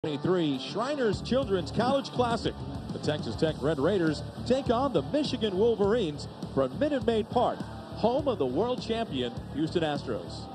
2023 Shriners Children's College Classic. The Texas Tech Red Raiders take on the Michigan Wolverines from Minute Maid Park, home of the world champion Houston Astros.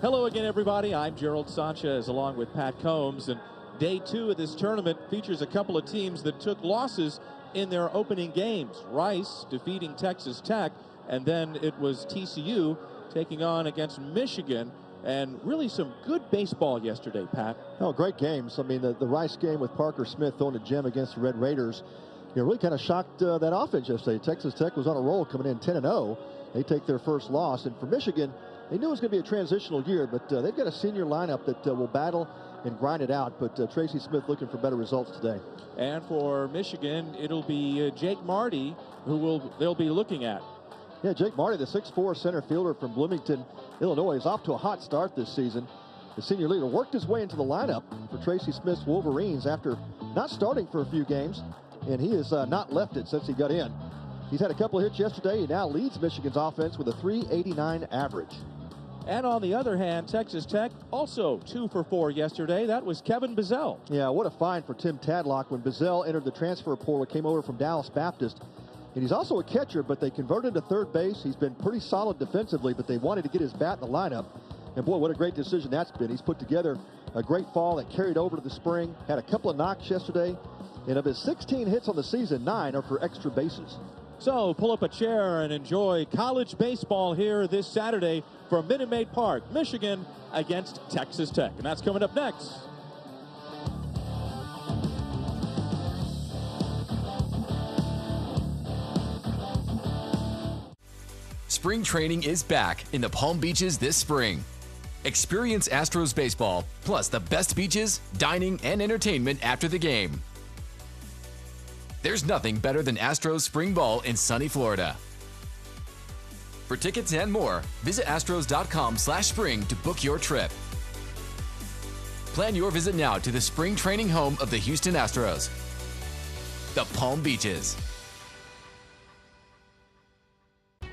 Hello again, everybody. I'm Gerald Sanchez along with Pat Combs, and day 2 of this tournament features a couple of teams that took losses in their opening games. Rice defeating Texas Tech, and then it was TCU taking on against Michigan. And really some good baseball yesterday, Pat. Oh, great games. I mean, the Rice game with Parker Smith throwing a gem against the Red Raiders, really kind of shocked that offense yesterday. Texas Tech was on a roll coming in 10-0. They take their first loss. And for Michigan, they knew it was going to be a transitional year, but they've got a senior lineup that will battle and grind it out. But Tracy Smith looking for better results today. And for Michigan, it'll be Jake Marty who they'll be looking at. Yeah, Jake Marty, the 6'4" center fielder from Bloomington, Illinois, is off to a hot start this season. The senior leader worked his way into the lineup for Tracy Smith's Wolverines after not starting for a few games, and he has not left it since he got in. He's had a couple of hits yesterday. He now leads Michigan's offense with a .389 average. And on the other hand, Texas Tech also 2 for 4 yesterday. That was Kevin Bizzell. Yeah, what a find for Tim Tadlock when Bizzell entered the transfer portal, came over from Dallas Baptist. And he's also a catcher, but they converted him to third base. He's been pretty solid defensively, but they wanted to get his bat in the lineup. And boy, what a great decision that's been. He's put together a great fall that carried over to the spring. Had a couple of knocks yesterday. And of his 16 hits on the season, 9 are for extra bases. So pull up a chair and enjoy college baseball here this Saturday from Minute Maid Park, Michigan against Texas Tech. And that's coming up next. Spring training is back in the Palm Beaches this spring. Experience Astros baseball, plus the best beaches, dining, and entertainment after the game. There's nothing better than Astros spring ball in sunny Florida. For tickets and more, visit astros.com/spring to book your trip. Plan your visit now to the spring training home of the Houston Astros, the Palm Beaches.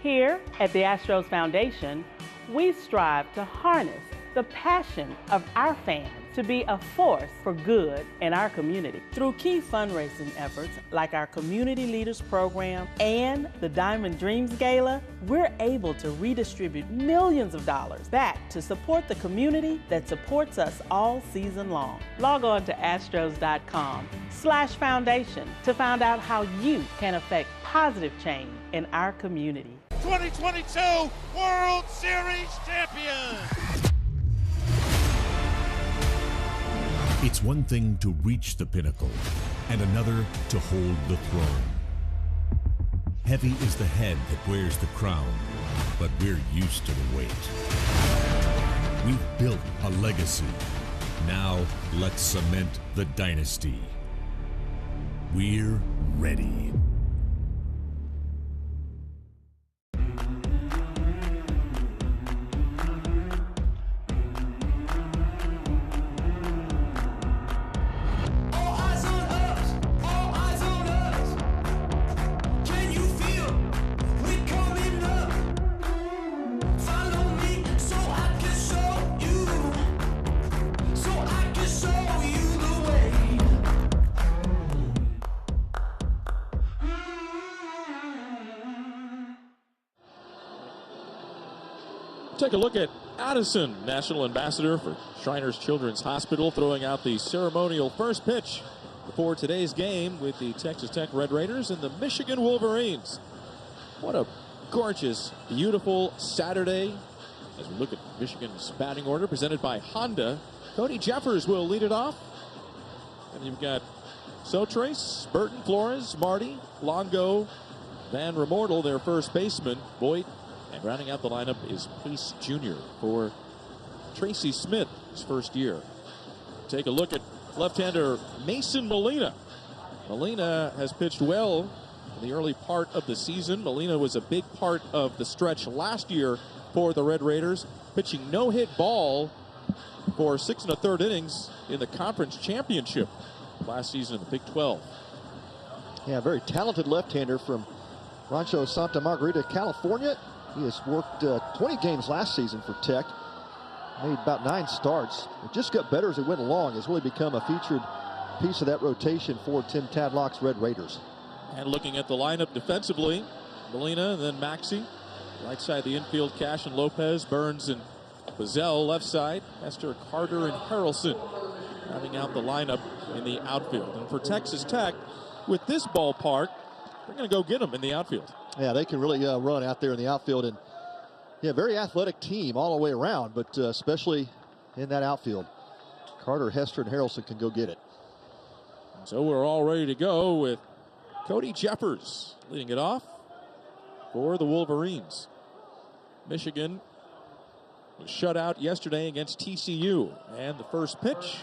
Here at the Astros Foundation, we strive to harness the passion of our fans to be a force for good in our community. Through key fundraising efforts like our Community Leaders Program and the Diamond Dreams Gala, we're able to redistribute millions of dollars back to support the community that supports us all season long. Log on to astros.com/foundation to find out how you can affect positive change in our community. 2022 World Series champion! It's one thing to reach the pinnacle, and another to hold the throne. Heavy is the head that wears the crown, but we're used to the weight. We've built a legacy. Now let's cement the dynasty. We're ready. Take a look at Addison, National Ambassador for Shriners Children's Hospital, throwing out the ceremonial first pitch before today's game with the Texas Tech Red Raiders and the Michigan Wolverines. What a gorgeous, beautiful Saturday as we look at Michigan's batting order presented by Honda. Cody Jeffers will lead it off. And you've got Sotrace, Burton, Flores, Marty, Longo, Van Remortel, their first baseman, Boyd. And rounding out the lineup is Pace Jr. for Tracy Smith, his first year. Take a look at left-hander Mason Molina. Molina has pitched well in the early part of the season. Molina was a big part of the stretch last year for the Red Raiders, pitching no-hit ball for 6 1/3 innings in the conference championship last season in the Big 12. Yeah, very talented left-hander from Rancho Santa Margarita, California. He has worked 20 games last season for Tech. Made about 9 starts. It just got better as it went along. Has really become a featured piece of that rotation for Tim Tadlock's Red Raiders. And looking at the lineup defensively, Molina and then Maxey. Right side the infield, Cash and Lopez, Burns and Bazell. Left side, Esther, Carter, and Harrelson. Rounding out the lineup in the outfield. And for Texas Tech, with this ballpark, they're going to go get them in the outfield. Yeah, they can really run out there in the outfield. And yeah, very athletic team all the way around, but especially in that outfield. Carter, Hester, and Harrelson can go get it. So we're all ready to go with Cody Jeffers leading it off for the Wolverines. Michigan was shut out yesterday against TCU. And the first pitch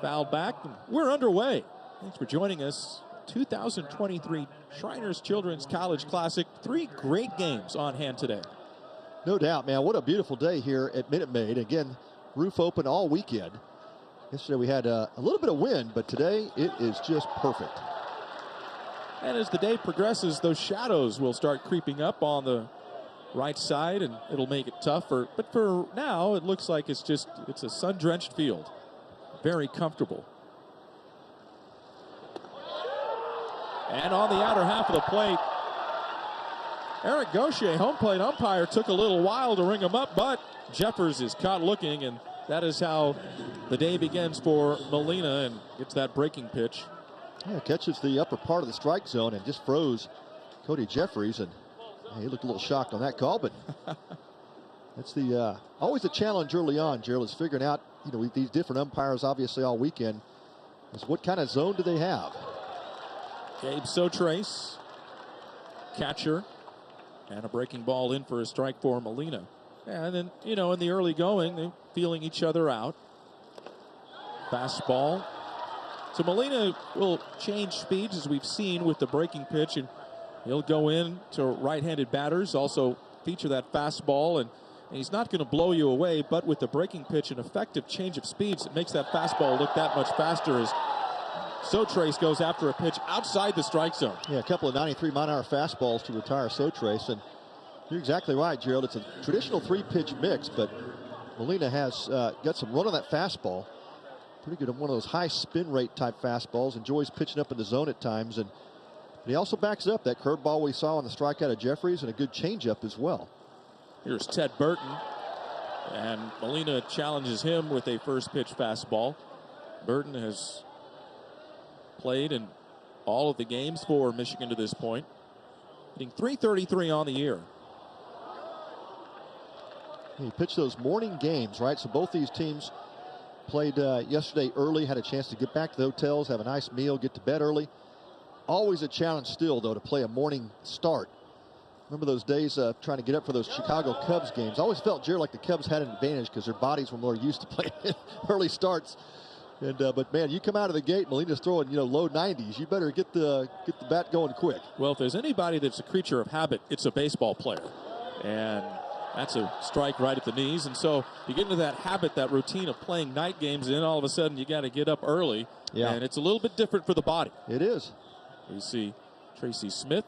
fouled back. And we're underway. Thanks for joining us. 2023 Shriners Children's College Classic. 3 great games on hand today. No doubt, man. What a beautiful day here at Minute Maid. Again, roof open all weekend. Yesterday we had a little bit of wind, but today it is just perfect. And as the day progresses, those shadows will start creeping up on the right side, and it'll make it tougher. But for now, it looks like it's a sun-drenched field. Very comfortable. And on the outer half of the plate, Eric Gaucher, home plate umpire, took a little while to ring him up, but Jeffers is caught looking, and that is how the day begins for Molina, and gets that breaking pitch. Yeah, catches the upper part of the strike zone and just froze Cody Jeffries, and he looked a little shocked on that call, but that's the always a challenge early on, Gerald, is figuring out, with these different umpires obviously all weekend, is what kind of zone do they have? Gabe Sotrace, catcher, and a breaking ball in for a strike for Molina. And then, in the early going, they're feeling each other out. Fastball. So Molina will change speeds, as we've seen with the breaking pitch, and he'll go in to right-handed batters, also feature that fastball, and he's not going to blow you away, but with the breaking pitch, an effective change of speeds, it makes that fastball look that much faster as Sotrace goes after a pitch outside the strike zone. Yeah, a couple of 93-mile-an-hour fastballs to retire Sotrace, and you're exactly right, Gerald. It's a traditional 3-pitch mix, but Molina has got some run on that fastball. Pretty good on one of those high spin rate type fastballs. Enjoys pitching up in the zone at times, and he also backs up that curveball we saw on the strikeout of Jeffries, and a good changeup as well. Here's Ted Burton, and Molina challenges him with a first pitch fastball. Burton has played in all of the games for Michigan to this point, hitting .333 on the year. He pitched those morning games, right? So both these teams played yesterday early, had a chance to get back to the hotels, have a nice meal, get to bed early. Always a challenge still, though, to play a morning start. Remember those days trying to get up for those Chicago Cubs games? I always felt, Jared, like the Cubs had an advantage because their bodies were more used to playing early starts. And but man, you come out of the gate, Molina's throwing low 90s. You better get the bat going quick. Well, if there's anybody that's a creature of habit, it's a baseball player, and that's a strike right at the knees. And so you get into that habit, that routine of playing night games, and then all of a sudden you got to get up early. Yeah. And it's a little bit different for the body. It is. You see Tracy Smith,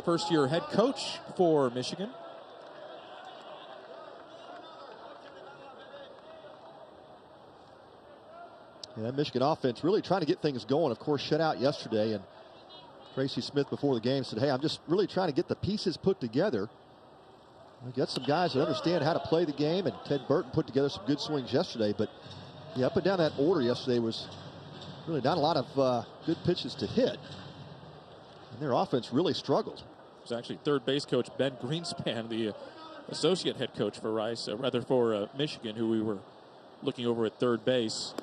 first-year head coach for Michigan. Yeah, that Michigan offense really trying to get things going. Of course, shut out yesterday, and Tracy Smith before the game said, hey, I'm just really trying to get the pieces put together. We got some guys that understand how to play the game, and Ted Burton put together some good swings yesterday. But yeah, up and down that order yesterday was really not a lot of good pitches to hit. And their offense really struggled. It was actually third base coach Ben Greenspan, the associate head coach for for Michigan, who we were looking over at third base.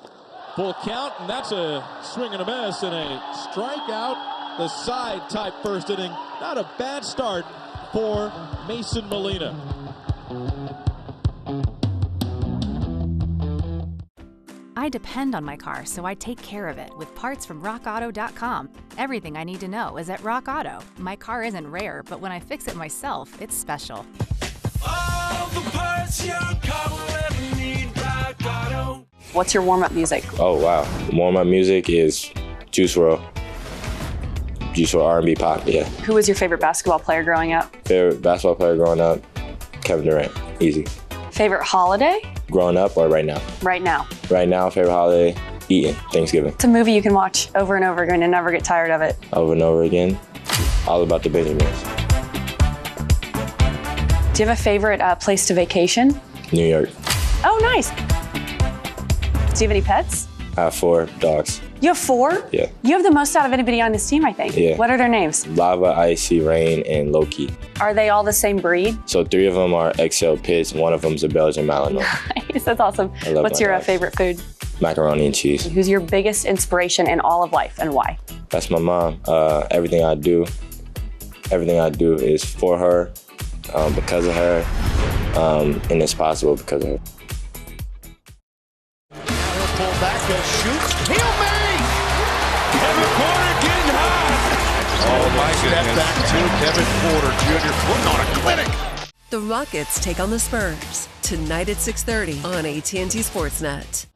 Full count, and that's a swing and a miss and a strikeout. The side type first inning. Not a bad start for Mason Molina. I depend on my car, so I take care of it with parts from RockAuto.com. Everything I need to know is at Rock Auto. My car isn't rare, but when I fix it myself, it's special. All the parts your car will ever need, Rock Auto. What's your warm-up music? Oh, wow. Warm-up music is Juice WRLD. Juice WRLD R&B pop, yeah. Who was your favorite basketball player growing up? Favorite basketball player growing up? Kevin Durant. Easy. Favorite holiday? Growing up or right now? Right now. Right now, favorite holiday, eating, Thanksgiving. It's a movie you can watch over and over again and never get tired of it. Over and over again, All About the Benjamins. Do you have a favorite place to vacation? New York. Oh, nice. Do you have any pets? I have 4 dogs. You have 4? Yeah. You have the most out of anybody on this team, I think. Yeah. What are their names? Lava, Icy, Rain, and Loki. Are they all the same breed? So 3 of them are XL Pits, 1 of them's a Belgian Malinois. Nice, that's awesome. What's your favorite food? Macaroni and cheese. Who's your biggest inspiration in all of life and why? That's my mom. Everything I do is for her, because of her, and it's possible because of her. He'll pull back and shoots. Hail Mary! Kevin Porter getting hot. Oh my goodness. Step back to Kevin Porter Jr. putting on a clinic. The Rockets take on the Spurs tonight at 6:30 on AT&T Sportsnet.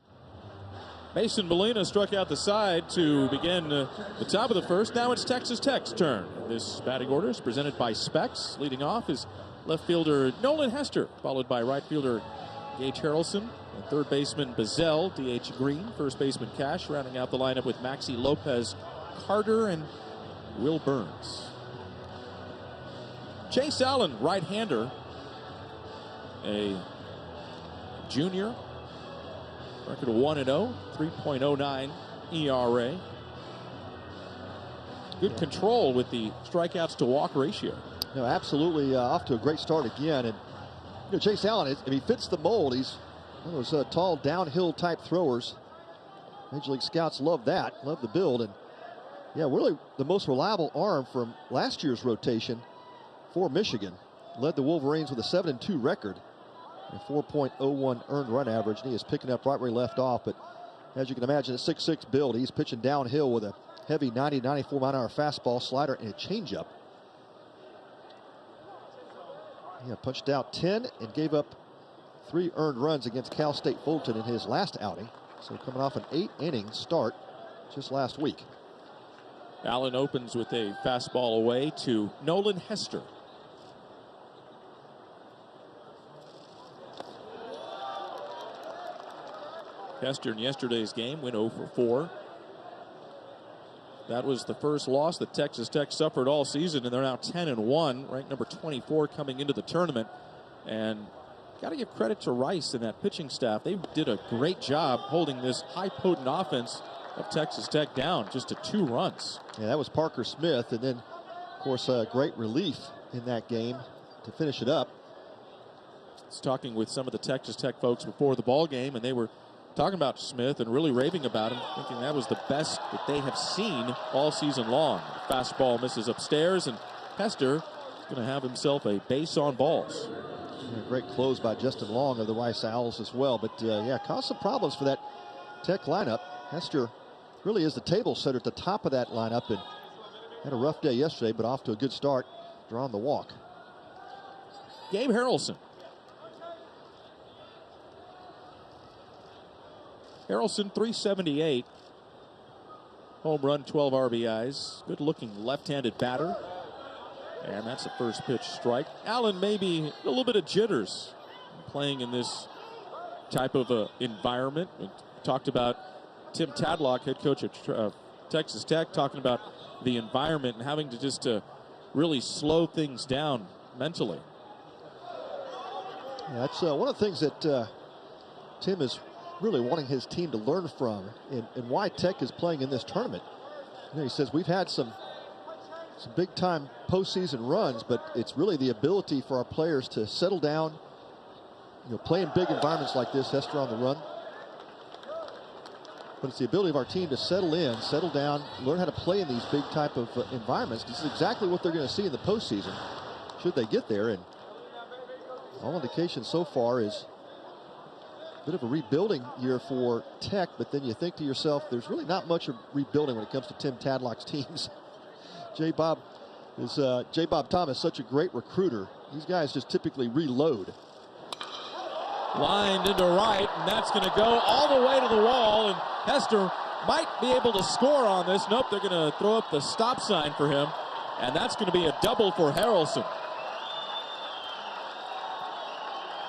Mason Molina struck out the side to begin the top of the first. Now it's Texas Tech's turn. This batting order is presented by Specs. Leading off is left fielder Nolan Hester, followed by right fielder Gage Harrelson, and third baseman Bazell, DH Green, first baseman Cash, rounding out the lineup with Maxi Lopez, Carter, and Will Burns. Chase Allen, right-hander, a junior, record of 1-0, 3.09 ERA. Good control with the strikeouts to walk ratio. No, absolutely off to a great start again. And Chase Allen, if he fits the mold, he's one of those tall downhill type throwers. Major League scouts love that, love the build. And yeah, really the most reliable arm from last year's rotation for Michigan. Led the Wolverines with a 7-2 record. A 4.01 earned run average, and he is picking up right where he left off. But as you can imagine, a 6'6 build, he's pitching downhill with a heavy 90-94 mile-an-hour fastball, slider, and a changeup. Yeah, punched out 10 and gave up 3 earned runs against Cal State Fulton in his last outing. So coming off an 8-inning start just last week. Allen opens with a fastball away to Nolan Hester. Hester in yesterday's game went 0 for 4. That was the first loss that Texas Tech suffered all season, and they're now 10-1, ranked number 24 coming into the tournament. And got to give credit to Rice and that pitching staff. They did a great job holding this high-potent offense of Texas Tech down just to 2 runs. Yeah, that was Parker Smith, and then, of course, great relief in that game to finish it up. I was talking with some of the Texas Tech folks before the ball game, and they were talking about Smith and really raving about him, thinking that was the best that they have seen all season long. The fastball misses upstairs, and Hester is going to have himself a base on balls. Yeah, great close by Justin Long of the Rice Owls as well. But yeah, caused some problems for that Tech lineup. Hester really is the table setter at the top of that lineup, and had a rough day yesterday, but off to a good start, drawing the walk. Gabe Harrelson. Harrelson, 378. Home run, 12 RBIs. Good looking left-handed batter. And that's the first pitch strike. Allen maybe a little bit of jitters playing in this type of environment. We talked about Tim Tadlock, head coach of Texas Tech, talking about the environment and having to just really slow things down mentally. Yeah, that's one of the things that Tim is really wanting his team to learn from, and why Tech is playing in this tournament. You know, he says we've had some big time postseason runs, but it's really the ability for our players to settle down, play in big environments like this. Hester on the run, but it's the ability of our team to settle in, settle down, learn how to play in these big type of environments. This is exactly what they're going to see in the postseason should they get there, and all indications so far is bit of a rebuilding year for Tech, but then you think to yourself, there's really not much of rebuilding when it comes to Tim Tadlock's teams. J. Bob Thomas, such a great recruiter. These guys just typically reload. Lined into right, and that's going to go all the way to the wall, and Hester might be able to score on this. Nope, they're going to throw up the stop sign for him, and that's going to be a double for Harrelson.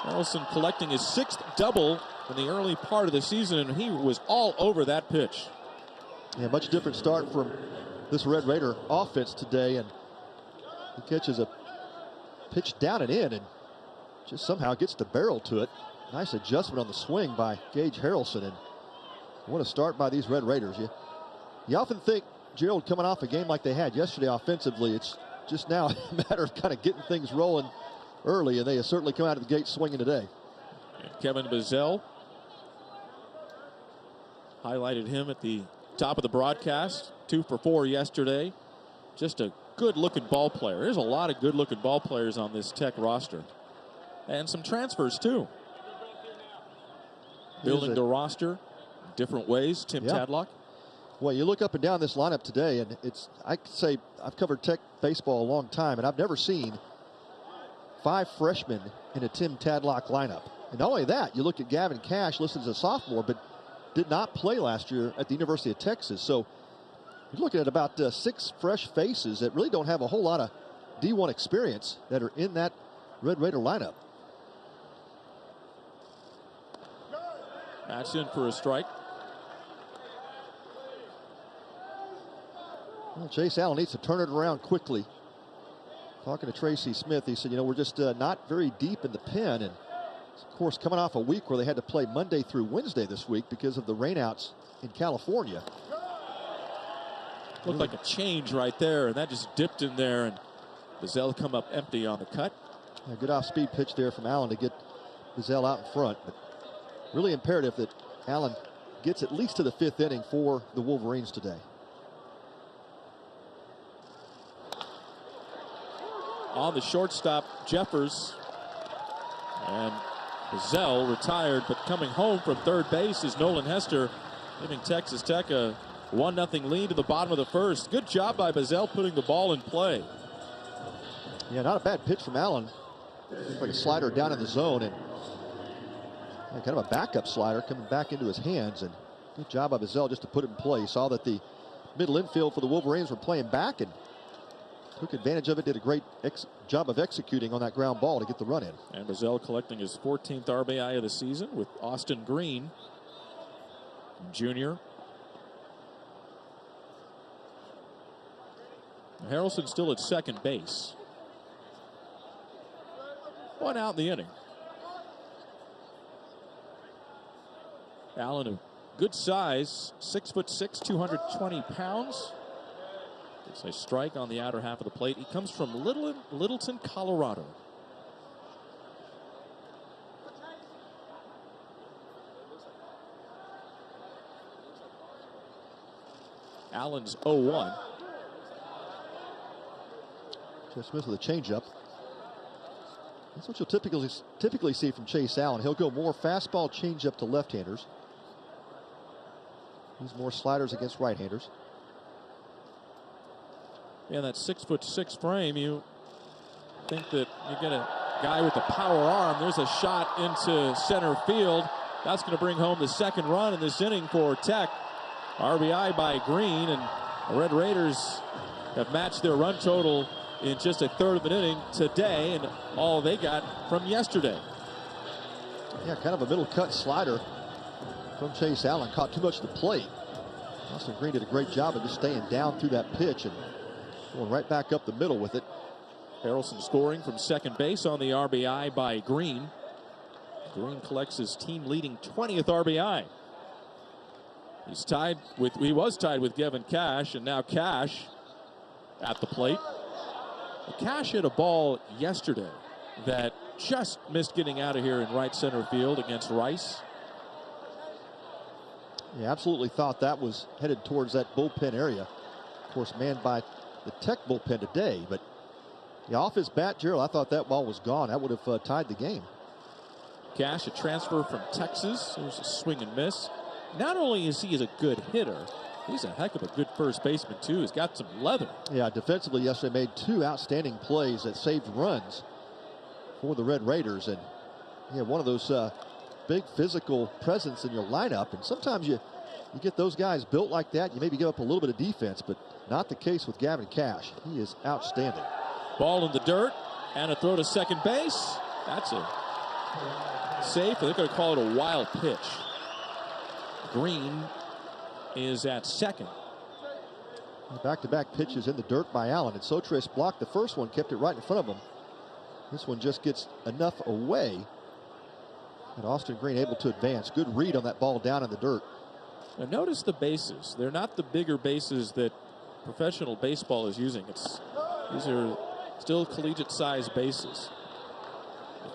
Harrelson collecting his 6th double in the early part of the season, and he was all over that pitch. Yeah, much different start from this Red Raider offense today, and he catches a pitch down and in and just somehow gets the barrel to it. Nice adjustment on the swing by Gage Harrelson, and what a start by these Red Raiders. You often think, Gerald, coming off a game like they had yesterday offensively, it's just now a matter of kind of getting things rolling early, and they have certainly come out of the gate swinging today. And Kevin Bizzell, highlighted him at the top of the broadcast. 2 for 4 yesterday. Just a good-looking ball player. There's a lot of good-looking ball players on this Tech roster. And some transfers, too. Building the roster different ways, Tim Tadlock. Well, you look up and down this lineup today, and I could say I've covered Tech baseball a long time, and I've never seen 5 freshmen in a Tim Tadlock lineup. And not only that, you look at Gavin Cash, listed as a sophomore, but did not play last year at the University of Texas. So you're looking at about 6 fresh faces that really don't have a whole lot of D1 experience that are in that Red Raider lineup. That's in for a strike. Well, Chase Allen needs to turn it around quickly. Talking to Tracy Smith, he said, we're just not very deep in the pen. And of course, coming off a week where they had to play Monday through Wednesday this week because of the rainouts in California. Looked like a change right there, and that just dipped in there, and Bizzell come up empty on the cut. A good off-speed pitch there from Allen to get Bizzell out in front. But really imperative that Allen gets at least to the 5th inning for the Wolverines today. On the shortstop, Jeffers. And Bizzell retired, but coming home from third base is Nolan Hester, giving Texas Tech a 1-0 lead to the bottom of the 1st. Good job by Bizzell putting the ball in play. Yeah, not a bad pitch from Allen. Looked like a slider down in the zone, and kind of a backup slider coming back into his hands. And good job by Bizzell just to put it in play. He saw that the middle infield for the Wolverines were playing back and took advantage of it, did a great job of executing on that ground ball to get the run in. And Bizzell collecting his 14th RBI of the season with Austin Green, junior. Harrelson still at second base. 1 out in the inning. Allen, a good size, 6'6", 220 pounds. It's a strike on the outer half of the plate. He comes from Littleton, Colorado. Allen's 0-1. Jeff Smith with a changeup. That's what you'll typically see from Chase Allen. He'll go more fastball changeup to left-handers. Use more sliders against right-handers. Yeah, that 6'6" frame, you think that you get a guy with a power arm. There's a shot into center field. That's going to bring home the 2nd run in this inning for Tech. RBI by Green, and the Red Raiders have matched their run total in just a 1/3 of an inning today, and all they got from yesterday. Yeah, kind of a middle cut slider from Chase Allen. Caught too much to the plate. Austin Green did a great job of just staying down through that pitch and going right back up the middle with it. Harrelson scoring from second base on the RBI by Green. Green collects his team-leading 20th RBI. He was tied with Gavin Cash, and now Cash at the plate. Cash hit a ball yesterday that just missed getting out of here in right center field against Rice. Yeah, absolutely thought that was headed towards that bullpen area. Of course, manned by the Tech bullpen today, but off his bat, Gerald, I thought that ball was gone. That would have tied the game. Cash, a transfer from Texas. There's a swing and miss. Not only is he a good hitter, he's a heck of a good first baseman, too. He's got some leather. Yeah, defensively yesterday made 2 outstanding plays that saved runs for the Red Raiders. And yeah, one of those big physical presence in your lineup. And sometimes you get those guys built like that, you maybe give up a little bit of defense, but not the case with Gavin Cash. He is outstanding. Ball in the dirt and a throw to second base. That's a safe. They're going to call it a wild pitch. Green is at second. Back-to-back pitches in the dirt by Allen, and Sotres blocked the first one, kept it right in front of him. This one just gets enough away, and Austin Green able to advance. Good read on that ball down in the dirt. Now notice the bases. They're not the bigger bases that professional baseball is using. These are still collegiate-sized bases.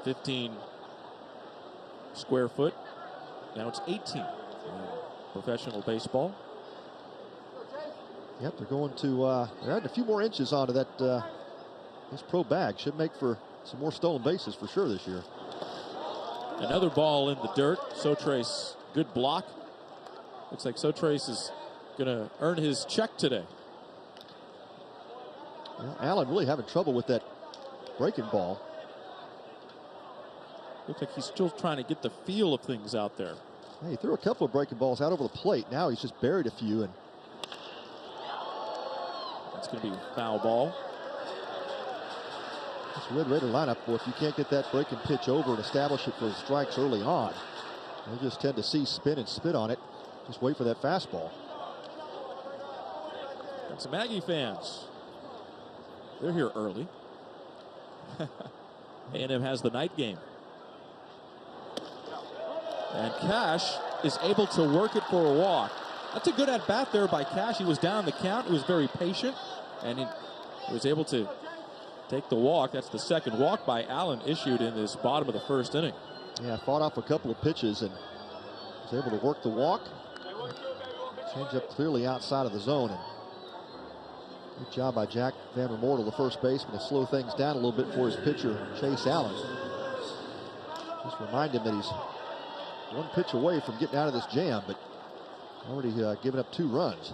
15 square foot. Now it's 18 in professional baseball. Yep, they're going to they're adding a few more inches onto that this pro bag. Should make for some more stolen bases for sure this year. Another ball in the dirt. Sotres, good block. Looks like Sotres is going to earn his check today. Well, Allen really having trouble with that breaking ball. Looks like he's still trying to get the feel of things out there. Hey, he threw a couple of breaking balls out over the plate. Now he's just buried a few, and that's going to be a foul ball. This Red Raider lineup, boy, if you can't get that breaking pitch over and establish it for strikes early on, they just tend to see spin and spit on it. Just wait for that fastball. Got some Aggie fans. They're here early. A&M has the night game. And Cash is able to work it for a walk. That's a good at-bat there by Cash. He was down the count. He was very patient, and he was able to take the walk. That's the second walk by Allen issued in this bottom of the first inning. Yeah, fought off a couple of pitches and was able to work the walk. Change up clearly outside of the zone. And good job by Jack Van Mortal, the first baseman, to slow things down a little bit for his pitcher, Chase Allen. Just remind him that he's one pitch away from getting out of this jam, but already given up 2 runs.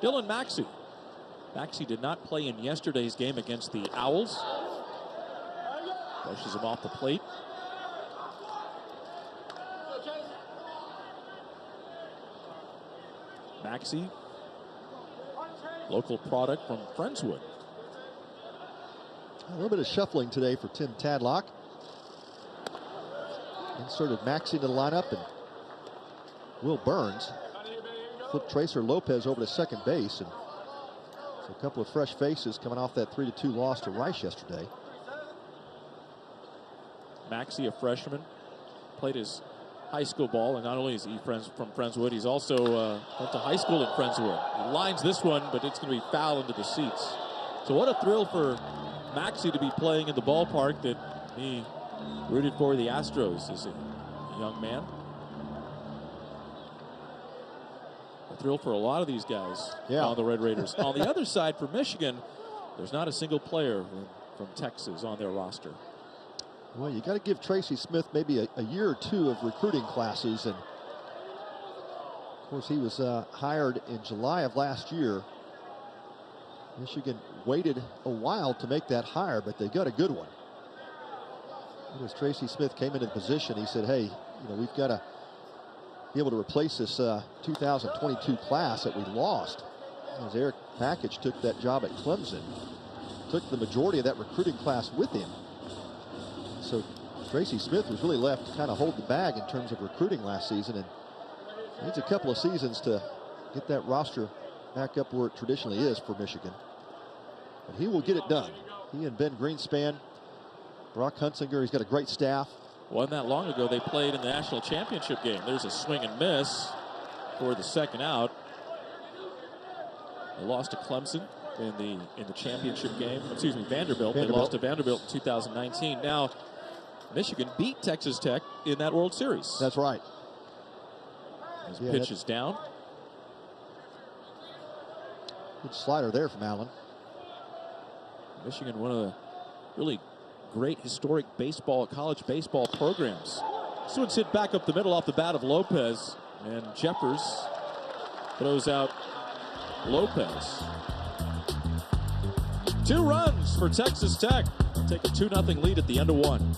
Dylan Maxey. Maxey did not play in yesterday's game against the Owls. Brushes him off the plate. Maxey, local product from Friendswood. A little bit of shuffling today for Tim Tadlock. Inserted Maxey into the lineup, and Will Burns flipped Tracer Lopez over to second base, and so a couple of fresh faces coming off that 3-2 loss to Rice yesterday. Maxey, a freshman, played his high school ball, and not only is he from Friendswood, he's also went to high school in Friendswood. He lines this one, but it's going to be foul into the seats. So what a thrill for Maxey to be playing in the ballpark that he rooted for the Astros as a young man. A thrill for a lot of these guys on the Red Raiders. On the other side for Michigan, there's not a single player from Texas on their roster. Well, you got to give Tracy Smith maybe a year or 2 of recruiting classes, and of course he was hired in July of last year. Michigan waited a while to make that hire, but they got a good one. And as Tracy Smith came into the position, he said, hey, we've got to be able to replace this 2022 class that we lost. As Eric Package took that job at Clemson, took the majority of that recruiting class with him. So Tracy Smith was really left to kind of hold the bag in terms of recruiting last season, and needs a couple of seasons to get that roster back up where it traditionally is for Michigan. But he will get it done. He and Ben Greenspan, Brock Hunsinger, he's got a great staff. Wasn't that long ago they played in the national championship game. There's a swing and miss for the second out. They lost to Clemson in the championship game. Excuse me, Vanderbilt. They lost to Vanderbilt in 2019. Now, Michigan beat Texas Tech in that World Series. That's right. His pitch is down. Good slider there from Allen. Michigan, one of the really great historic college baseball programs. This one's hit back up the middle off the bat of Lopez, and Jeffers throws out Lopez. 2 runs for Texas Tech. Take a 2-0 lead at the end of 1.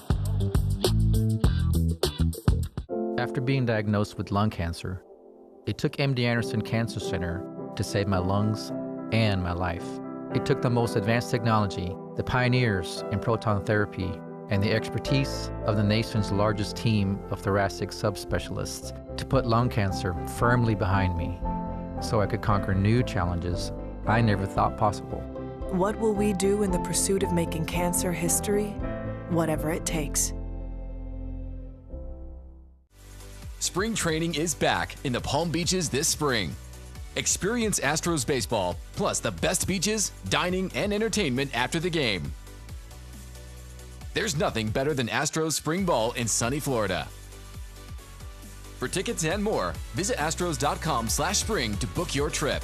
After being diagnosed with lung cancer, it took MD Anderson Cancer Center to save my lungs and my life. It took the most advanced technology the pioneers in proton therapy, and the expertise of the nation's largest team of thoracic subspecialists to put lung cancer firmly behind me so I could conquer new challenges I never thought possible. What will we do in the pursuit of making cancer history? Whatever it takes. Spring training is back in the Palm Beaches this spring. Experience Astros baseball, plus the best beaches, dining, and entertainment after the game. There's nothing better than Astros spring ball in sunny Florida. For tickets and more, visit astros.com/spring to book your trip.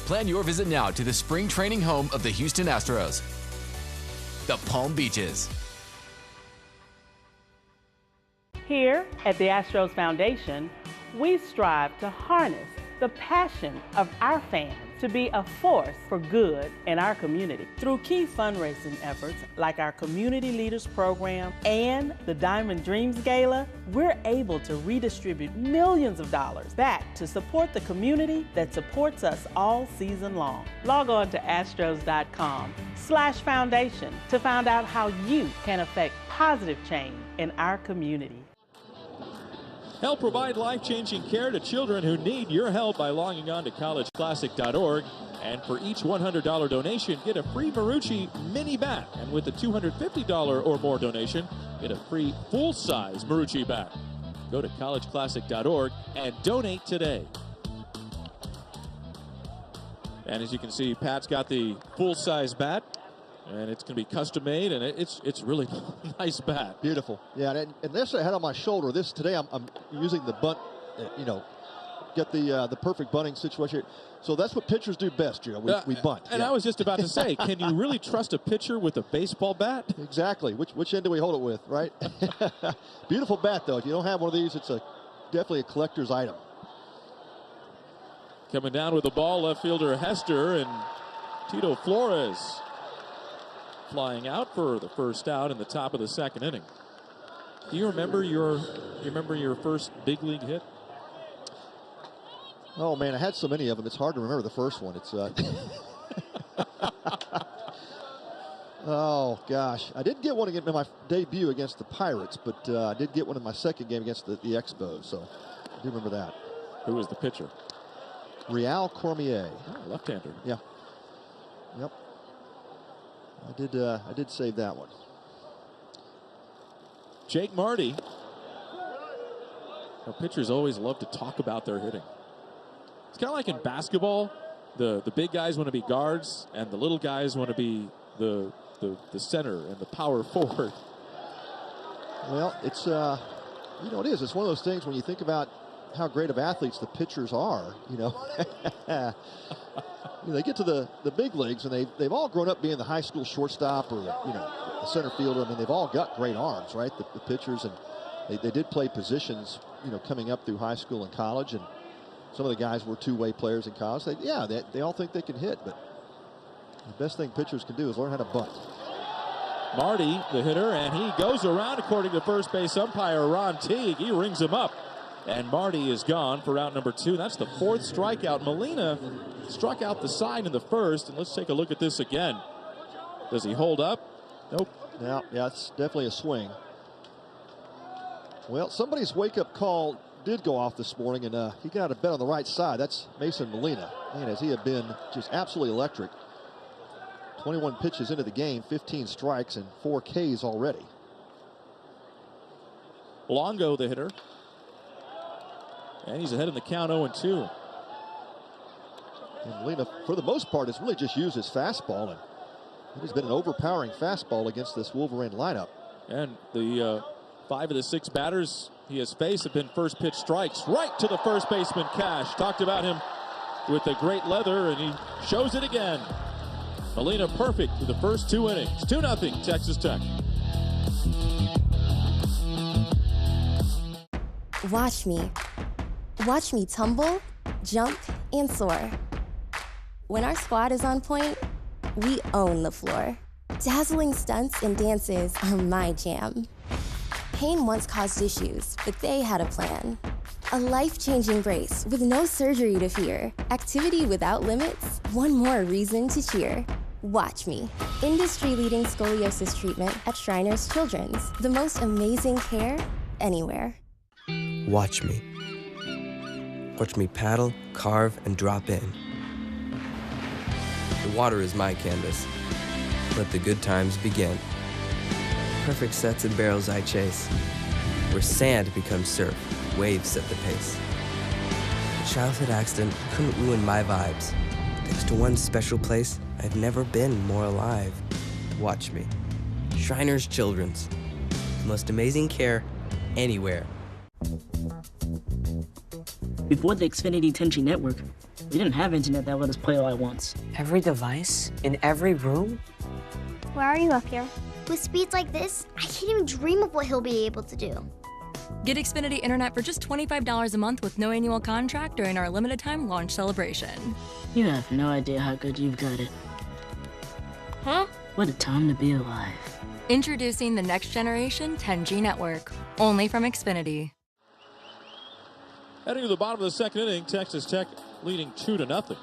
Plan your visit now to the spring training home of the Houston Astros, the Palm Beaches. Here at the Astros Foundation, we strive to harness the passion of our fans to be a force for good in our community. Through key fundraising efforts like our Community Leaders Program and the Diamond Dreams Gala, we're able to redistribute millions of dollars back to support the community that supports us all season long. Log on to astros.com/foundation to find out how you can affect positive change in our community. Help provide life-changing care to children who need your help by logging on to collegeclassic.org. And for each $100 donation, get a free Marucci mini bat. And with a $250 or more donation, get a free full-size Marucci bat. Go to collegeclassic.org and donate today. And as you can see, Pat's got the full-size bat. And it's going to be custom made, and it's really nice bat. Beautiful. Yeah, and this I had on my shoulder. This today I'm using the bunt, get the perfect bunting situation. So that's what pitchers do best, Joe. We bunt. And I was just about to say, can you really trust a pitcher with a baseball bat? Exactly. Which end do we hold it with, right? Beautiful bat, though. If you don't have one of these, it's definitely a collector's item. Coming down with the ball, left fielder Hester and Tito Flores flying out for the first out in the top of the second inning. Do you remember your first big league hit? Oh man, I had so many of them. It's hard to remember the first one. It's oh gosh, I did get one in my debut against the Pirates, but I did get one in my second game against the Expos. So I do remember that. Who was the pitcher? Real Cormier. Oh, left-hander. Yeah. Yep. I did save that one. Jake Marty. Our pitchers always love to talk about their hitting. It's kind of like in basketball. The big guys want to be guards, and the little guys want to be the center and the power forward. Well, it's it is. It's one of those things when you think about how great of athletes the pitchers are. They get to the big leagues, and they've all grown up being the high school shortstop or the center fielder. I mean, they've all got great arms, right? The pitchers, and they did play positions, coming up through high school and college, and some of the guys were two-way players in college. They all think they can hit, but the best thing pitchers can do is learn how to bunt. Marty, the hitter, and he goes around, according to first base umpire Ron Teague. He rings him up, and Marty is gone for out number 2. That's the 4th strikeout. Molina struck out the side in the first, and let's take a look at this again. Does he hold up? Nope. Yeah, it's definitely a swing. Well, somebody's wake-up call did go off this morning, and he got out of bed on the right side. That's Mason Molina. Man, as he had been just absolutely electric. 21 pitches into the game, 15 strikes, and 4 Ks already. Longo, the hitter. And he's ahead in the count, 0-2. And Molina, for the most part, has really just used his fastball, and it has been an overpowering fastball against this Wolverine lineup. And the 5 of the 6 batters he has faced have been first pitch strikes right to the first baseman, Cash. Talked about him with a great leather, and he shows it again. Molina perfect through the first 2 innings. 2-0 Texas Tech. Watch me. Watch me tumble, jump, and soar. When our squad is on point, we own the floor. Dazzling stunts and dances are my jam. Pain once caused issues, but they had a plan. A life-changing grace with no surgery to fear. Activity without limits, one more reason to cheer. Watch Me. Industry-leading scoliosis treatment at Shriners Children's. The most amazing care anywhere. Watch me. Watch me paddle, carve, and drop in. The water is my canvas. Let the good times begin. Perfect sets and barrels I chase. Where sand becomes surf, waves set the pace. A childhood accident couldn't ruin my vibes. Thanks to one special place, I've never been more alive. Watch me. Shriners Children's. The most amazing care anywhere. Before the Xfinity 10G network, we didn't have internet that let us play all at once. Every device? In every room? Why are you up here? With speeds like this, I can't even dream of what he'll be able to do. Get Xfinity Internet for just $25 a month with no annual contract during our limited time launch celebration. You have no idea how good you've got it. Huh? What a time to be alive. Introducing the next generation 10G network, only from Xfinity. Heading to the bottom of the second inning, Texas Tech leading 2-0.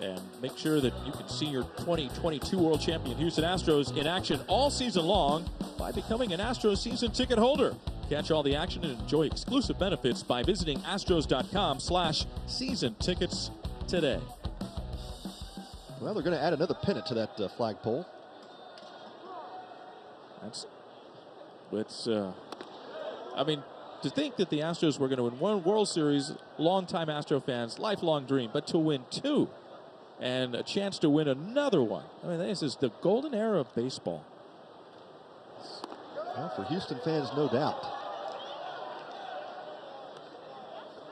And make sure that you can see your 2022 World Champion Houston Astros in action all season long by becoming an Astros season ticket holder. Catch all the action and enjoy exclusive benefits by visiting astros.com/season tickets today. Well, they're going to add another pennant to that flagpole. I mean, to think that the Astros were going to win one World Series, longtime Astro fans, lifelong dream, but to win two and a chance to win another one. I mean, this is the golden era of baseball. Well, for Houston fans, no doubt.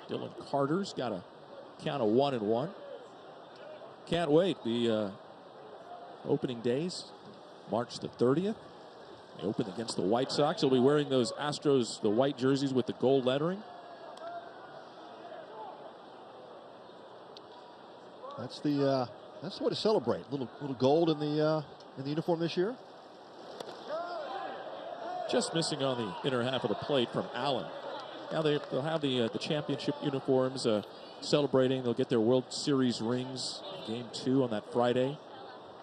Dylan Carter's got a count of 1-1. Can't wait. The opening days, March the 30th. They open against the White Sox. They'll be wearing those Astros, the white jerseys with the gold lettering. That's the way to celebrate. Little gold in the uniform this year. Just missing on the inner half of the plate from Allen. Now they'll have the championship uniforms celebrating. They'll get their World Series rings. Game 2 on that Friday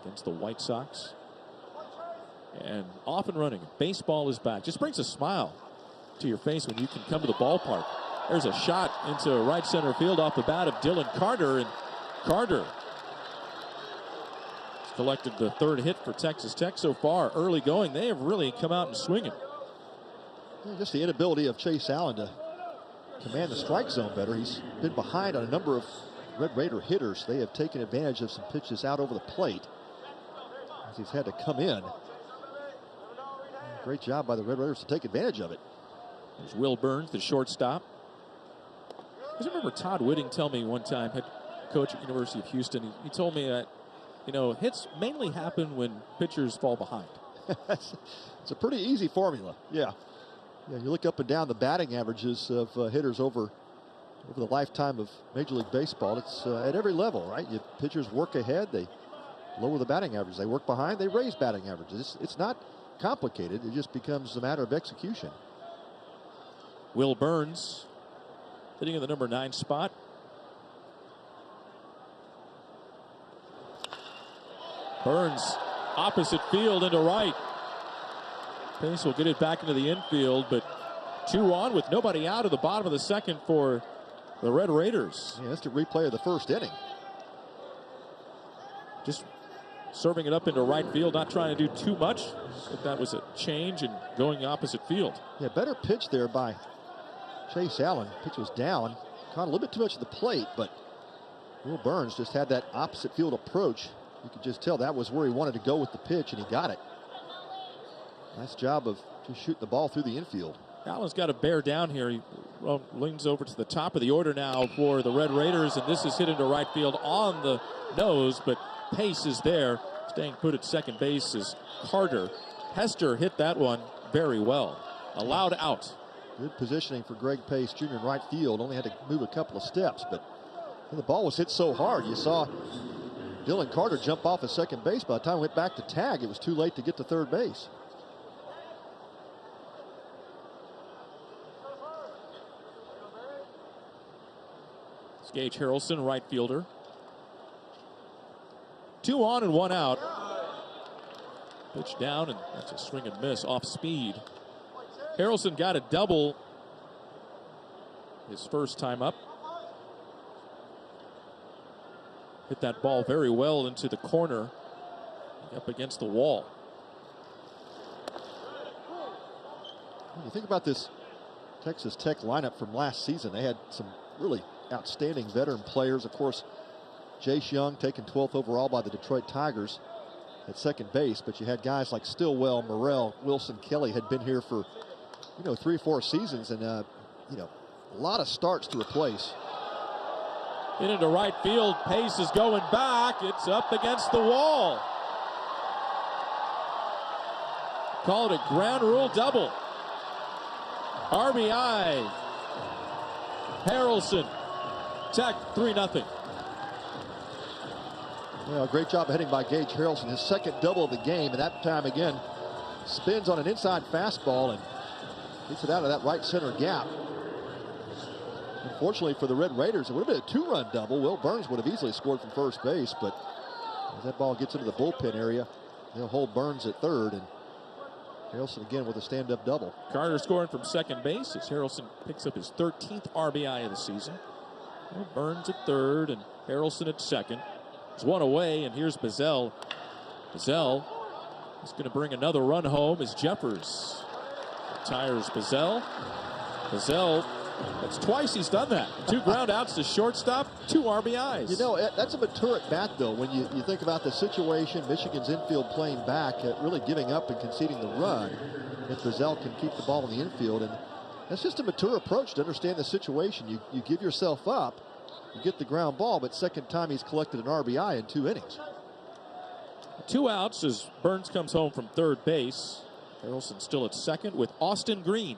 against the White Sox. And off and running. Baseball is back. Just brings a smile to your face when you can come to the ballpark. There's a shot into right center field off the bat of Dylan Carter. And Carter has collected the third hit for Texas Tech so far. Early going. They have really come out and swinging. Just the inability of Chase Allen to command the strike zone better. He's been behind on a number of Red Raider hitters. They have taken advantage of some pitches out over the plate as he's had to come in. Great job by the Red Raiders to take advantage of it. There's Will Burns, the shortstop. I remember Todd Whitting tell me one time, head coach at University of Houston, he told me that, hits mainly happen when pitchers fall behind. It's a pretty easy formula. Yeah, you look up and down the batting averages of hitters over the lifetime of Major League Baseball. It's at every level, right? Pitchers work ahead, they lower the batting average. They work behind, they raise batting averages. It's not complicated. It just becomes a matter of execution. Will Burns hitting in the number 9 spot. Burns opposite field into right. Pace will get it back into the infield, but 2 on with nobody out of the bottom of the second for the Red Raiders. Yeah, that's the replay of the first inning. Just serving it up into right field, not trying to do too much. But that was a change and going opposite field. Yeah, better pitch there by Chase Allen. Pitch was down, caught a little bit too much of the plate, but Will Burns just had that opposite field approach. You could just tell that was where he wanted to go with the pitch, and he got it. Nice job of just shooting the ball through the infield. Allen's got to bear down here. He leans over to the top of the order now for the Red Raiders, and this is hit into right field on the nose, but Pace is there. Staying put at second base is Carter. Hester hit that one very well. Allowed out. Good positioning for Greg Pace Jr. in right field. Only had to move a couple of steps, but the ball was hit so hard. You saw Dylan Carter jump off at second base. By the time he went back to tag, it was too late to get to third base. It's Gage Harrelson, right fielder. 2 on and 1 out. Pitch down, and that's a swing and miss off speed. Harrelson got a double his first time up. Hit that ball very well into the corner, up against the wall. When you think about this Texas Tech lineup from last season, they had some really outstanding veteran players. Of course, Jace Young taken 12th overall by the Detroit Tigers at second base, but you had guys like Stillwell, Morrell, Wilson, Kelly had been here for 3 or 4 seasons, and a lot of starts to replace. Hit into right field. Pace is going back. It's up against the wall. Call it a ground rule double. RBI. Harrelson. Tech 3-0. Well, great job of hitting by Gage Harrelson. His second double of the game, and that time again spins on an inside fastball and gets it out of that right center gap. Unfortunately for the Red Raiders, it would have been a 2-run double. Will Burns would have easily scored from first base, but as that ball gets into the bullpen area, they'll hold Burns at third, and Harrelson again with a stand-up double. Carter scoring from second base as Harrelson picks up his 13th RBI of the season. Well, Burns at third and Harrelson at second. There's one away, and here's Bazell. Bazell is going to bring another run home as Jeffers retires Bazell. Bazell, that's twice he's done that. 2 ground outs to shortstop, 2 RBIs. That's a mature at bat, though, when you think about the situation. Michigan's infield playing back, really giving up and conceding the run. If Bazell can keep the ball in the infield, and that's just a mature approach to understand the situation. You give yourself up, you get the ground ball, but second time he's collected an RBI in 2 innings. 2 outs as Burns comes home from third base. Harrelson still at second with Austin Green.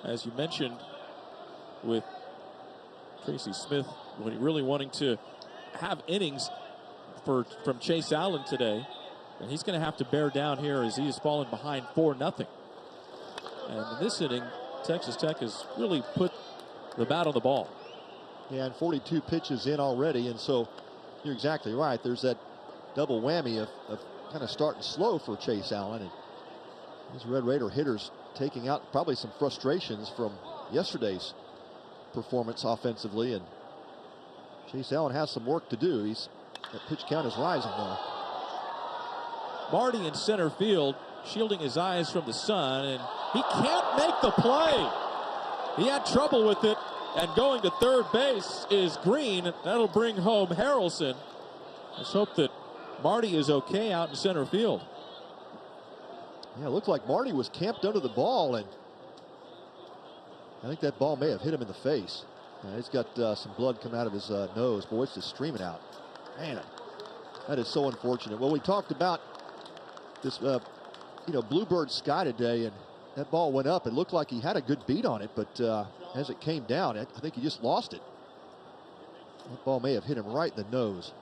As you mentioned, with Tracy Smith really wanting to have innings from Chase Allen today, and he's going to have to bear down here as he is falling behind 4-0. And in this inning, Texas Tech has really put the bat on the ball. Yeah, and 42 pitches in already, and so you're exactly right. There's that double whammy of kind of starting slow for Chase Allen, and these Red Raider hitters taking out probably some frustrations from yesterday's performance offensively, and Chase Allen has some work to do. That pitch count is rising now. Marty in center field, shielding his eyes from the sun, and he can't make the play. He had trouble with it, and going to third base is Green. That'll bring home Harrelson. Let's hope that Marty is okay out in center field. Yeah, it looked like Marty was camped under the ball, and I think that ball may have hit him in the face. He's got some blood coming out of his nose. Boy, it's just streaming out. Man, that is so unfortunate. Well, we talked about this, Bluebird sky today, and that ball went up. It looked like he had a good beat on it, but as it came down, I think he just lost it. That ball may have hit him right in the nose.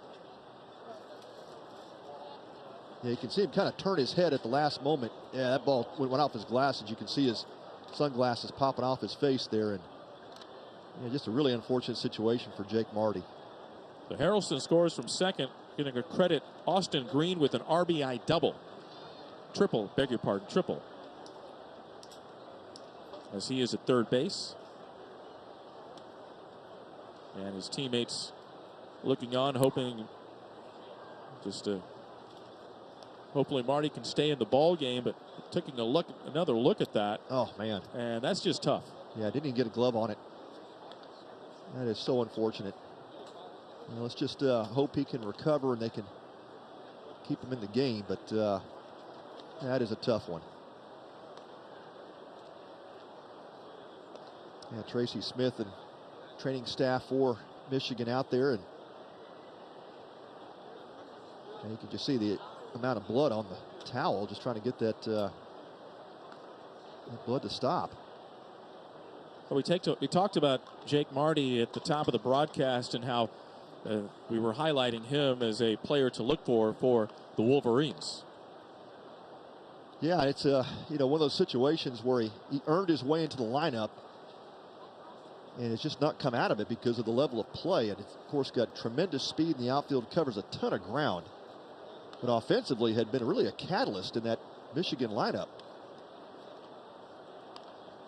Yeah, you can see him kind of turn his head at the last moment. Yeah, that ball went off his glasses. You can see his sunglasses popping off his face there, and just a really unfortunate situation for Jake Marty. So Harrelson scores from second, getting a credit Austin Green with an RBI double. Triple. As he is at third base. And his teammates looking on, hoping hopefully Marty can stay in the ball game, but taking another look at that. Oh, man. And that's just tough. Yeah, didn't even get a glove on it. That is so unfortunate. Let's just hope he can recover and they can keep him in the game, but that is a tough one. Yeah, Tracy Smith and training staff for Michigan out there, and you can just see the amount of blood on the towel, just trying to get that blood to stop. Well, we talked about Jake Marty at the top of the broadcast and how we were highlighting him as a player to look for the Wolverines. Yeah, it's one of those situations where he earned his way into the lineup, and it's just not come out of it because of the level of play. And it's, of course, got tremendous speed in the outfield, covers a ton of ground. But offensively had been really a catalyst in that Michigan lineup.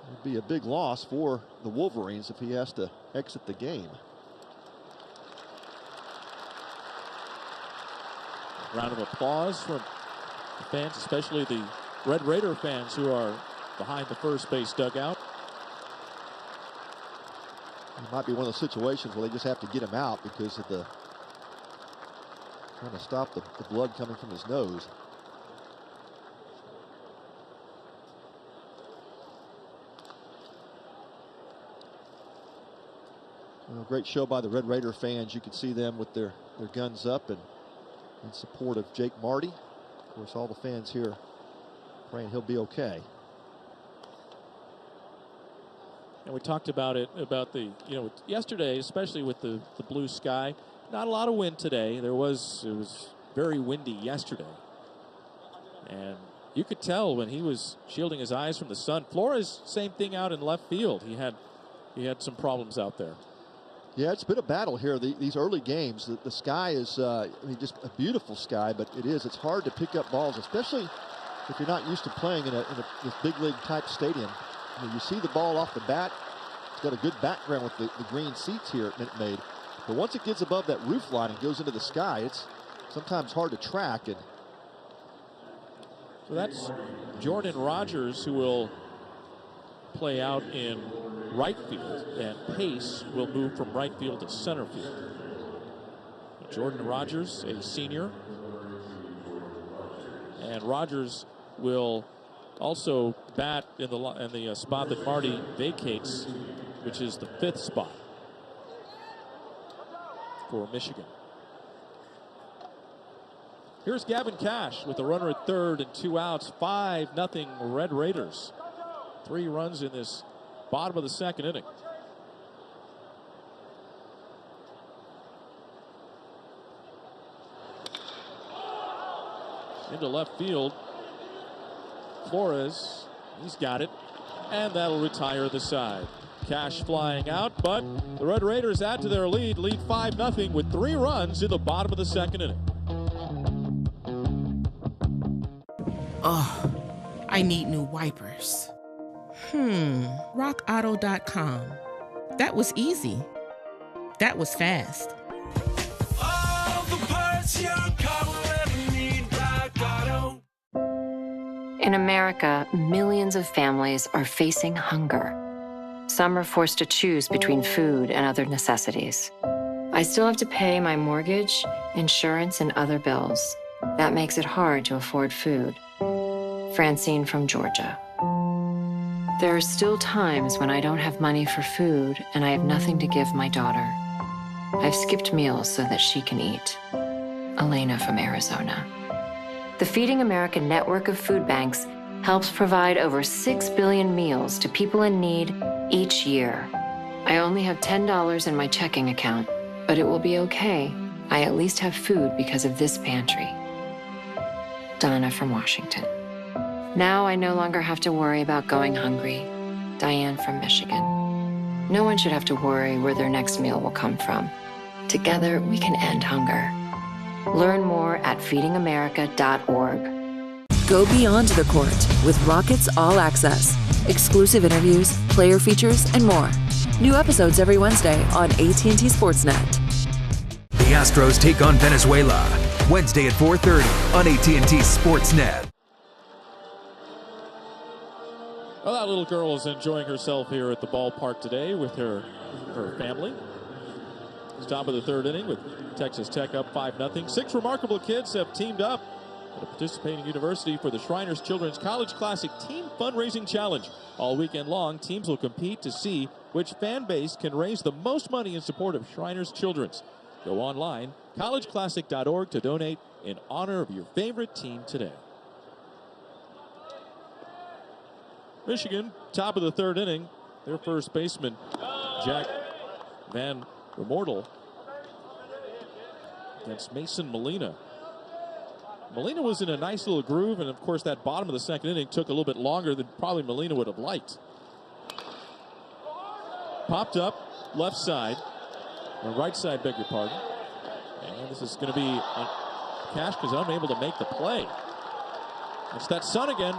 It'd be a big loss for the Wolverines if he has to exit the game. Round of applause from the fans, especially the Red Raider fans who are behind the first base dugout. It might be one of those situations where they just have to get him out because of the trying to stop the blood coming from his nose. Well, great show by the Red Raider fans. You can see them with their guns up and in support of Jake Marty. Of course, all the fans here praying he'll be okay. And we talked about it, about the, yesterday, especially with the blue sky. Not a lot of wind today. It was very windy yesterday. And you could tell when he was shielding his eyes from the sun. Flores, same thing out in left field. He had some problems out there. Yeah, it's been a battle here. These early games, the sky is, just a beautiful sky, but it's hard to pick up balls, especially if you're not used to playing in this big league type stadium. You see the ball off the bat. It's got a good background with the green seats here at Minute Maid. But once it gets above that roof line and goes into the sky, it's sometimes hard to track. And so that's Jordan Rogers, who will play out in right field, and Pace will move from right field to center field. Jordan Rogers, a senior, and Rogers will also bat in the spot that Marty vacates, which is the 5th spot for Michigan. Here's Gavin Cash with a runner at third and 2 outs. 5-0 Red Raiders. 3 runs in this bottom of the second inning. Into left field. Flores, he's got it, and that'll retire the side. Cash flying out, but the Red Raiders add to their lead 5-0 with 3 runs in the bottom of the second inning. Oh, I need new wipers. RockAuto.com. That was easy. That was fast. All the parts your car will ever need, Rock Auto. In America, millions of families are facing hunger. Some are forced to choose between food and other necessities. I still have to pay my mortgage, insurance, and other bills. That makes it hard to afford food. Francine from Georgia. There are still times when I don't have money for food and I have nothing to give my daughter. I've skipped meals so that she can eat. Elena from Arizona. The Feeding America network of food banks helps provide over 6 billion meals to people in need each year. I only have $10 in my checking account, but it will be okay. I at least have food because of this pantry. Donna from Washington. Now I no longer have to worry about going hungry. Diane from Michigan. No one should have to worry where their next meal will come from. Together, we can end hunger. Learn more at feedingamerica.org. Go beyond the court with Rockets All Access. Exclusive interviews, player features, and more. New episodes every Wednesday on AT&T Sportsnet. The Astros take on Venezuela Wednesday at 4:30 on AT&T Sportsnet. Well, that little girl is enjoying herself here at the ballpark today with her family. It's top of the third inning with Texas Tech up 5-0. 6 remarkable kids have teamed up at a participating university for the Shriners Children's College Classic Team Fundraising Challenge. All weekend long, teams will compete to see which fan base can raise the most money in support of Shriners Children's. Go online, collegeclassic.org, to donate in honor of your favorite team today. Michigan, top of the third inning. Their first baseman, Jack Van Remortel, against Mason Molina. Molina was in a nice little groove, and of course that bottom of the second inning took a little bit longer than probably Molina would have liked. popped up left side, or right side, beg your pardon. And this is going to be Cash is unable to make the play. It's that sun again.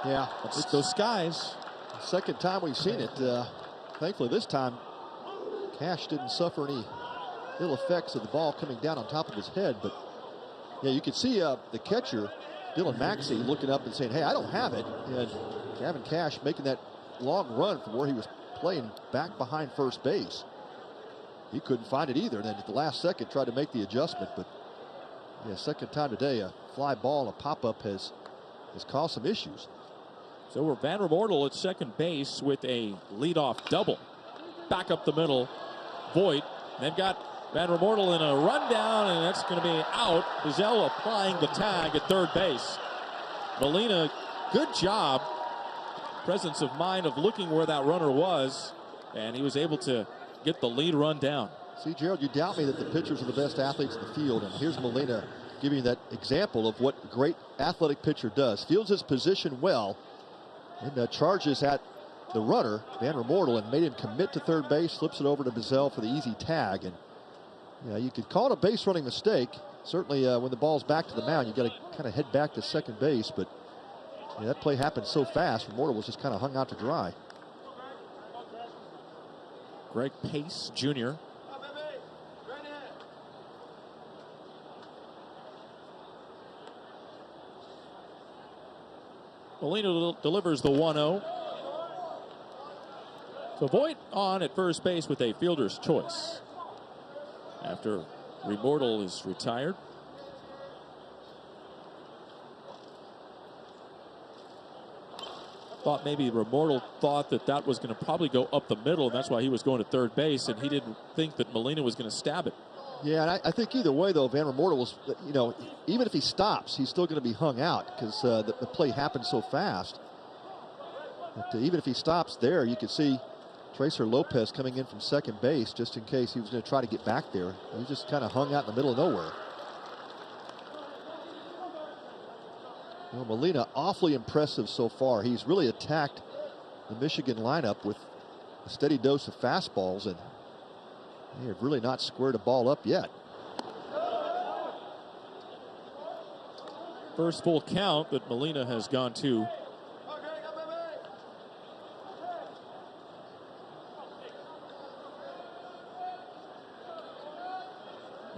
Yeah. It's those skies. Second time we've seen it. Thankfully this time, Cash didn't suffer any ill effects of the ball coming down on top of his head. But yeah, you can see the catcher, Dylan Maxey, looking up and saying, hey, I don't have it. And Gavin Cash making that long run from where he was playing back behind first base. He couldn't find it either. And then at the last second tried to make the adjustment. But yeah, second time today, a fly ball, a pop-up has caused some issues. So we're Van Remortel at second base with a leadoff double. Back up the middle, Voit. They've got Van Remortel in a rundown, and that's going to be out. Bizel applying the tag at third base. Molina, good job. Presence of mind of looking where that runner was, and he was able to get the lead run down. See, Gerald, you doubt me that the pitchers are the best athletes in the field, and here's Molina giving you that example of what a great athletic pitcher does. Fields his position well, and charges at the runner, Van Remortel, and made him commit to third base, slips it over to Bizel for the easy tag. And yeah, you could call it a base running mistake. Certainly when the ball's back to the mound, you got to kind of head back to second base, but yeah, that play happened so fast, Remortel was just kind of hung out to dry. Greg Pace Jr. Molina delivers the 1-0. So Voit on at first base with a fielder's choice after Remortel is retired. Thought maybe Remortel thought that was going to probably go up the middle, and that's why he was going to third base, and he didn't think that Molina was going to stab it. Yeah, and I think either way, though, Van Remortel was, you know, even if he stops, he's still going to be hung out because the play happened so fast. But even if he stops there, you can see Tracer Lopez coming in from second base just in case he was going to try to get back there. He just kind of hung out in the middle of nowhere. Well, Molina awfully impressive so far. He's really attacked the Michigan lineup with a steady dose of fastballs, and they have really not squared a ball up yet. First full count that Molina has gone to.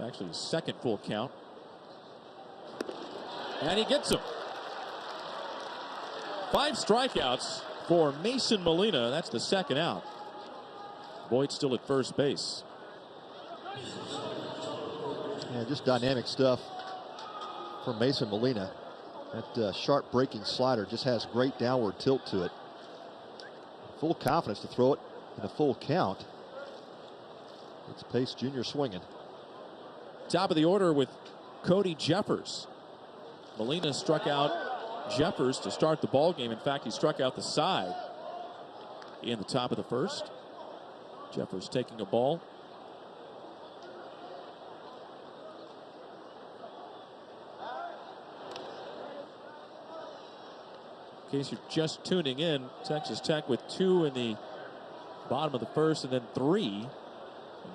Actually, second full count. And he gets him. 5 strikeouts for Mason Molina. That's the second out. Voit still at first base. Yeah, just dynamic stuff from Mason Molina. That sharp breaking slider just has great downward tilt to it. Full confidence to throw it in a full count. It's Pace Jr. swinging. Top of the order with Cody Jeffers. Molina struck out Jeffers to start the ball game. In fact, he struck out the side in the top of the first. Jeffers taking a ball. In case you're just tuning in, Texas Tech with 2 in the bottom of the first and then 3,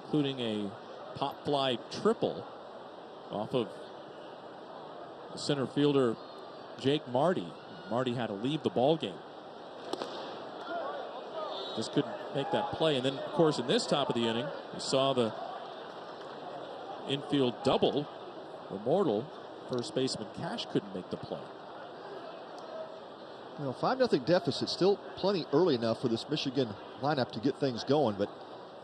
including a pop fly triple off of the center fielder Jake Marty. Marty had to leave the ball game. Just couldn't make that play. And then, of course, in this top of the inning, you saw the infield double. Remortel, first baseman Cash couldn't make the play. You know, 5-0 deficit, still plenty early enough for this Michigan lineup to get things going, but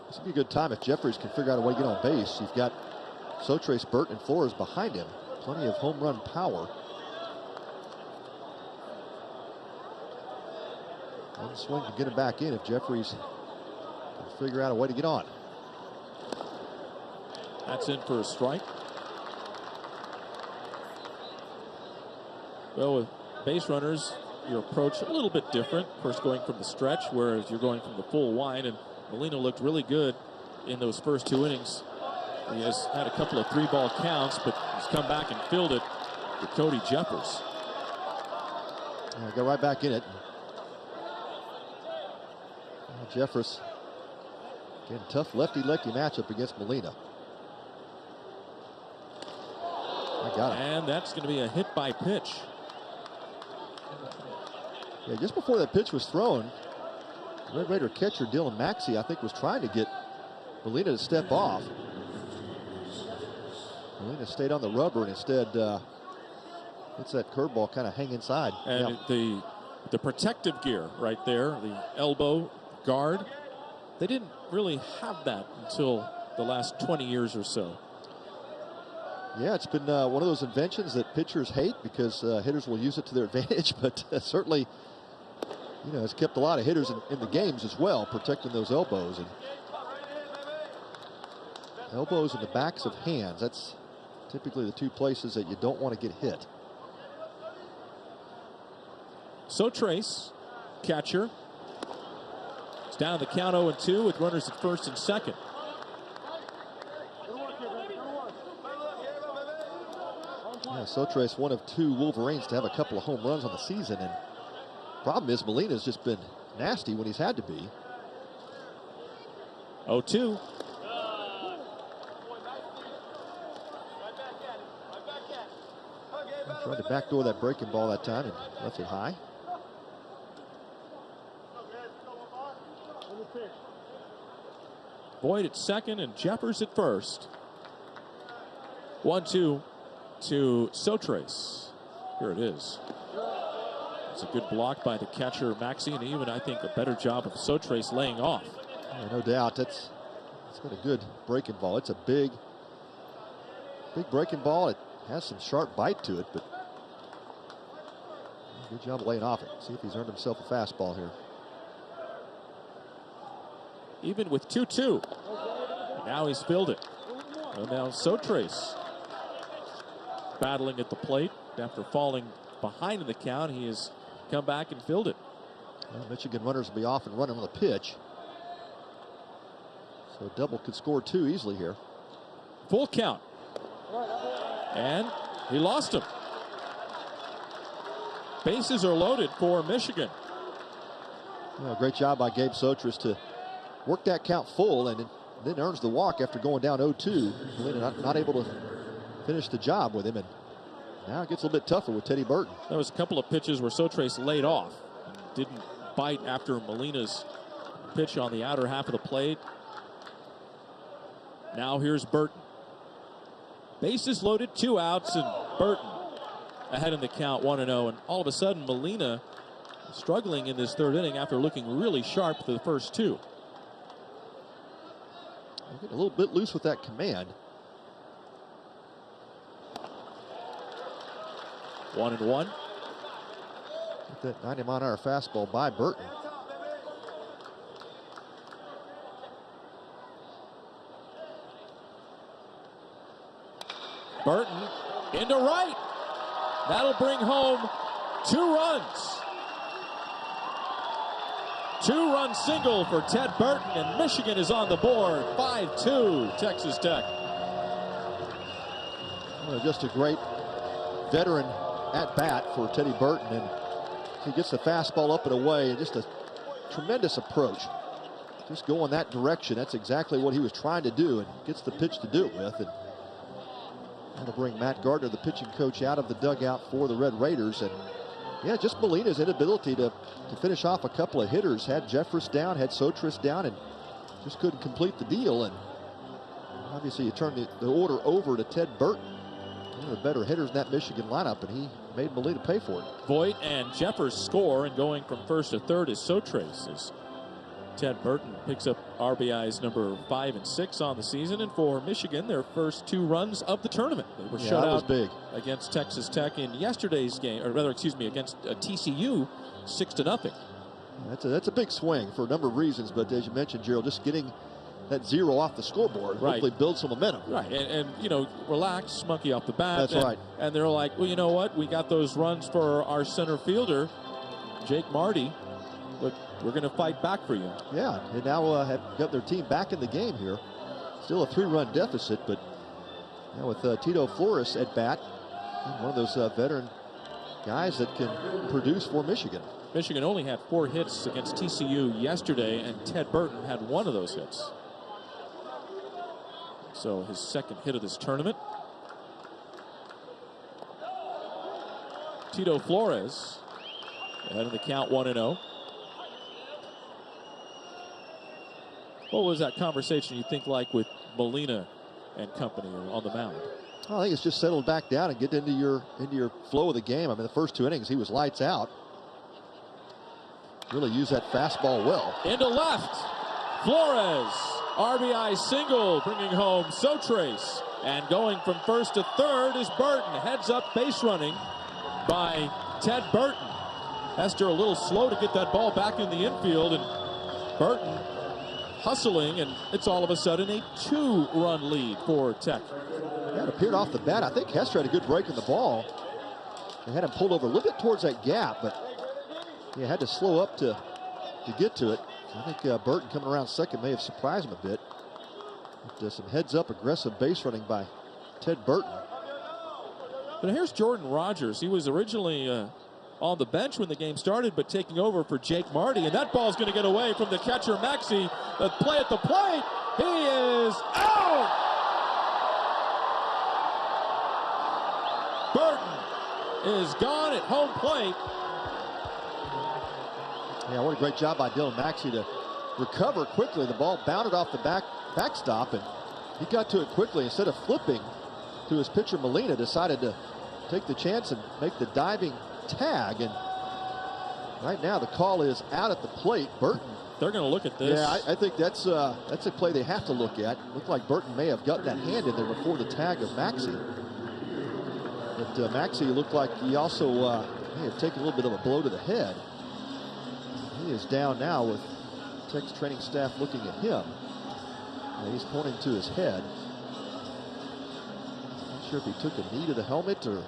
this would be a good time if Jeffries can figure out a way to get on base. You've got Sotres, Burt, and Flores behind him. Plenty of home run power. One swing to get him back in if Jeffries can figure out a way to get on. That's in for a strike. Well, with base runners, your approach a little bit different. First going from the stretch, whereas you're going from the full wind, and Molina looked really good in those first 2 innings. He has had a couple of 3-ball counts, but he's come back and filled it with Cody Jeffers. Yeah, go right back in it. Jeffers Again, tough lefty-lefty matchup against Molina. I got it. And that's going to be a hit by pitch. Yeah, just before that pitch was thrown, Red Raider catcher Dylan Maxey, I think, was trying to get Molina to step off. Molina stayed on the rubber and instead lets that curveball kind of hang inside. And the protective gear right there, the elbow guard, they didn't really have that until the last 20 years or so. Yeah, it's been one of those inventions that pitchers hate because hitters will use it to their advantage, but certainly, you know, it's kept a lot of hitters in the games as well, protecting those elbows. And elbows and the backs of hands, that's typically the two places that you don't want to get hit. So Trace, catcher, is down the count 0-2 with runners at first and second. Yeah, Sotrace, one of 2 Wolverines to have a couple of home runs on the season, and problem is Molina's just been nasty when he's had to be. 0-2. Tried to backdoor that breaking ball that time and left it high. Boyd at second and Jeffers at first. 1-2 to Sotrace. Here it is. It's a good block by the catcher Maxey, and even I think a better job of Sotrace laying off. Yeah, no doubt. It's been a good breaking ball. It's a big breaking ball. It has some sharp bite to it, but good job of laying off it. See if he's earned himself a fastball here. Even with 2-2. Now he's filled it. And now Sotrace battling at the plate after falling behind in the count. He has come back and filled it. Well, Michigan runners will be off and running on the pitch. So double could score 2 easily here. Full count. And he lost him. Bases are loaded for Michigan. Well, great job by Gabe Sotrace to work that count full and then earns the walk after going down 0-2. Not able to finish the job with him, and now it gets a little bit tougher with Teddy Burton. There was a couple of pitches where Sotrace laid off and didn't bite after Molina's pitch on the outer half of the plate. Now here's Burton. Bases loaded, 2 outs, and Burton ahead in the count 1-0. And all of a sudden, Molina struggling in this 3rd inning after looking really sharp for the first 2. Getting a little bit loose with that command. 1-1. Get that 90-mile-an-hour fastball by Burton. Burton into right. That'll bring home 2 runs. 2-run single for Ted Burton, and Michigan is on the board. 5-2 Texas Tech. Well, just a great veteran at bat for Teddy Burton, and he gets the fastball up and away, and just a tremendous approach. Just go in that direction. That's exactly what he was trying to do, and gets the pitch to do it with. And that'll bring Matt Gardner, the pitching coach, out of the dugout for the Red Raiders. And yeah, just Molina's inability to finish off a couple of hitters. Had Jeffers down, had Sotrace down, and just couldn't complete the deal. And obviously you turn the order over to Ted Burton, one of the better hitters in that Michigan lineup, and he made Molina pay for it. Voigt and Jeffers score, and going from first to third is Sotrace, as Ted Burton picks up RBIs number 5 and 6 on the season. And for Michigan, their first 2 runs of the tournament. They were shut out against Texas Tech in yesterday's game, or rather, excuse me, against TCU 6-0. That's a big swing for a number of reasons, but as you mentioned, Gerald, just getting that 0 off the scoreboard hopefully builds some momentum. Right, and you know, relax, monkey off the bat. That's right. And they're like, well, you know what? We got those runs for our center fielder, Jake Marty. But we're going to fight back for you. Yeah, and now have got their team back in the game here. Still a 3-run deficit, but now with Tito Flores at bat, one of those veteran guys that can produce for Michigan. Michigan only had 4 hits against TCU yesterday, and Ted Burton had 1 of those hits. So his second hit of this tournament. Tito Flores ahead of the count 1-0. What was that conversation you think like with Molina and company on the mound? I think it's just settled back down and get into your flow of the game. I mean, the first 2 innings he was lights out. Really used that fastball well. Into left, Flores, RBI single, bringing home Sotrace. And going from first to third is Burton. Heads up base running by Ted Burton. Hester a little slow to get that ball back in the infield, and Burton hustling, and it's all of a sudden a 2-run lead for Tech. Yeah, it appeared off the bat. I think Hester had a good break in the ball. They had him pulled over a little bit towards that gap, but he had to slow up to get to it. I think Burton coming around second may have surprised him a bit. But, some heads-up aggressive base running by Ted Burton. But here's Jordan Rogers. He was originally on the bench when the game started, but taking over for Jake Marty, and that ball's going to get away from the catcher Maxey. The play at the plate. He is out. Burton is gone at home plate. Yeah, what a great job by Dylan Maxey to recover quickly. The ball bounded off the backstop, and he got to it quickly. Instead of flipping to his pitcher Molina, decided to take the chance and make the diving tag. And right now the call is out at the plate. Burton. They're going to look at this. Yeah, I think that's a play they have to look at. Looked like Burton may have gotten that hand in there before the tag of Maxey. But Maxey looked like he also may have taken a little bit of a blow to the head. He is down now with Tech's training staff looking at him. And he's pointing to his head. Not sure if he took a knee to the helmet or we'll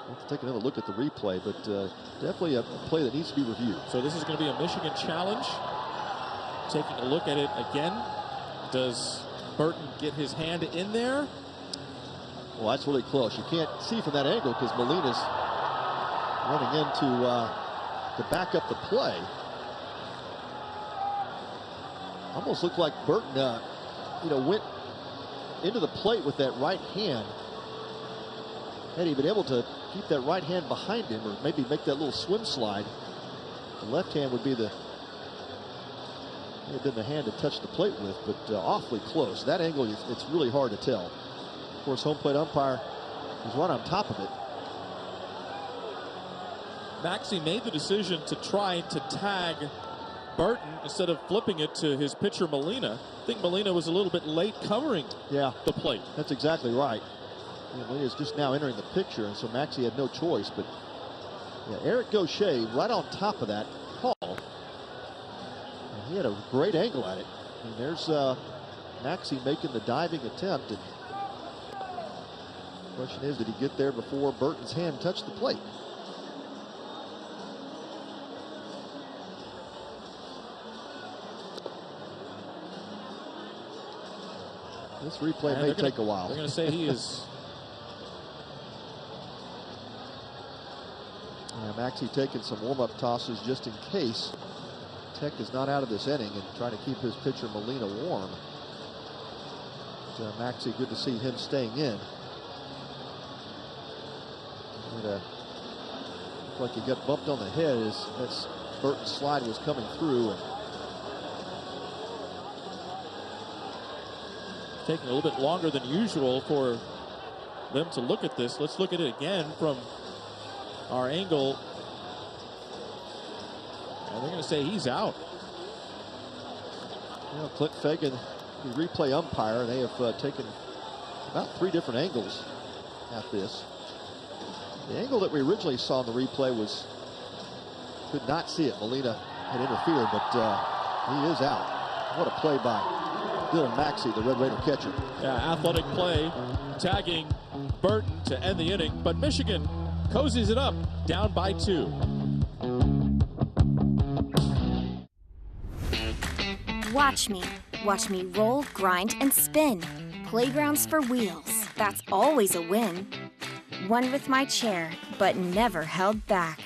have to take another look at the replay, but definitely a play that needs to be reviewed. So this is going to be a Michigan challenge. Taking a look at it again. Does Burton get his hand in there? Well, that's really close. You can't see from that angle because Molina's running into to back up the play. Almost looked like Burton, went into the plate with that right hand. Had he been able to keep that right hand behind him, or maybe make that little swim slide, the left hand would be the hand to touch the plate with, but awfully close. That angle, it's really hard to tell. Of course, home plate umpire is right on top of it. Maxey made the decision to try to tag Burton instead of flipping it to his pitcher Molina. I think Molina was a little bit late covering the plate. That's exactly right. Molina's just now entering the picture, and so Maxey had no choice. But yeah, Eric Gaucher right on top of that call. And he had a great angle at it. And there's Maxey making the diving attempt. And the question is, did he get there before Burton's hand touched the plate? This replay may take a while. They're going to say he is. Yeah, Maxey taking some warm-up tosses just in case Tech is not out of this inning and trying to keep his pitcher Molina warm. But, Maxey, good to see him staying in. Looked like he got bumped on the head as Burton's slide was coming through. And taking a little bit longer than usual for them to look at this. Let's look at it again from our angle. And they're going to say he's out. Clint Fagan, the replay umpire, they have taken about 3 different angles at this. The angle that we originally saw in the replay could not see it. Molina had interfered, but he is out. What a play by Dylan Maxey, the Red Raider catcher. Yeah, athletic play, tagging Burton to end the inning, but Michigan cozies it up, down by 2. Watch me. Watch me roll, grind, and spin. Playgrounds for wheels. That's always a win. One with my chair, but never held back.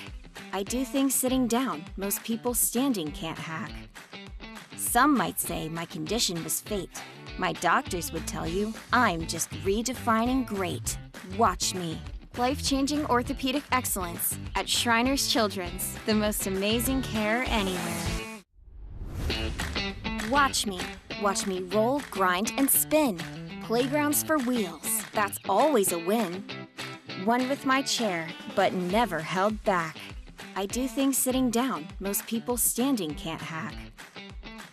I do things sitting down most people standing can't hack. Some might say my condition was fate, My doctors would tell you I'm just redefining great. Watch me. Life-changing orthopedic excellence at Shriners Children's, the most amazing care anywhere. Watch me. Watch me roll, grind, and spin. Playgrounds for wheels. That's always a win. One with my chair, but never held back. I do things sitting down most people standing can't hack.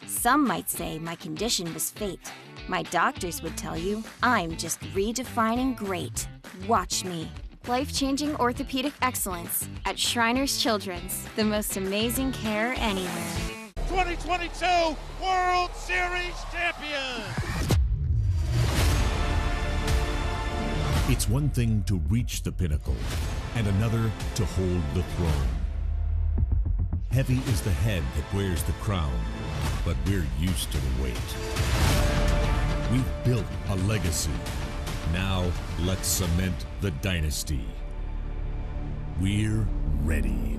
Some might say my condition was fate. My doctors would tell you I'm just redefining great. Watch me. Life-changing orthopedic excellence at Shriners Children's, the most amazing care anywhere. 2022 World Series champion! It's one thing to reach the pinnacle, and another to hold the throne. Heavy is the head that wears the crown, but we're used to the weight. We've built a legacy. Now let's cement the dynasty. We're ready.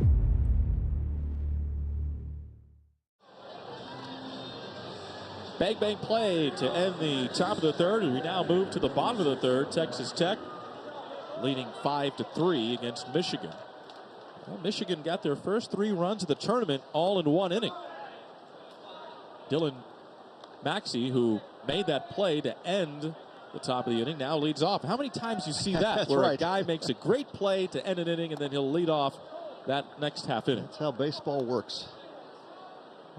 Bang, bang play to end the top of the third. We now move to the bottom of the third. Texas Tech leading 5-3 against Michigan. Well, Michigan got their first 3 runs of the tournament all in one inning. Dylan Maxey, who made that play to end the top of the inning, now leads off. How many times you see that where a guy makes a great play to end an inning and then he'll lead off that next half inning? That's how baseball works.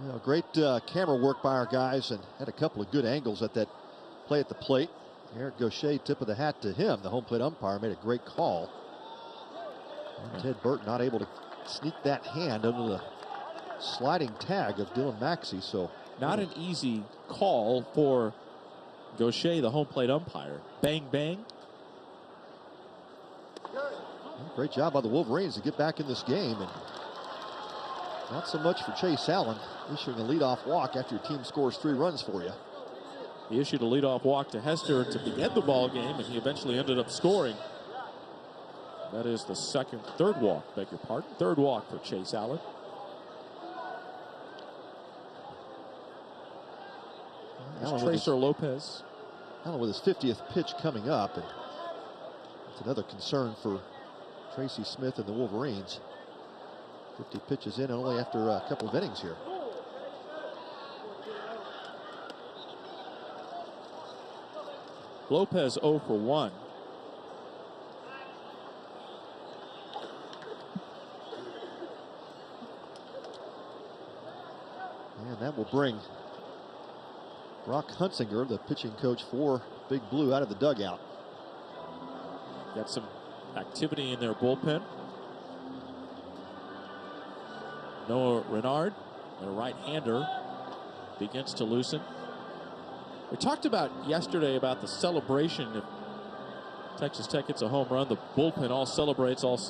You know, great camera work by our guys, and had a couple of good angles at that play at the plate. Eric Gaucher, tip of the hat to him. The home plate umpire made a great call. And Ted Burton not able to sneak that hand under the sliding tag of Dylan Maxey. So not an easy call for Gaucher, the home plate umpire. Bang, bang. Great job by the Wolverines to get back in this game, and not so much for Chase Allen, issuing a leadoff walk after your team scores 3 runs for you. He issued a leadoff walk to Hester to begin the ball game, and he eventually ended up scoring. That is the third walk, beg your pardon. Third walk for Chase Allen. Tracer Lopez. Allen with his 50th pitch coming up, and it's another concern for Tracy Smith and the Wolverines. 50 pitches in only after a couple of innings here. Lopez 0 for 1. And that will bring Brock Hunsinger, the pitching coach for Big Blue, out of the dugout. Got some activity in their bullpen. Noah Renard, their right-hander, begins to loosen. We talked about yesterday about the celebration. If Texas Tech hits a home run, the bullpen all celebrates, all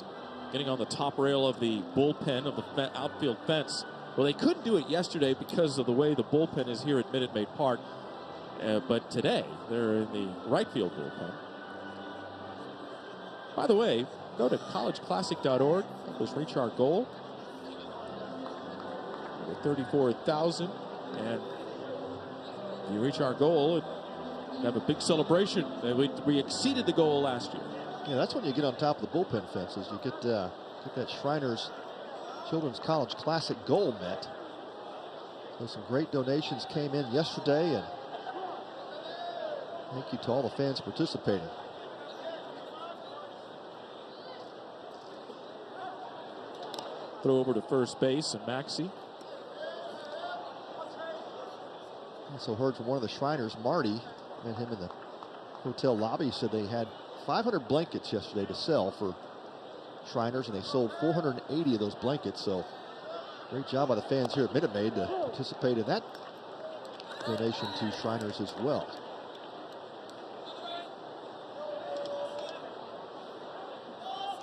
getting on the top rail of the bullpen of the outfield fence. Well, they couldn't do it yesterday because of the way the bullpen is here at Minute Maid Park. But today, they're in the right field bullpen. By the way, go to collegeclassic.org. Let's reach our goal. 34,000, and you reach our goal and have a big celebration. And we exceeded the goal last year. Yeah, that's when you get on top of the bullpen fences. You get that Shriners Children's College Classic goal met. So some great donations came in yesterday, and thank you to all the fans participating. Throw over to first base, and Maxey. Also heard from one of the Shriners, Marty, met him in the hotel lobby, said they had 500 blankets yesterday to sell for Shriners, and they sold 480 of those blankets. So great job by the fans here at Minute Maid to participate in that donation to Shriners as well.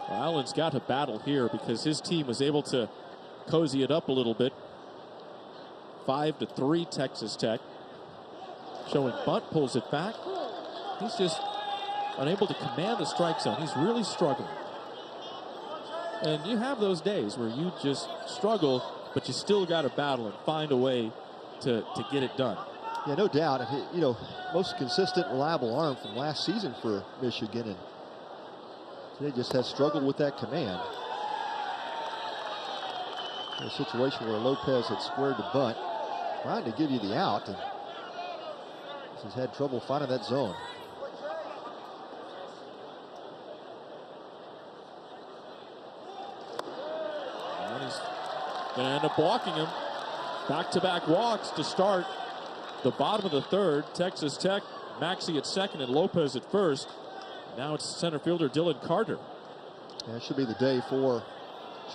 Well, Allen's got to battle here because his team was able to cozy it up a little bit. 5-3 Texas Tech. Showing bunt, pulls it back. He's just unable to command the strike zone. He's really struggling. And you have those days where you just struggle, but you still got to battle and find a way to get it done. Yeah, no doubt. And most consistent, reliable arm from last season for Michigan, and today just has struggled with that command. In a situation where Lopez had squared the bunt, trying to give you the out, and has had trouble finding that zone. And he's going to end up walking him. Back-to-back walks to start the bottom of the third. Texas Tech, Maxey at second and Lopez at first. Now it's center fielder Dylan Carter. Yeah, it should be the day for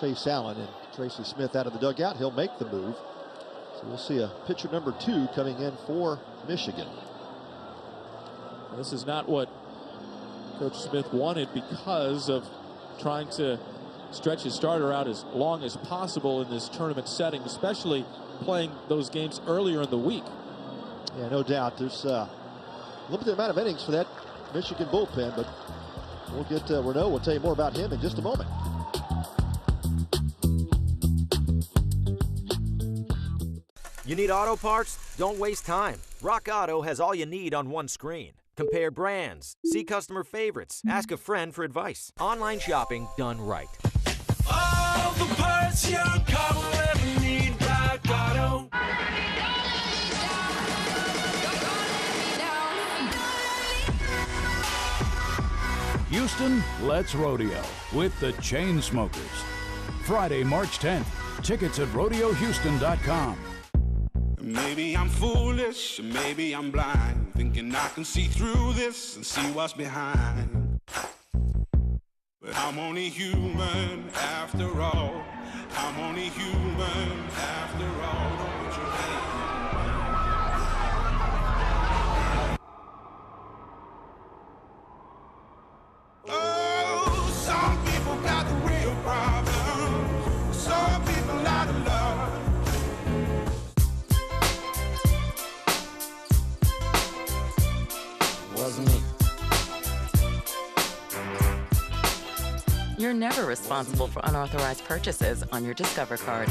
Chase Allen, and Tracy Smith out of the dugout. He'll make the move. So we'll see a pitcher number 2 coming in for Michigan. This is not what Coach Smith wanted because of trying to stretch his starter out as long as possible in this tournament setting, especially playing those games earlier in the week. Yeah, no doubt. There's a limited amount of innings for that Michigan bullpen, but we'll get Renaud. We'll tell you more about him in just a moment. You need auto parts? Don't waste time. Rock Auto has all you need on one screen. Compare brands, see customer favorites, ask a friend for advice. Online shopping done right. All the parts your car will ever need, Rock Auto. Houston, let's rodeo with the Chainsmokers. Friday, March 10th. Tickets at rodeohouston.com. Maybe I'm foolish, maybe I'm blind, thinking I can see through this and see what's behind. But I'm only human after all. I'm only human after all. Don't put your hand. Oh, some people got the real problem. Some people out of love. Wasn't me. You're never responsible for unauthorized purchases on your Discover card.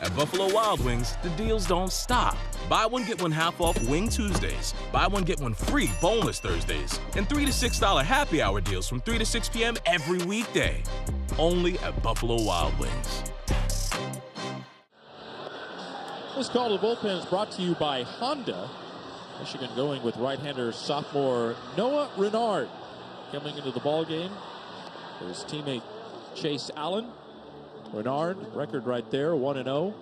At Buffalo Wild Wings, the deals don't stop. Buy one, get one half off Wing Tuesdays. Buy one, get one free boneless Thursdays. And $3 to $6 happy hour deals from 3 to 6 p.m. every weekday. Only at Buffalo Wild Wings. This call to the bullpen is brought to you by Honda. Michigan going with right-hander sophomore Noah Renard coming into the ball game. His teammate Chase Allen. Renard, record right there, 1-0.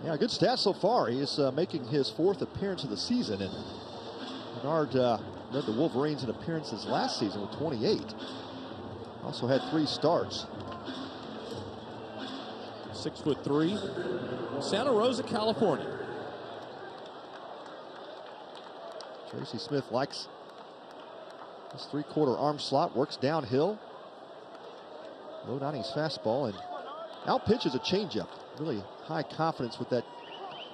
Yeah, good stats so far. He is making his 4th appearance of the season, and Renard led the Wolverines in appearances last season with 28. Also had 3 starts. 6'3", Santa Rosa, California. Tracy Smith likes this 3/4 arm slot, works downhill. Low 90s fastball, and out pitches a changeup. Really high confidence with that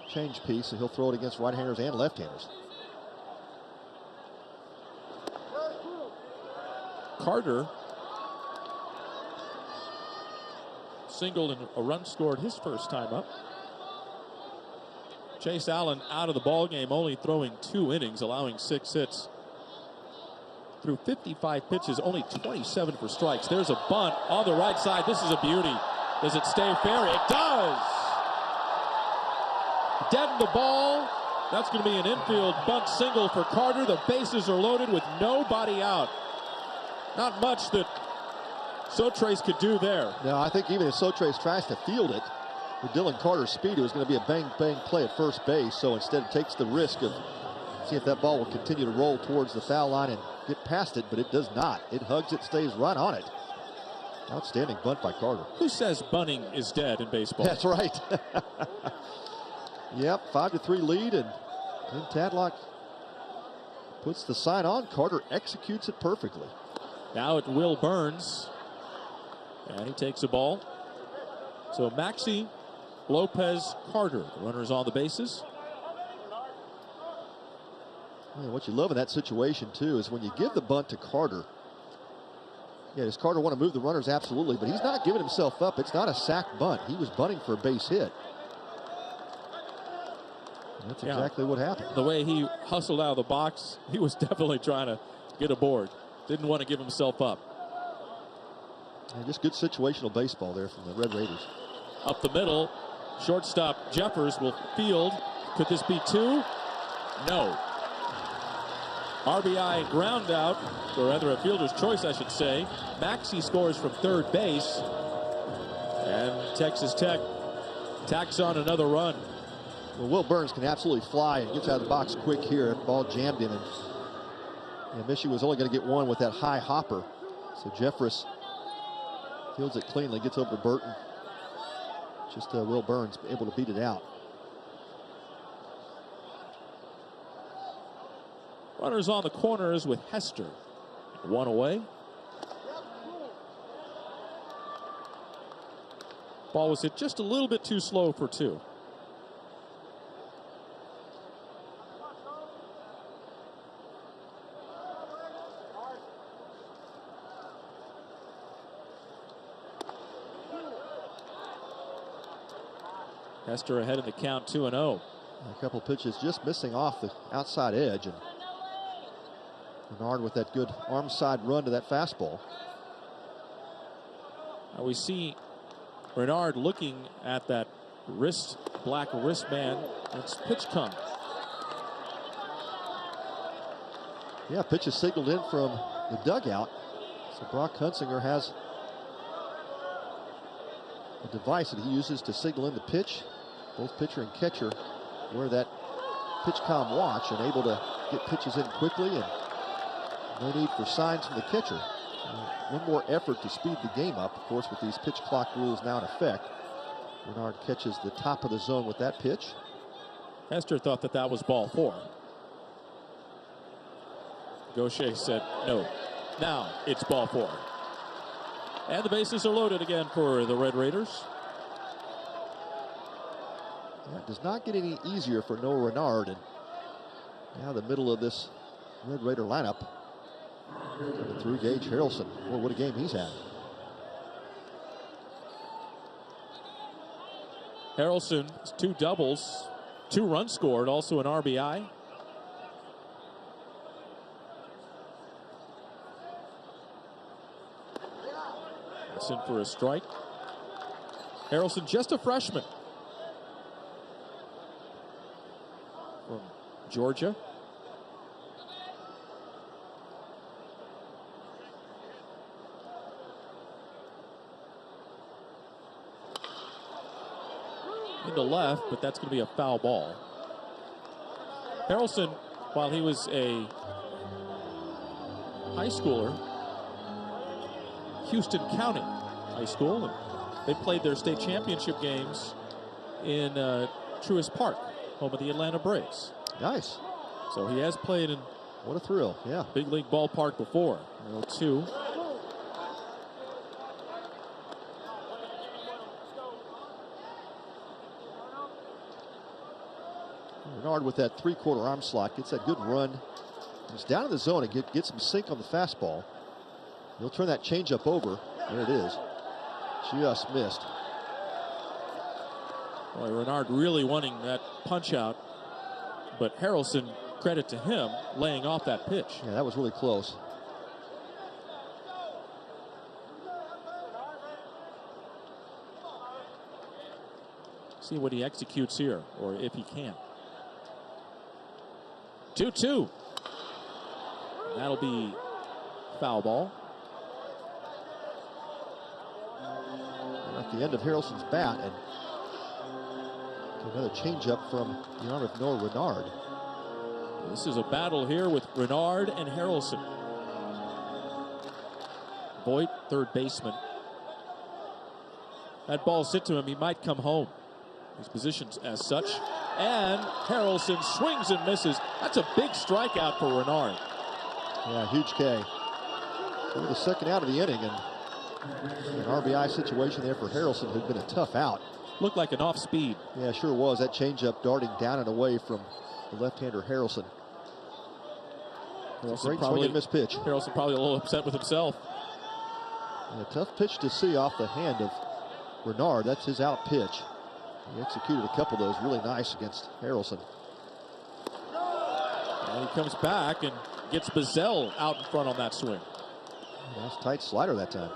change piece, and he'll throw it against right-handers and left-handers. Carter singled and a run scored his first time up. Chase Allen out of the ball game, only throwing 2 innings, allowing 6 hits. Through 55 pitches, only 27 for strikes. There's a bunt on the right side. This is a beauty. Does it stay fair? It does! Dead the ball. That's going to be an infield bunt single for Carter. The bases are loaded with nobody out. Not much that Sotres could do there. No, I think even if Sotres tries to field it, with Dylan Carter's speed, it was going to be a bang-bang play at first base. So instead it takes the risk of seeing if that ball will continue to roll towards the foul line and get past it, but it does not. It hugs it, stays right on it. Outstanding bunt by Carter. Who says bunting is dead in baseball? That's right. Yep, 5-3 lead, and Tim Tadlock puts the sign on. Carter executes it perfectly. Now it Will Burns, and he takes a ball. So Maxey, Lopez, Carter, the runners on the bases. Yeah, what you love in that situation, too, is when you give the bunt to Carter. Yeah, does Carter want to move the runners? Absolutely, but he's not giving himself up. It's not a sack bunt. He was bunting for a base hit. That's exactly what happened. The way he hustled out of the box, he was definitely trying to get aboard. Didn't want to give himself up. And just good situational baseball there from the Red Raiders. Up the middle, shortstop Jeffers will field. Could this be two? No. RBI and ground out, or rather a fielder's choice, I should say. Maxey scores from third base. And Texas Tech tacks on another run. Well, Will Burns can absolutely fly and gets out of the box quick here. Ball jammed him, and Michigan was only going to get one with that high hopper. So Jeffress fields it cleanly, gets over to Burton. Just Will Burns able to beat it out. Runners on the corners with Hester. One away. Ball was hit just a little bit too slow for two. Hester ahead in the count, 2-0. A couple pitches just missing off the outside edge, and Renard with that good arm side run to that fastball. Now we see Renard looking at that black wristband. It's pitch come. Yeah, pitch is signaled in from the dugout. So Brock Hunsinger has a device that he uses to signal in the pitch. Both pitcher and catcher wear that PitchCom watch and able to get pitches in quickly, and no need for signs from the catcher. One more effort to speed the game up, of course, with these pitch clock rules now in effect. Renard catches the top of the zone with that pitch. Hester thought that was ball four. Gaucher said no. Now it's ball four. And the bases are loaded again for the Red Raiders. Yeah, it does not get any easier for Noah Renard. And now the middle of this Red Raider lineup. Coming through Gage Harrelson. Boy, what a game he's had. Harrelson, 2 doubles, 2 runs scored, also an RBI. That's in for a strike. Harrelson, just a freshman from Georgia. Into left, but that's going to be a foul ball. Harrelson, while he was a high schooler, Houston County High School, and they played their state championship games in Truist Park, home of the Atlanta Braves. Nice. So he has played in what a thrill, yeah, big league ballpark before. 0-2. Renard with that 3/4 arm slot gets that good run. He's down in the zone and gets some sink on the fastball. He'll turn that changeup over. There it is. Just missed. Boy, Renard really wanting that punch out, but Harrelson, credit to him, laying off that pitch. Yeah, that was really close. See what he executes here, or if he can. 2-2. That'll be foul ball. At the end of Harrelson's bat, and another changeup from the arm of Noah Renard. This is a battle here with Renard and Harrelson. Voigt, third baseman. That ball's hit to him. He might come home. He's positioned as such. And Harrelson swings and misses. That's a big strikeout for Renard. Yeah, huge K. So the second out of the inning, and an RBI situation there for Harrelson, who'd been a tough out. Looked like an off speed. Yeah, sure was. That changeup darting down and away from the left-hander Harrelson. Great swing and miss pitch. Harrelson probably a little upset with himself. And a tough pitch to see off the hand of Renard. That's his out pitch. He executed a couple of those really nice against Harrelson. And he comes back and gets Bazell out in front on that swing. Nice tight slider that time.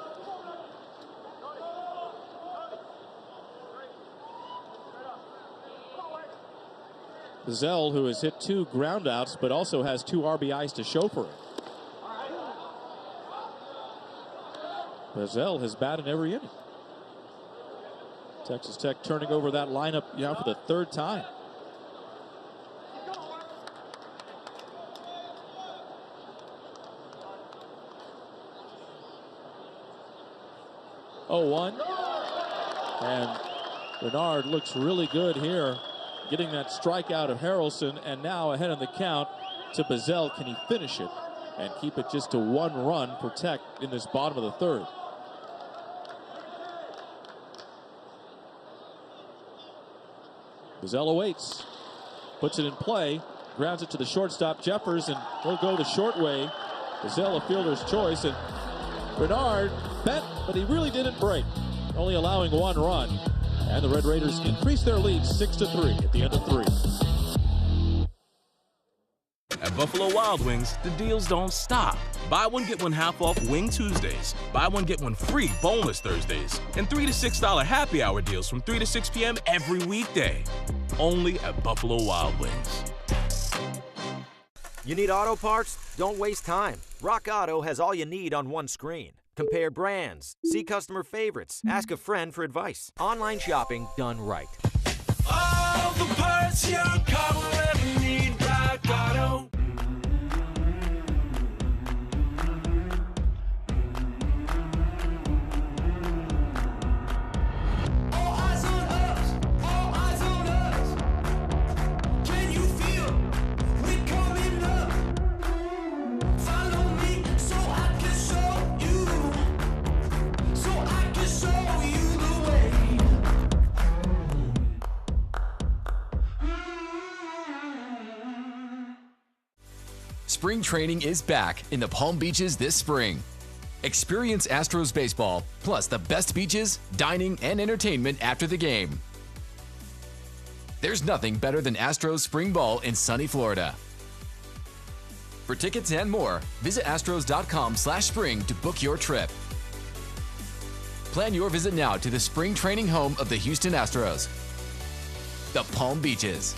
Bazell, who has hit 2 groundouts, but also has 2 RBIs to show for it. Bazell has batted every inning. Texas Tech turning over that lineup now for the 3rd time. Oh, 1. And Bernard looks really good here, getting that strikeout of Harrelson, and now ahead of the count to Bazell. Can he finish it and keep it just to 1 run for Tech in this bottom of the 3rd? Bazell awaits, puts it in play, grounds it to the shortstop Jeffers, and he'll go the short way. Bazell a fielder's choice, and Bernard bent, but he really didn't break, only allowing 1 run. And the Red Raiders increase their lead 6-3 at the end of 3. At Buffalo Wild Wings, the deals don't stop. Buy one, get one half off Wing Tuesdays. Buy one, get one free boneless Thursdays. And $3 to $6 happy hour deals from 3 to 6 p.m. every weekday. Only at Buffalo Wild Wings. You need auto parts? Don't waste time. Rock Auto has all you need on one screen. Compare brands, see customer favorites, ask a friend for advice. Online shopping done right. All the parts your car will ever need, Rock Auto. All eyes on us, all eyes on us. Can you feel we coming up? Follow me so I can show you, so I can show you the way. Spring training is back in the Palm Beaches this spring. Experience Astros baseball, plus the best beaches, dining, and entertainment after the game. There's nothing better than Astros spring ball in sunny Florida. For tickets and more, visit astros.com/spring to book your trip. Plan your visit now to the spring training home of the Houston Astros, the Palm Beaches.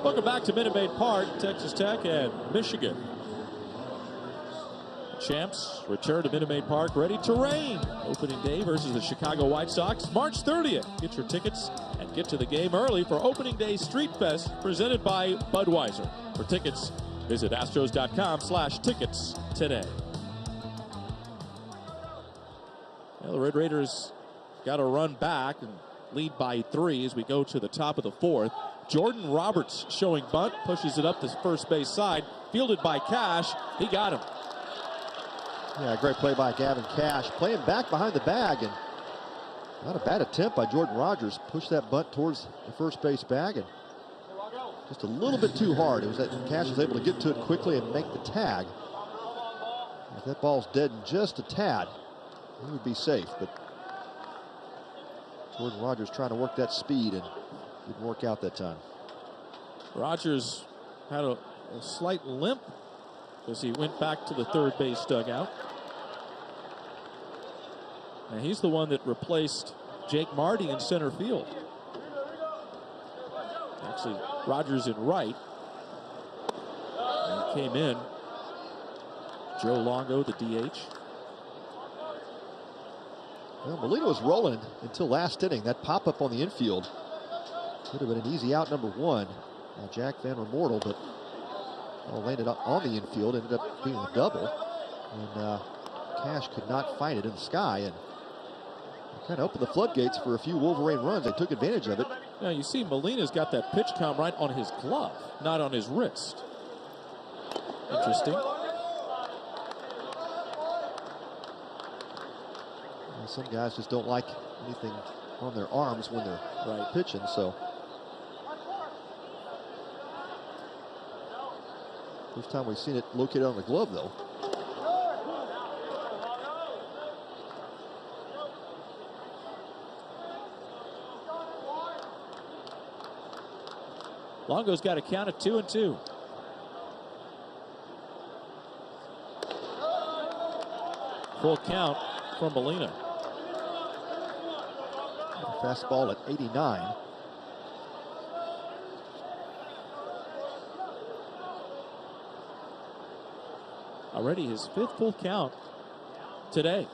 Welcome back to Minute Maid Park, Texas Tech and Michigan. Champs return to Minute Maid Park, ready to rain. Opening day versus the Chicago White Sox, March 30th. Get your tickets and get to the game early for Opening Day Street Fest, presented by Budweiser. For tickets, visit astros.com/tickets today. Well, the Red Raiders got to run back and lead by 3 as we go to the top of the 4th. Jordan Roberts showing bunt, pushes it up the first base side, fielded by Cash. He got him. Yeah, great play by Gavin Cash, playing back behind the bag, and not a bad attempt by Jordan Rogers. Pushed that bunt towards the first base bag, and just a little bit too hard. It was that Cash was able to get to it quickly and make the tag. If that ball's dead in just a tad, he would be safe, but Jordan Rogers trying to work that speed and didn't work out that time. Rogers had a slight limp as he went back to the third base dugout. And he's the one that replaced Jake Marty in center field. Actually, Rogers in right. And he came in. Joe Longo, the DH. Well, Molina was rolling until last inning. That pop-up on the infield could have been an easy out, number 1. Jack Van Remortel, but landed up on the infield, ended up being a double. And Cash could not find it in the sky, and kind of opened the floodgates for a few Wolverine runs. They took advantage of it. Now you see Molina's got that pitch count right on his glove, not on his wrist. Interesting. Some guys just don't like anything on their arms when they're pitching, so. First time we've seen it located on the glove, though. Longo's got a count of 2-2. Full count from Molina. Fastball at 89. Already his 5th full count today.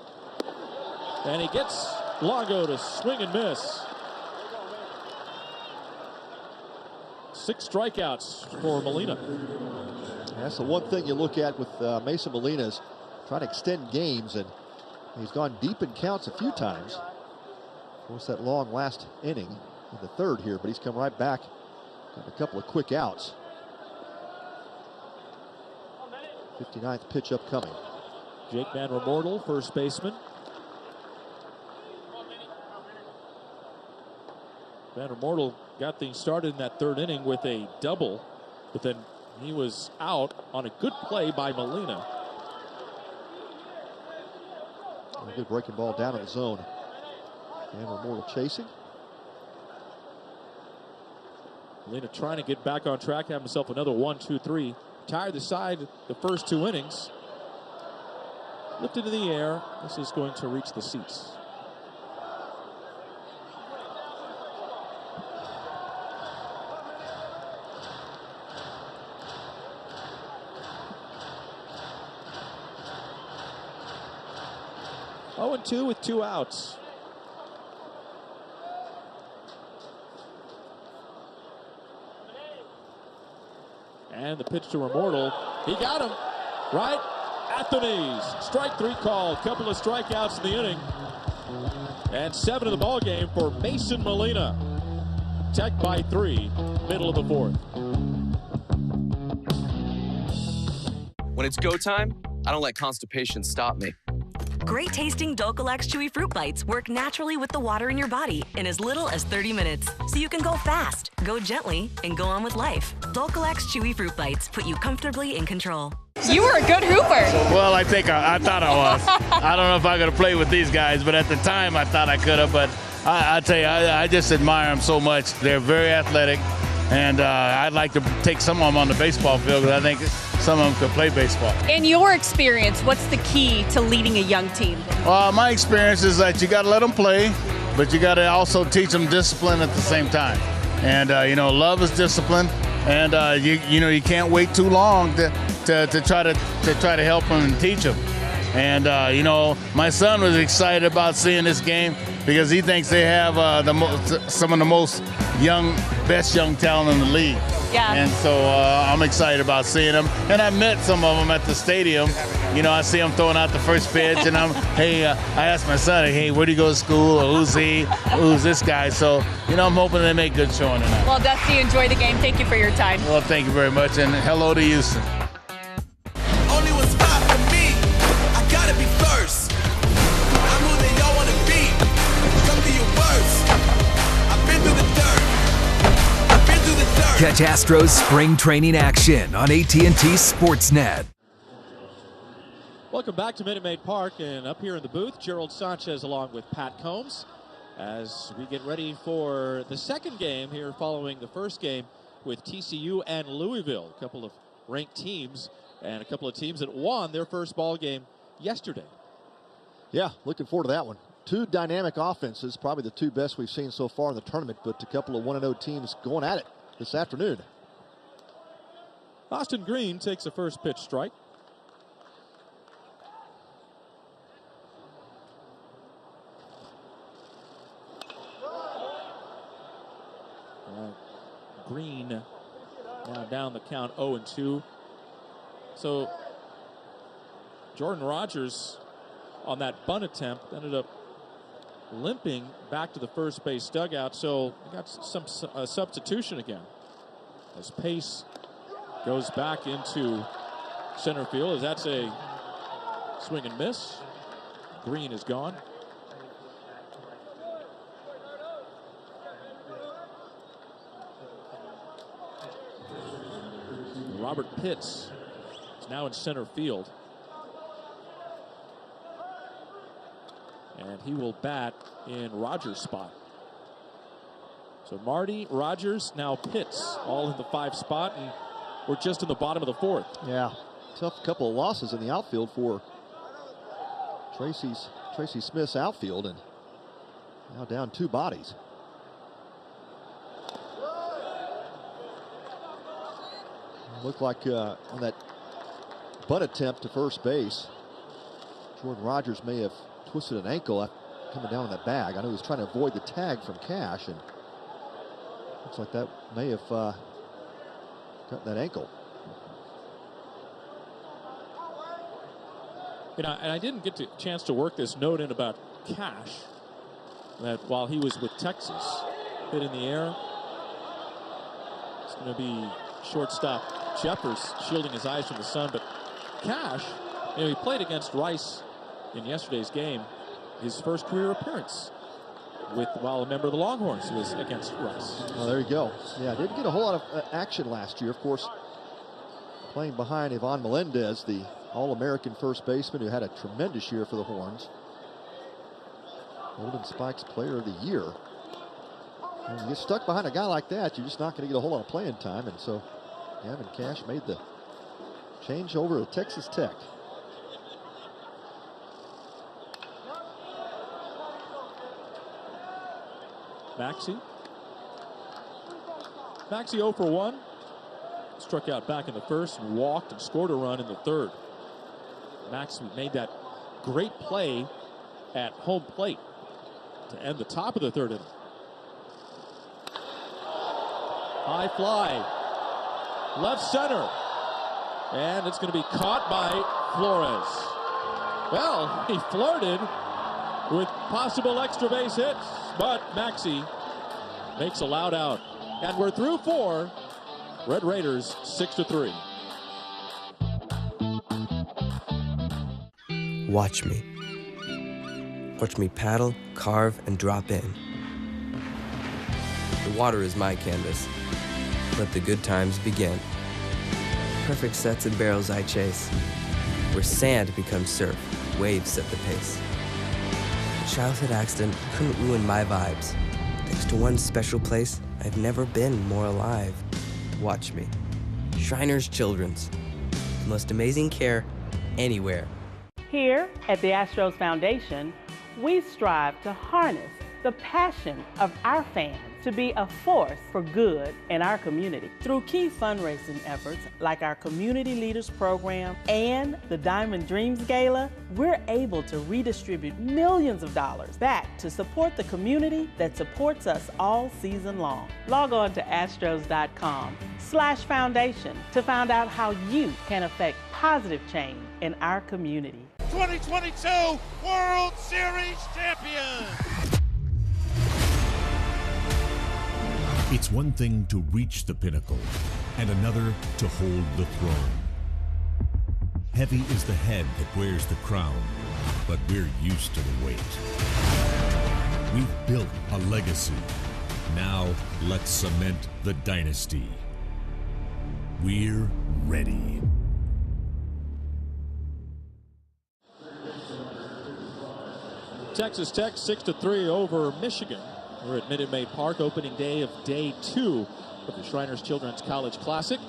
And he gets Longo to swing and miss. 6 strikeouts for Molina. That's the one thing you look at with Mason Molina is trying to extend games, and he's gone deep in counts a few times. Of course, that long last inning in the 3rd here, but he's come right back. Got a couple of quick outs. 59th pitch upcoming. Jake Vandermortel, first baseman. Vandermortel got things started in that 3rd inning with a double, but then he was out on a good play by Molina. A good breaking ball down in the zone. Vandermortel chasing. Molina trying to get back on track, have himself another 1-2-3. Tired the side the first 2 innings. Lifted in the air. This is going to reach the seats. Oh, 2 with 2 outs. And the pitch to Immortal. He got him right at the knees. Strike 3 called. Couple of strikeouts in the inning. And 7 in the ball game for Mason Molina. Tech by 3, middle of the 4th. When it's go time, I don't let constipation stop me. Great tasting Dulcolax Chewy Fruit Bites work naturally with the water in your body in as little as 30 minutes. So you can go fast, go gently, and go on with life. Dulcolax Chewy Fruit Bites put you comfortably in control. You were a good hooper. Well, I thought I was. I don't know if I could have played with these guys, but at the time I thought I could have. But I tell you, I just admire them so much. They're very athletic, and I'd like to take some of them on the baseball field because I think some of them could play baseball. In your experience, what's the key to leading a young team? My experience is that you got to let them play, but you got to also teach them discipline at the same time. And love is discipline, and you can't wait too long to try to help them and teach them. And my son was excited about seeing this game because he thinks they have some of the most best young talent in the league. Yeah. And so I'm excited about seeing them. And I met some of them at the stadium. I see them throwing out the first pitch, and I asked my son, hey, where do you go to school? Or who's he? Who's this guy? So, I'm hoping they make good showing tonight. Well, Dusty, enjoy the game. Thank you for your time. Well, thank you very much, and hello to Houston. Only one spot for me. I gotta be first. I'm who they all wanna be. Come to your worst. I've been through the dirt. I've been through the dirt. Catch Astros spring training action on AT&T Sportsnet. Welcome back to Minute Maid Park, and up here in the booth, Gerald Sanchez along with Pat Combs as we get ready for the second game here following the first game with TCU and Louisville. A couple of ranked teams and a couple of teams that won their first ball game yesterday. Yeah, looking forward to that one. 2 dynamic offenses, probably the 2 best we've seen so far in the tournament, but a couple of 1-0 teams going at it this afternoon. Austin Green takes a first pitch strike. Green now down the count 0-2. So Jordan Rogers on that bunt attempt ended up limping back to the first base dugout. So we got some substitution again as Pace goes back into center field, as that's a swing and miss. Green is gone. Robert Pitts is now in center field. And he will bat in Rogers' spot. So Marty, Rogers, now Pitts, all in the 5 spot, and we're just in the bottom of the 4th. Yeah, tough couple of losses in the outfield for Tracy Smith's outfield, and now down 2 bodies. Looked like on that bunt attempt to first base, Jordan Rogers may have twisted an ankle coming down in that bag. I know he was trying to avoid the tag from Cash, and looks like that may have cut that ankle. You know, and I didn't get a chance to work this note in about Cash, that while he was with Texas, hit in the air. It's going to be shortstop Jeffers shielding his eyes from the sun, but Cash, you know, he played against Rice in yesterday's game. His first career appearance while a member of the Longhorns was against Rice. Oh, there you go. Yeah, didn't get a whole lot of action last year. Of course, playing behind Ivan Melendez, the All-American first baseman who had a tremendous year for the Horns. Golden Spikes Player of the Year. When you get stuck behind a guy like that, you're just not going to get a whole lot of playing time. And so Gavin Cash made the change over to Texas Tech. Maxey 0 for 1. Struck out back in the first and walked and scored a run in the 3rd. Maxey made that great play at home plate to end the top of the 3rd inning. High fly, left center, and it's going to be caught by Flores. Well, he flirted with possible extra base hits, but Maxey makes a loud out. And we're through 4. Red Raiders 6-3. Watch me. Watch me paddle, carve, and drop in. The water is my canvas. Let the good times begin. Perfect sets and barrels I chase. Where sand becomes surf, waves set the pace. A childhood accident couldn't ruin my vibes. Thanks to one special place, I've never been more alive. Watch me. Shriners Children's. The most amazing care anywhere. Here at the Astros Foundation, we strive to harness the passion of our fans to be a force for good in our community. Through key fundraising efforts like our Community Leaders Program and the Diamond Dreams Gala, we're able to redistribute millions of dollars back to support the community that supports us all season long. Log on to astros.com/foundation to find out how you can affect positive change in our community. 2022 World Series champion! It's one thing to reach the pinnacle, and another to hold the throne. Heavy is the head that wears the crown, but we're used to the weight. We've built a legacy. Now let's cement the dynasty. We're ready. Texas Tech 6-3 over Michigan. We're at Minute Maid Park, opening day of day 2 of the Shriners Children's College Classic.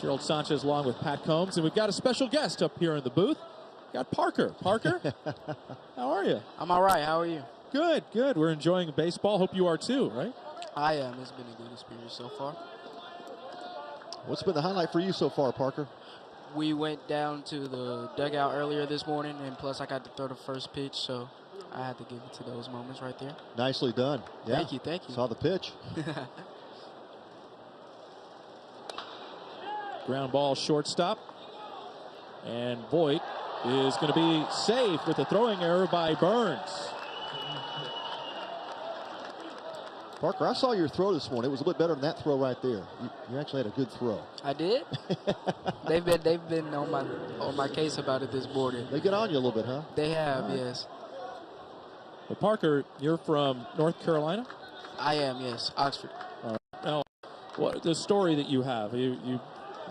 Gerald Sanchez along with Pat Combs, and we've got a special guest up here in the booth. Got Parker. Parker, how are you? I'm all right. How are you? Good, good. We're enjoying baseball. Hope you are too, right? I am. It's been a good experience so far. What's been the highlight for you so far, Parker? We went down to the dugout earlier this morning, and plus I got to throw the first pitch, so I had to give it to those moments right there. Nicely done. Yeah. Thank you, thank you. Saw the pitch. Ground ball shortstop. And Voigt is going to be safe with a throwing error by Burns. Parker, I saw your throw this morning. It was a bit better than that throw right there. You actually had a good throw. I did? They've been on my case about it this morning. They get on you a little bit, huh? They have, yes. Well, Parker, you're from North Carolina? I am, yes. Oxford. All right. Now, what the story that you have?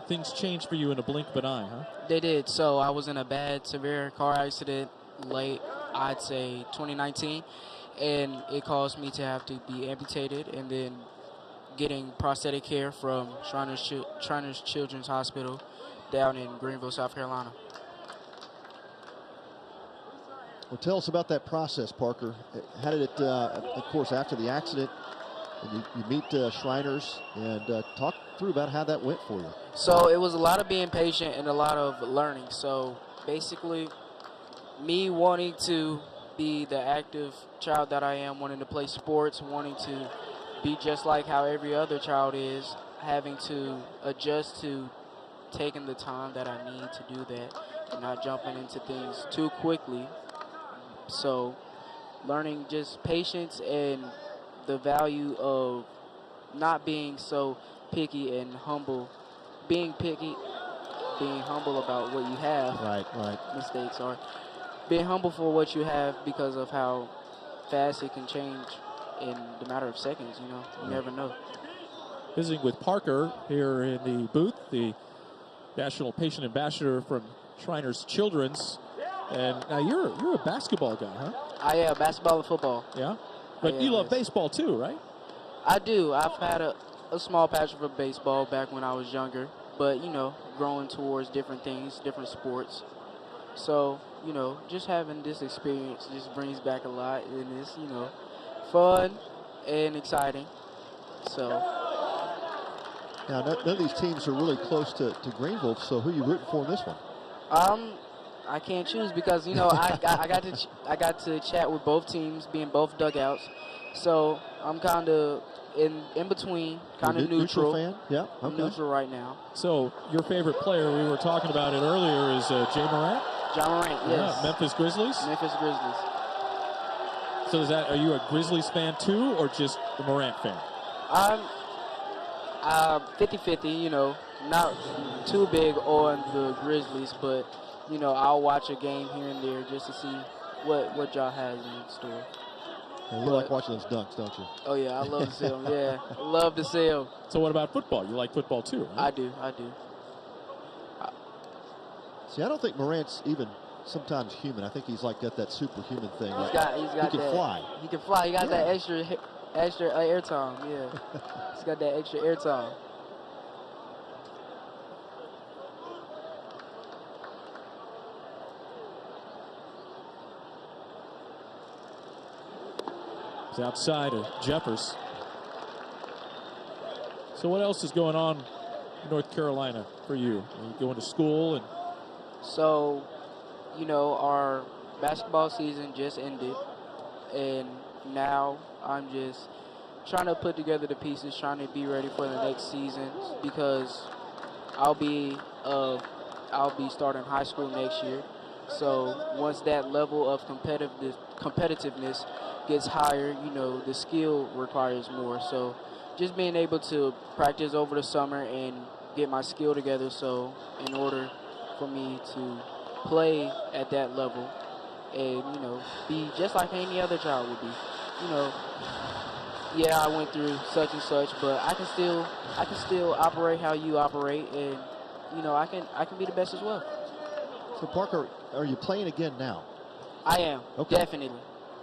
Things changed for you in a blink of an eye, huh? They did. So I was in a bad, severe car accident late, I'd say 2019. and it caused me to have to be amputated and then getting prosthetic care from Shriners Children's Hospital down in Greenville, South Carolina. Well, tell us about that process, Parker. How did it, of course, after the accident, and you meet Shriners, and talk through about how that went for you. So it was a lot of being patient and a lot of learning. So basically, me wanting to be the active child that I am, wanting to play sports, wanting to be just like how every other child is, having to adjust to taking the time that I need to do that and not jumping into things too quickly. So learning just patience and the value of not being so picky and humble, being humble about what you have. Right. Mistakes are being humble for what you have because of how fast it can change in the matter of seconds. You never know. Visiting with Parker here in the booth, the National Patient Ambassador from Shriners Children's. And now you're a basketball guy, huh? I am basketball and football. Yeah, but you love baseball too, right? I do. I've had a small passion for baseball back when I was younger, but growing towards different things, different sports. So just having this experience just brings back a lot, and it's fun and exciting. So now none of these teams are really close to Greenville. So who are you rooting for in this one? I can't choose because I got to chat with both teams, being both dugouts. So I'm kind of in between, kind of neutral. Fan? Yeah, okay. I'm neutral right now. So your favorite player, we were talking about it earlier, is Jay Morant. Ja Morant, yes. Yeah, Memphis Grizzlies. Memphis Grizzlies. So are you a Grizzlies fan too, or just the Morant fan? I'm 50-50. Not too big on the Grizzlies, but I'll watch a game here and there just to see what Ja has in store. And you like watching those dunks, don't you? Oh, yeah, I love to see them. Yeah, love to see them. So what about football? You like football too, right? I do. See, I don't think Morant's even sometimes human. I think he's got that superhuman thing. He's got he can fly. He can fly. He got that extra airtime. Yeah, he's got that extra airtime. It's outside of Jeffers. So what else is going on in North Carolina for you? Are you going to school? And so, our basketball season just ended, and now I'm just trying to put together the pieces, trying to be ready for the next season because I'll be starting high school next year. So once that level of competitiveness gets higher, the skill requires more. So just being able to practice over the summer and get my skill together, so in order for me to play at that level and be just like any other child would be. Yeah, I went through such and such, but I can still operate how you operate, and I can be the best as well. So Parker, are you playing again now? I am. Okay. Definitely.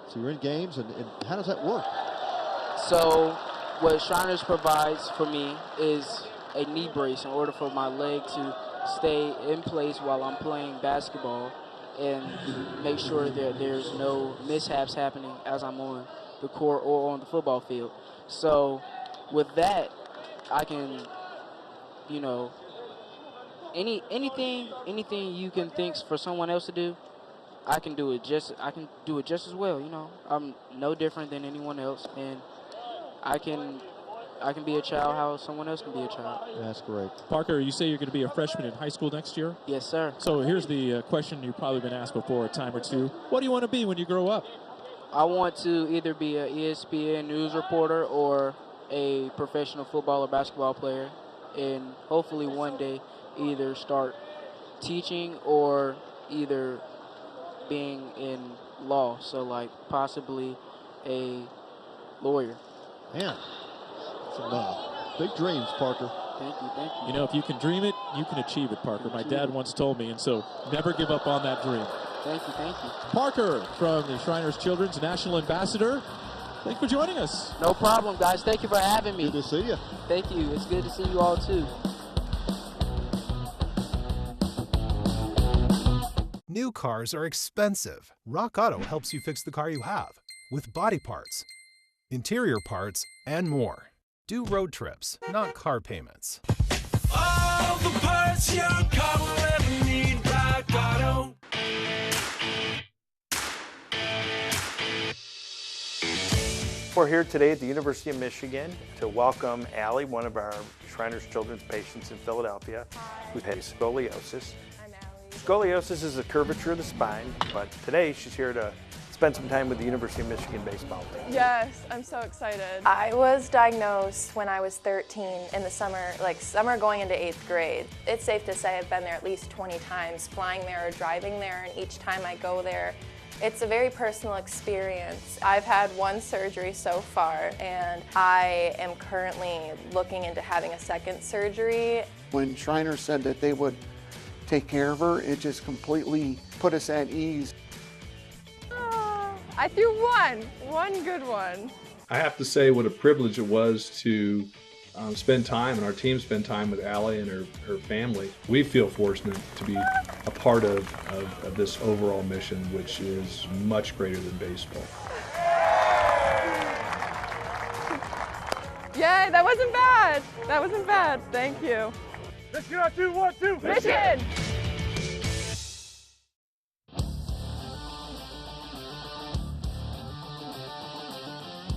So you're in games, and how does that work? So what Shriners provides for me is a knee brace in order for my leg to stay in place while I'm playing basketball and make sure that there's no mishaps happening as I'm on the court or on the football field. So with that, I can, anything you can think for someone else to do, I can do it just as well. I'm no different than anyone else, and I can be a child how someone else can be a child. That's great. Parker, you say you're going to be a freshman in high school next year? Yes, sir. So here's the question you've probably been asked before a time or two. What do you want to be when you grow up? I want to either be an ESPN news reporter or a professional football or basketball player, and hopefully one day either start teaching or either being in law, so like possibly a lawyer. Man, some big dreams, Parker. Thank you, thank you. You know, if you can dream it, you can achieve it, Parker. My dad once told me, and so never give up on that dream. Thank you, thank you. Parker from the Shriners Children's National Ambassador. Thanks for joining us. No problem, guys. Thank you for having me. Good to see you. Thank you. It's good to see you all, too. New cars are expensive. Rock Auto helps you fix the car you have with body parts, interior parts, and more. Do road trips, not car payments. All the parts your car will ever need, Rock Auto. We're here today at the University of Michigan to welcome Allie, one of our Shriners Children's patients in Philadelphia, who has scoliosis. Scoliosis is a curvature of the spine, but today she's here to spend some time with the University of Michigan baseball team. Yes, I'm so excited. I was diagnosed when I was 13 in the summer going into 8th grade. It's safe to say I've been there at least 20 times, flying there or driving there, and each time I go there, it's a very personal experience. I've had one surgery so far, and I am currently looking into having a second surgery. When Shriners said that they would take care of her, it just completely put us at ease. I threw one good one. I have to say what a privilege it was to spend time, and our team spend time with Allie and her family. We feel fortunate to be a part of this overall mission, which is much greater than baseball. Yay, that wasn't bad. That wasn't bad. Thank you. Let's get out 2, 1, 2. Mission!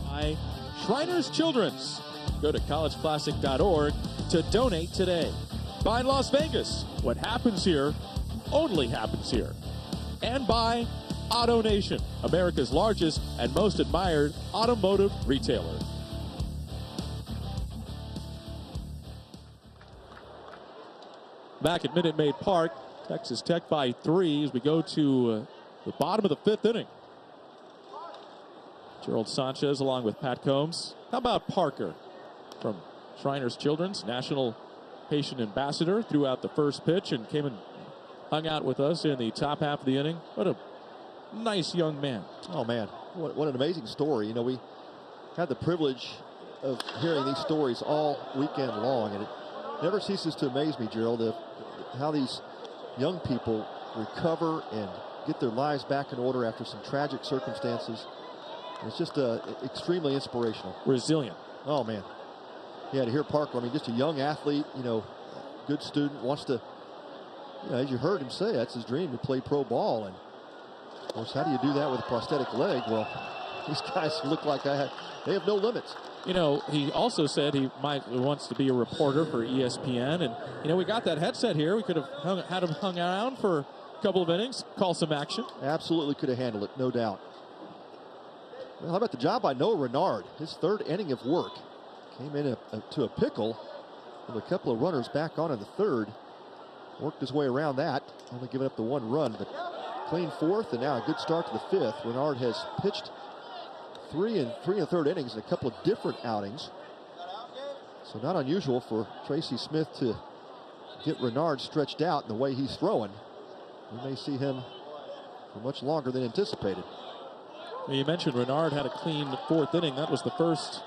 By Shriners Children's. Go to collegeclassic.org to donate today. By Las Vegas. What happens here only happens here. And by AutoNation, America's largest and most admired automotive retailer. Back at Minute Maid Park, Texas Tech by 3 as we go to the bottom of the 5th inning. Gerald Sanchez along with Pat Combs. How about Parker from Shriners Children's, National Patient Ambassador, threw out the first pitch and came and hung out with us in the top half of the inning. What a nice young man. Oh, man. What an amazing story. You know, we had the privilege of hearing these stories all weekend long, and it never ceases to amaze me, Gerald, how these young people recover and get their lives back in order after some tragic circumstances. It's just extremely inspirational. Resilient. Oh, man. Yeah, to hear Parker, I mean, just a young athlete, you know, good student, wants to, you know, as you heard him say, that's his dream to play pro ball. And, of course, how do you do that with a prosthetic leg? Well, these guys look like they have no limits. You know, he also said he wants to be a reporter for ESPN. And, you know, we got that headset here. We could have had him hung around for a couple of innings, call some action. Absolutely could have handled it, no doubt. Well, how about the job by Noah Renard? His 3rd inning of work. Came in to a pickle with a couple of runners back on in the 3rd. Worked his way around that, only giving up the 1 run, but clean 4th, and now a good start to the 5th. Renard has pitched 3 and 3/3 innings in a couple of different outings. So not unusual for Tracy Smith to get Renard stretched out in the way he's throwing. We may see him for much longer than anticipated. Well, you mentioned Renard had a clean 4th inning. That was the first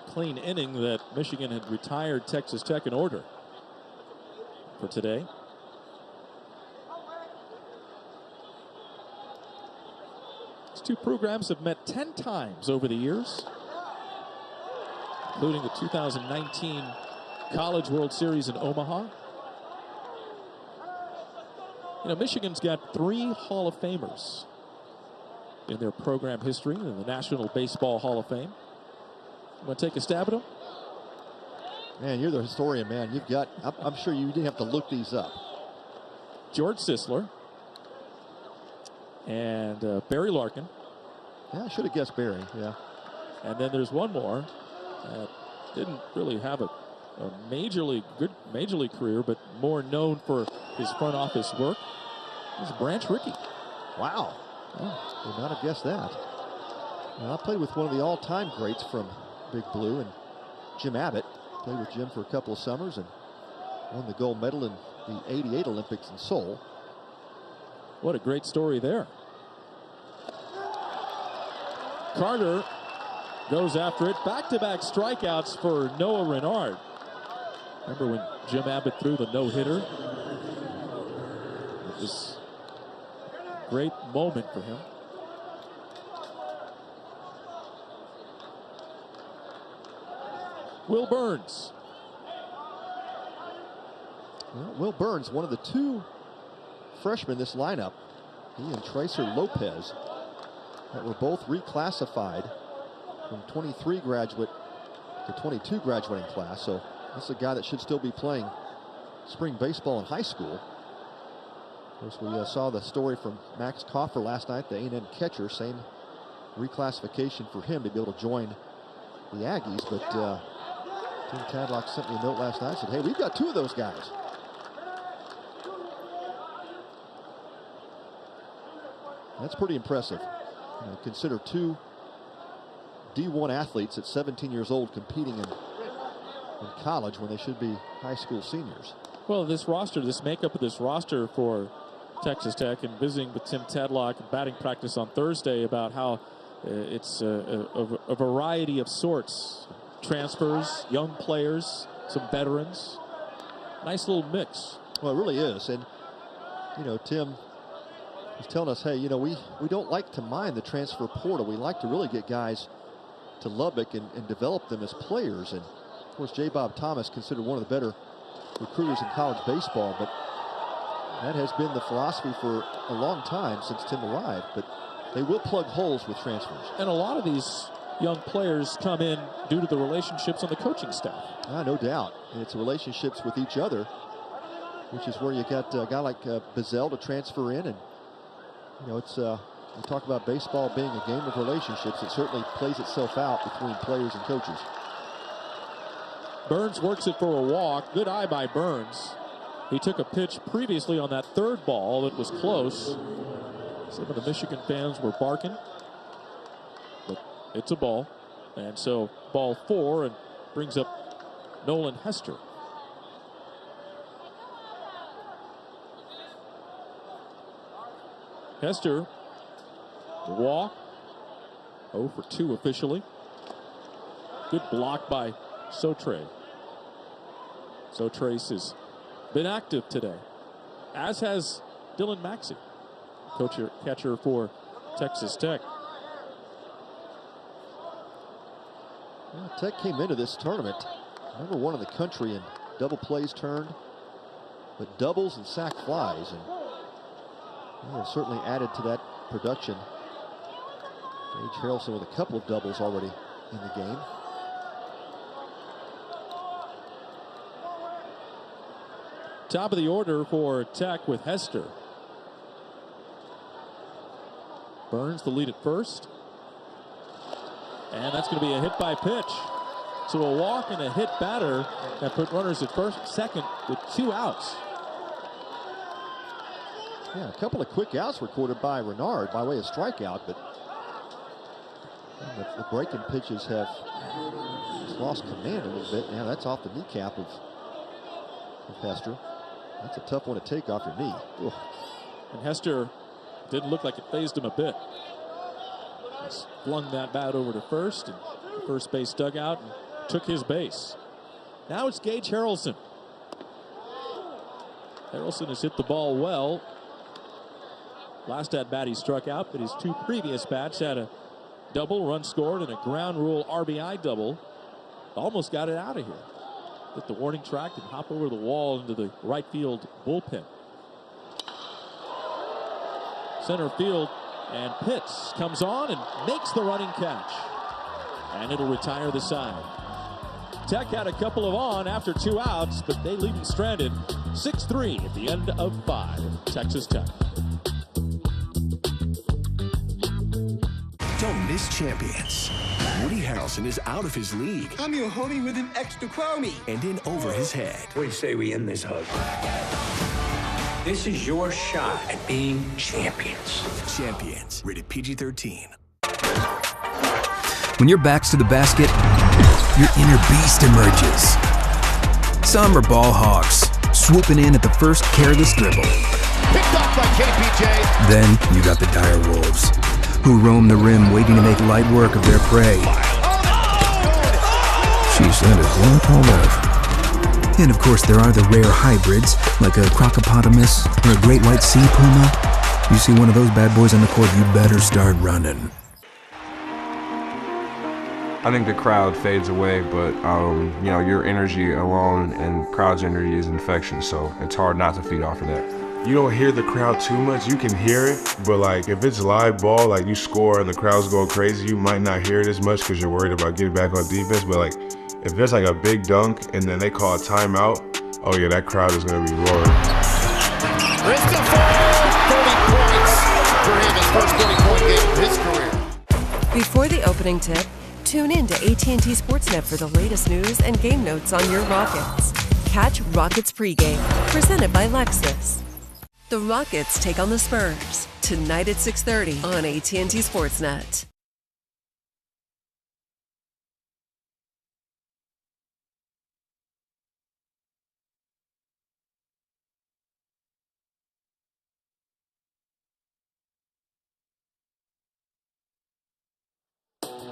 clean inning that Michigan had retired Texas Tech in order for today. These two programs have met 10 times over the years, including the 2019 College World Series in Omaha. You know, Michigan's got 3 Hall of Famers in their program history in the National Baseball Hall of Fame. You want to take a stab at them? Man, you're the historian, man. You've got, I'm sure you didn't have to look these up. George Sisler and Barry Larkin. Yeah, I should have guessed Barry, yeah. And then there's one more that didn't really have a major league career, but more known for his front office work. This is Branch Rickey. Wow. Oh, would not have guessed that. Well, I played with one of the all-time greats from Big Blue, and Jim Abbott. Played with Jim for a couple of summers, and won the gold medal in the '88 Olympics in Seoul. What a great story there. Carter goes after it. Back-to-back strikeouts for Noah Renard. Remember when Jim Abbott threw the no-hitter? It was a great moment for him. Will Burns. Well, Will Burns, one of the two freshmen in this lineup, he and Tracer Lopez, that were both reclassified from 23 graduate to 22 graduating class. So this is a guy that should still be playing spring baseball in high school. Of course, we saw the story from Max Coffer last night, the A&M catcher, same reclassification for him to be able to join the Aggies. But Tim Tadlock sent me a note last night and said, hey, we've got two of those guys. That's pretty impressive. You know, consider two D1 athletes at 17 years old competing in college when they should be high school seniors. Well, this roster, this makeup of this roster for Texas Tech, and visiting with Tim Tadlock in batting practice on Thursday about how it's a variety of sorts. Transfers, young players, some veterans. Nice little mix. Well, it really is. And, you know, Tim was telling us, hey, you know, we don't like to mind the transfer portal. We like to really get guys to Lubbock and develop them as players. And, of course, J. Bob Thomas considered one of the better recruiters in college baseball, but that has been the philosophy for a long time since Tim arrived. But they will plug holes with transfers. And a lot of these young players come in due to the relationships on the coaching staff. No doubt. And it's relationships with each other, which is where you got a guy like Bazell to transfer in. And, you know, it's we talk about baseball being a game of relationships. It certainly plays itself out between players and coaches. Burns works it for a walk. Good eye by Burns. He took a pitch previously on that third ball that was close. Some of the Michigan fans were barking. But it's a ball. And so ball 4, and brings up Nolan Hester. Hester, the walk. 0 for 2 officially. Good block by Sotre. Sotres has been active today, as has Dylan Maxey, catcher for Texas Tech. Well, Tech came into this tournament number 1 in the country in double plays turned, but doubles and sac flies, and they have certainly added to that production. Gage Harrelson with a couple of doubles already in the game. Top of the order for Tech with Hester. Burns the lead at first. And that's going to be a hit by pitch. So a walk and a hit batter that put runners at first, second with 2 outs. Yeah, a couple of quick outs recorded by Renard by way of strikeout, but the breaking pitches have lost command a little bit. Now that's off the kneecap of Hester. That's a tough one to take off your knee. Ugh. And Hester didn't look like it fazed him a bit. Just flung that bat over to first, and the first base dugout, and took his base. Now it's Gage Harrelson. Harrelson has hit the ball well. Last at bat he struck out, but his 2 previous bats had a double, run scored, and a ground rule RBI double. Almost got it out of here. Hit the warning track and hop over the wall into the right field bullpen. Center field, and Pitts comes on and makes the running catch. And it'll retire the side. Tech had a couple of on after 2 outs, but they leave him stranded. 6-3 at the end of 5. Texas Tech. Don't miss Champions. Woody Harrelson is out of his league. I'm your homie with an extra chromie. And in over his head. What do you say we end this hug? This is your shot at being champions. Champions, rated PG-13. When your back's to the basket, your inner beast emerges. Some are ball hogs, swooping in at the first careless dribble. Picked off by KPJ. Then you got the dire wolves, who roam the rim waiting to make light work of their prey. Sheesh, that is one tall life. And of course there are the rare hybrids, like a crocopotamus or a great white sea puma. You see one of those bad boys on the court, you better start running. I think the crowd fades away, but you know, your energy alone and crowd's energy is infectious, so it's hard not to feed off of that. You don't hear the crowd too much, you can hear it, but like if it's live ball, like you score and the crowd's going crazy, you might not hear it as much because you're worried about getting back on defense, but like if there's like a big dunk and then they call a timeout, oh yeah, that crowd is gonna be roaring. Christopher, 30 points for him, his first 30-point game of his career. Before the opening tip, tune in to AT&T Sportsnet for the latest news and game notes on your Rockets. Catch Rockets pregame, presented by Lexus. The Rockets take on the Spurs tonight at 6:30 on AT&T Sportsnet.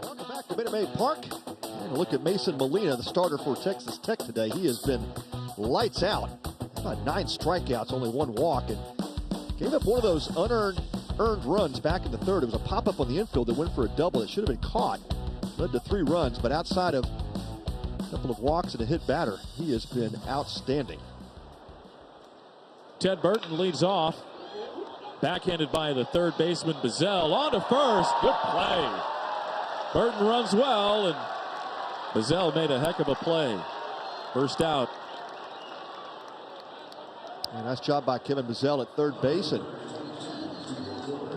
Welcome back to Minute Maid Park. And a look at Mason Molina, the starter for Texas Tech today. He has been lights out. About 9 strikeouts, only 1 walk, and gave up one of those unearned runs back in the third. It was a pop-up on the infield that went for a double. It should have been caught. Led to 3 runs, but outside of a couple of walks and a hit batter, he has been outstanding. Ted Burton leads off. Backhanded by the third baseman, Bazell. On to first. Good play. Burton runs well, and Bazell made a heck of a play. First out. And nice job by Kevin Bazell at third base, and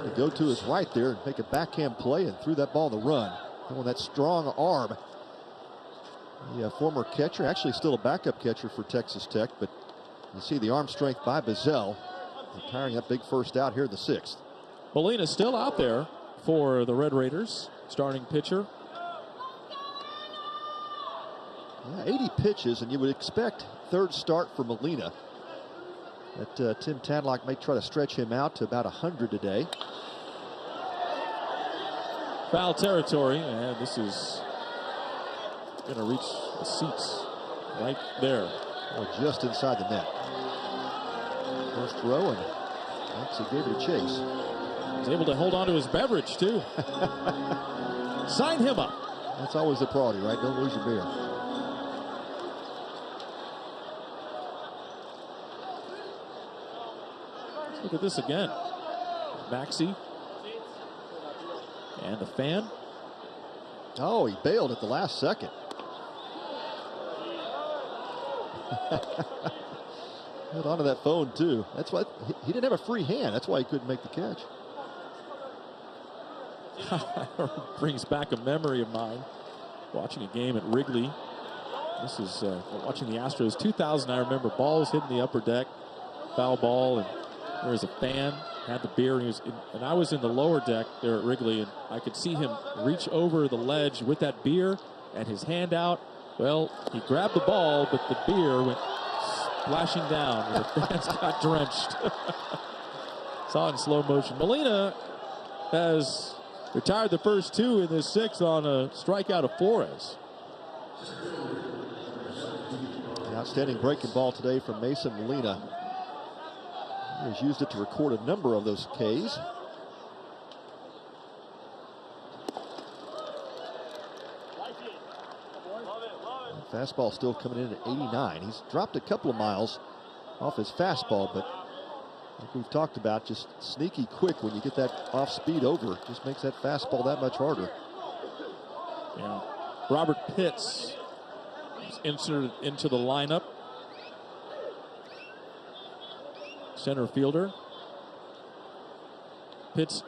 to go to his right there and make a backhand play and threw that ball in the run. On that strong arm. The former catcher, actually still a backup catcher for Texas Tech, but you see the arm strength by Bazell, retiring that big first out here in the 6th. Molina still out there for the Red Raiders, starting pitcher. Yeah, 80 pitches, and you would expect third start for Molina. That Tim Tadlock may try to stretch him out to about 100 today. Foul territory, and this is going to reach the seats right there. Or just inside the net. First row, and actually gave it a chase. He's able to hold on to his beverage, too. Sign him up. That's always the priority, right? Don't lose your beer. Look at this again. Maxey. And the fan. Oh, he bailed at the last second. Held onto that phone, too. That's why he didn't have a free hand. That's why he couldn't make the catch. Brings back a memory of mine. Watching a game at Wrigley. This is watching the Astros. 2000, I remember. Balls hitting the upper deck. Foul ball, and there was a fan, had the beer, and I was in the lower deck there at Wrigley, and I could see him reach over the ledge with that beer and his hand out. Well, he grabbed the ball, but the beer went splashing down, and the fans got drenched. Saw it in slow motion. Molina has retired the first 2 in this 6th on a strikeout of Flores. An outstanding breaking ball today from Mason Molina. He's used it to record a number of those Ks. Fastball still coming in at 89. He's dropped a couple of miles off his fastball, but like we've talked about, just sneaky quick when you get that off speed over. Just makes that fastball that much harder. Yeah. Robert Pitts is inserted into the lineup. Center fielder. Pitts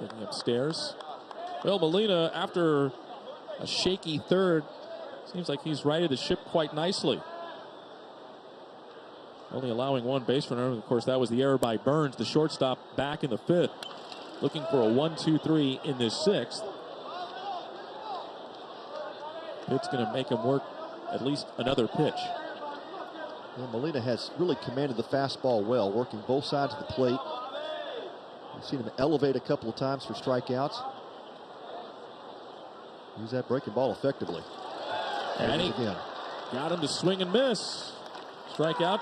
taking upstairs. Well, Molina, after a shaky third, seems like he's righted the ship quite nicely. Only allowing 1 base runner. Of course, that was the error by Burns, the shortstop, back in the 5th. Looking for a 1-2-3 in this 6th. Pitt's going to make him work at least another pitch. And Molina has really commanded the fastball well, working both sides of the plate. We've seen him elevate a couple of times for strikeouts. Use that breaking ball effectively. And he again got him to swing and miss. Strikeout.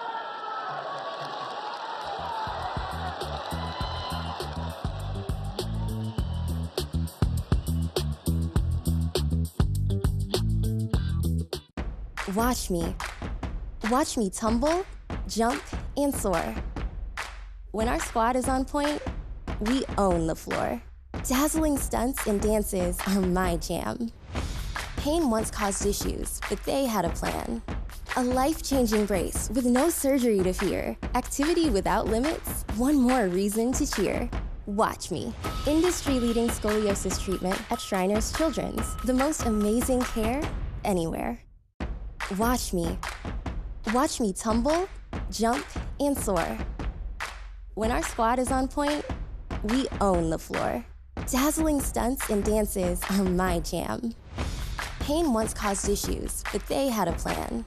Watch me. Watch me tumble, jump, and soar. When our squad is on point, we own the floor. Dazzling stunts and dances are my jam. Pain once caused issues, but they had a plan. A life-changing brace with no surgery to fear. Activity without limits, one more reason to cheer. Watch me. Industry-leading scoliosis treatment at Shriners Children's. The most amazing care anywhere. Watch me. Watch me tumble, jump, and soar. When our squad is on point, we own the floor. Dazzling stunts and dances are my jam. Pain once caused issues, but they had a plan.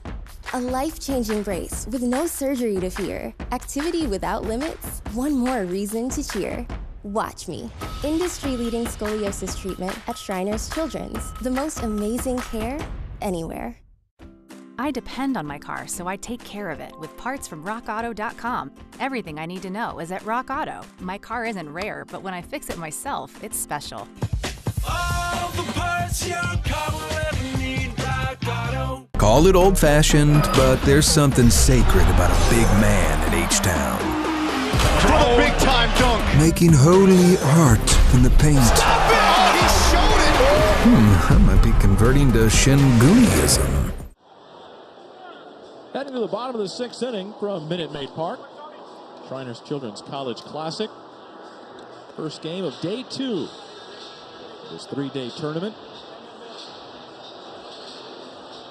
A life-changing brace with no surgery to fear. Activity without limits, one more reason to cheer. Watch me. Industry-leading scoliosis treatment at Shriners Children's. The most amazing care anywhere. I depend on my car, so I take care of it with parts from RockAuto.com. Everything I need to know is at Rock Auto. My car isn't rare, but when I fix it myself, it's special. All the parts your car will ever need, Rock Auto. Call it old-fashioned, but there's something sacred about a big man at H-Town. For the big-time dunk. Making holy art in the paint. Stop it! Oh, he showed it! I might be converting to Shingunism. Heading to the bottom of the 6th inning from Minute Maid Park. Shriners Children's College Classic. First game of day 2 of this 3-day tournament.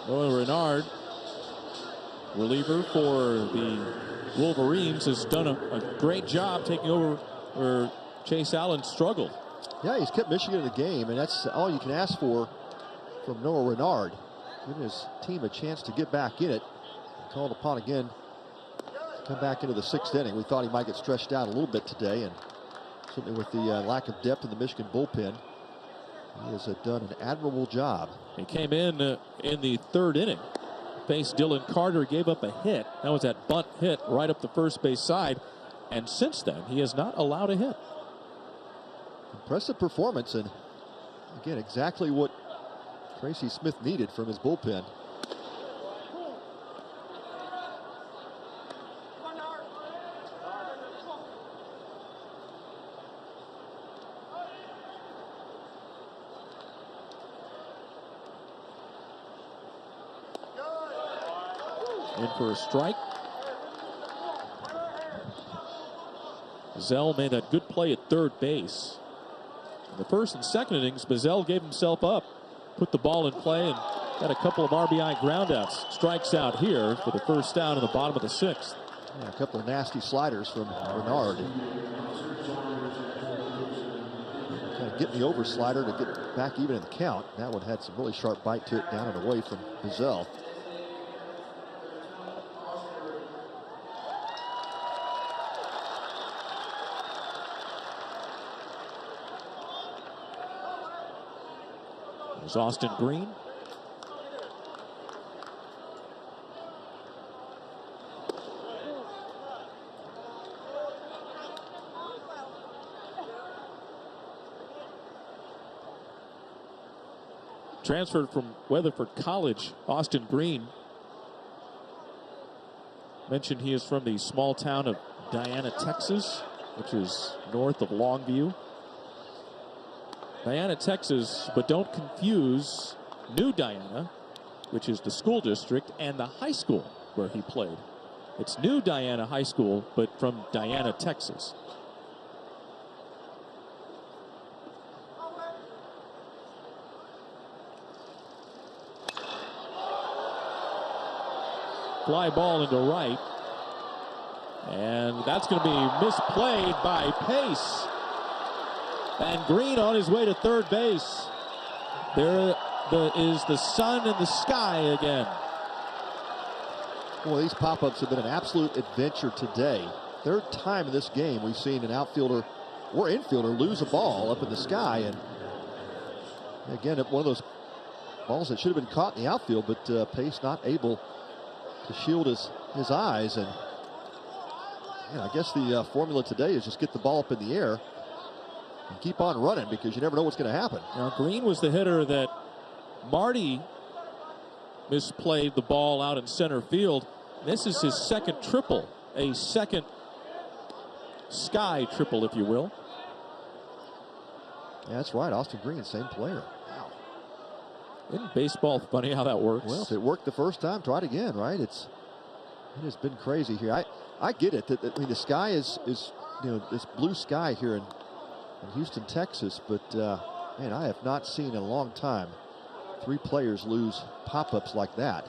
Noah Renard, reliever for the Wolverines, has done a great job taking over where Chase Allen struggled. Yeah, he's kept Michigan in the game, and that's all you can ask for from Noah Renard. Giving his team a chance to get back in it. Called upon again to come back into the 6th inning. We thought he might get stretched out a little bit today, and certainly with the lack of depth in the Michigan bullpen, he has done an admirable job. He came in the 3rd inning, faced Dylan Carter, gave up a hit. That was that bunt hit right up the first base side, and since then he has not allowed a hit. Impressive performance, and again exactly what Tracy Smith needed from his bullpen. In for a strike. Bazell made that good play at 3rd base. In the 1st and 2nd innings, Bazell gave himself up, put the ball in play, and got a couple of RBI groundouts. Strikes out here for the first down in the bottom of the 6th. Yeah, a couple of nasty sliders from Renard. Kind of getting the over slider to get back even in the count. That one had some really sharp bite to it down and away from Bazell. There's Austin Green. Transferred from Weatherford College, Austin Green. Mentioned he is from the small town of Diana, Texas, which is north of Longview. Diana, Texas, but don't confuse New Diana, which is the school district, and the high school where he played. It's New Diana High School, but from Diana, Texas. Fly ball into right. And that's going to be misplayed by Pace. And Green on his way to 3rd base. There is the sun in the sky again. Well, these pop-ups have been an absolute adventure today. Third time in this game we've seen an outfielder or infielder lose a ball up in the sky. And again, one of those balls that should have been caught in the outfield, but Pace not able to shield his eyes. And I guess the formula today is just get the ball up in the air and keep on running, because you never know what's going to happen. Now, Green was the hitter that Marty misplayed the ball out in center field. This is his second triple, a second sky triple, if you will. Yeah, that's right. Austin Green, same player. Wow. Isn't baseball funny how that works? Well, if it worked the first time, try it again, right? It has been crazy here. I get it. I mean, the sky is this blue sky here in Houston, Texas, but man, I have not seen in a long time 3 players lose pop-ups like that.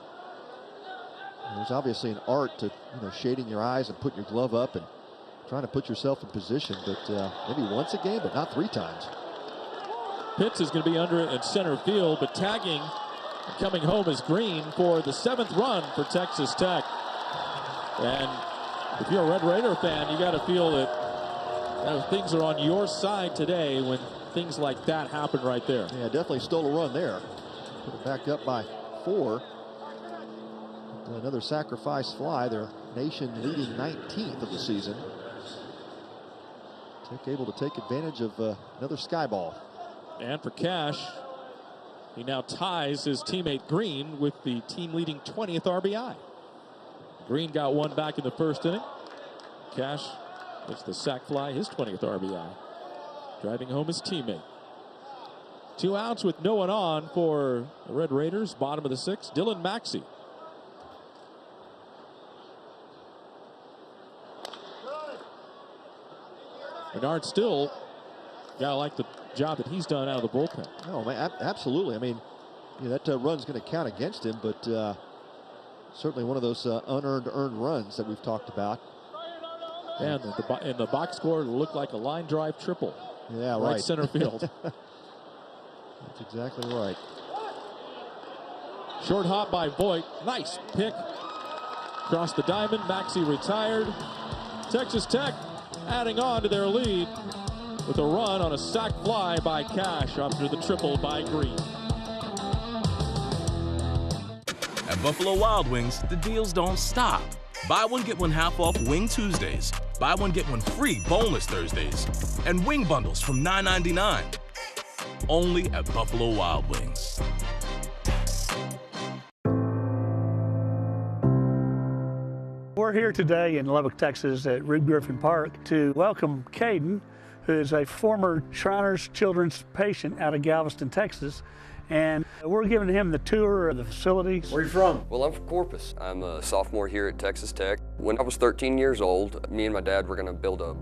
There's obviously an art to shading your eyes and putting your glove up and trying to put yourself in position, but maybe once a game, but not 3 times. Pitts is going to be under it in center field, but tagging coming home is Green for the 7th run for Texas Tech. And if you're a Red Raider fan, you got to feel that things are on your side today when things like that happen right there. Yeah, definitely stole a run there. Put it back up by 4. Another sacrifice fly. Their nation leading 19th of the season. Tech able to take advantage of another sky ball. And for Cash, he now ties his teammate Green with the team leading 20th RBI. Green got one back in the first inning. Cash gets the sac fly, his 20th RBI. Driving home his teammate. 2 outs with no one on for the Red Raiders. Bottom of the 6th, Dylan Maxey. Bernard Still, gotta like the job that he's done out of the bullpen. Oh, man, absolutely. I mean, that run's going to count against him, but certainly one of those unearned earned runs that we've talked about. And in the box score, it looked like a line drive triple. Yeah, right. Center field. That's exactly right. Short hop by Voigt. Nice pick. Across the diamond. Maxey retired. Texas Tech adding on to their lead with a run on a sac fly by Cash after the triple by Green. At Buffalo Wild Wings, the deals don't stop. Buy one, get one half off Wing Tuesdays. Buy one, get one free boneless Thursdays. And wing bundles from $9.99. Only at Buffalo Wild Wings. We're here today in Lubbock, Texas at Rube Griffin Park to welcome Caden, who is a former Shriners Children's patient out of Galveston, Texas. And we're giving him the tour of the facility. Where are you from? Well, I'm from Corpus. I'm a sophomore here at Texas Tech. When I was 13 years old, me and my dad were going to build a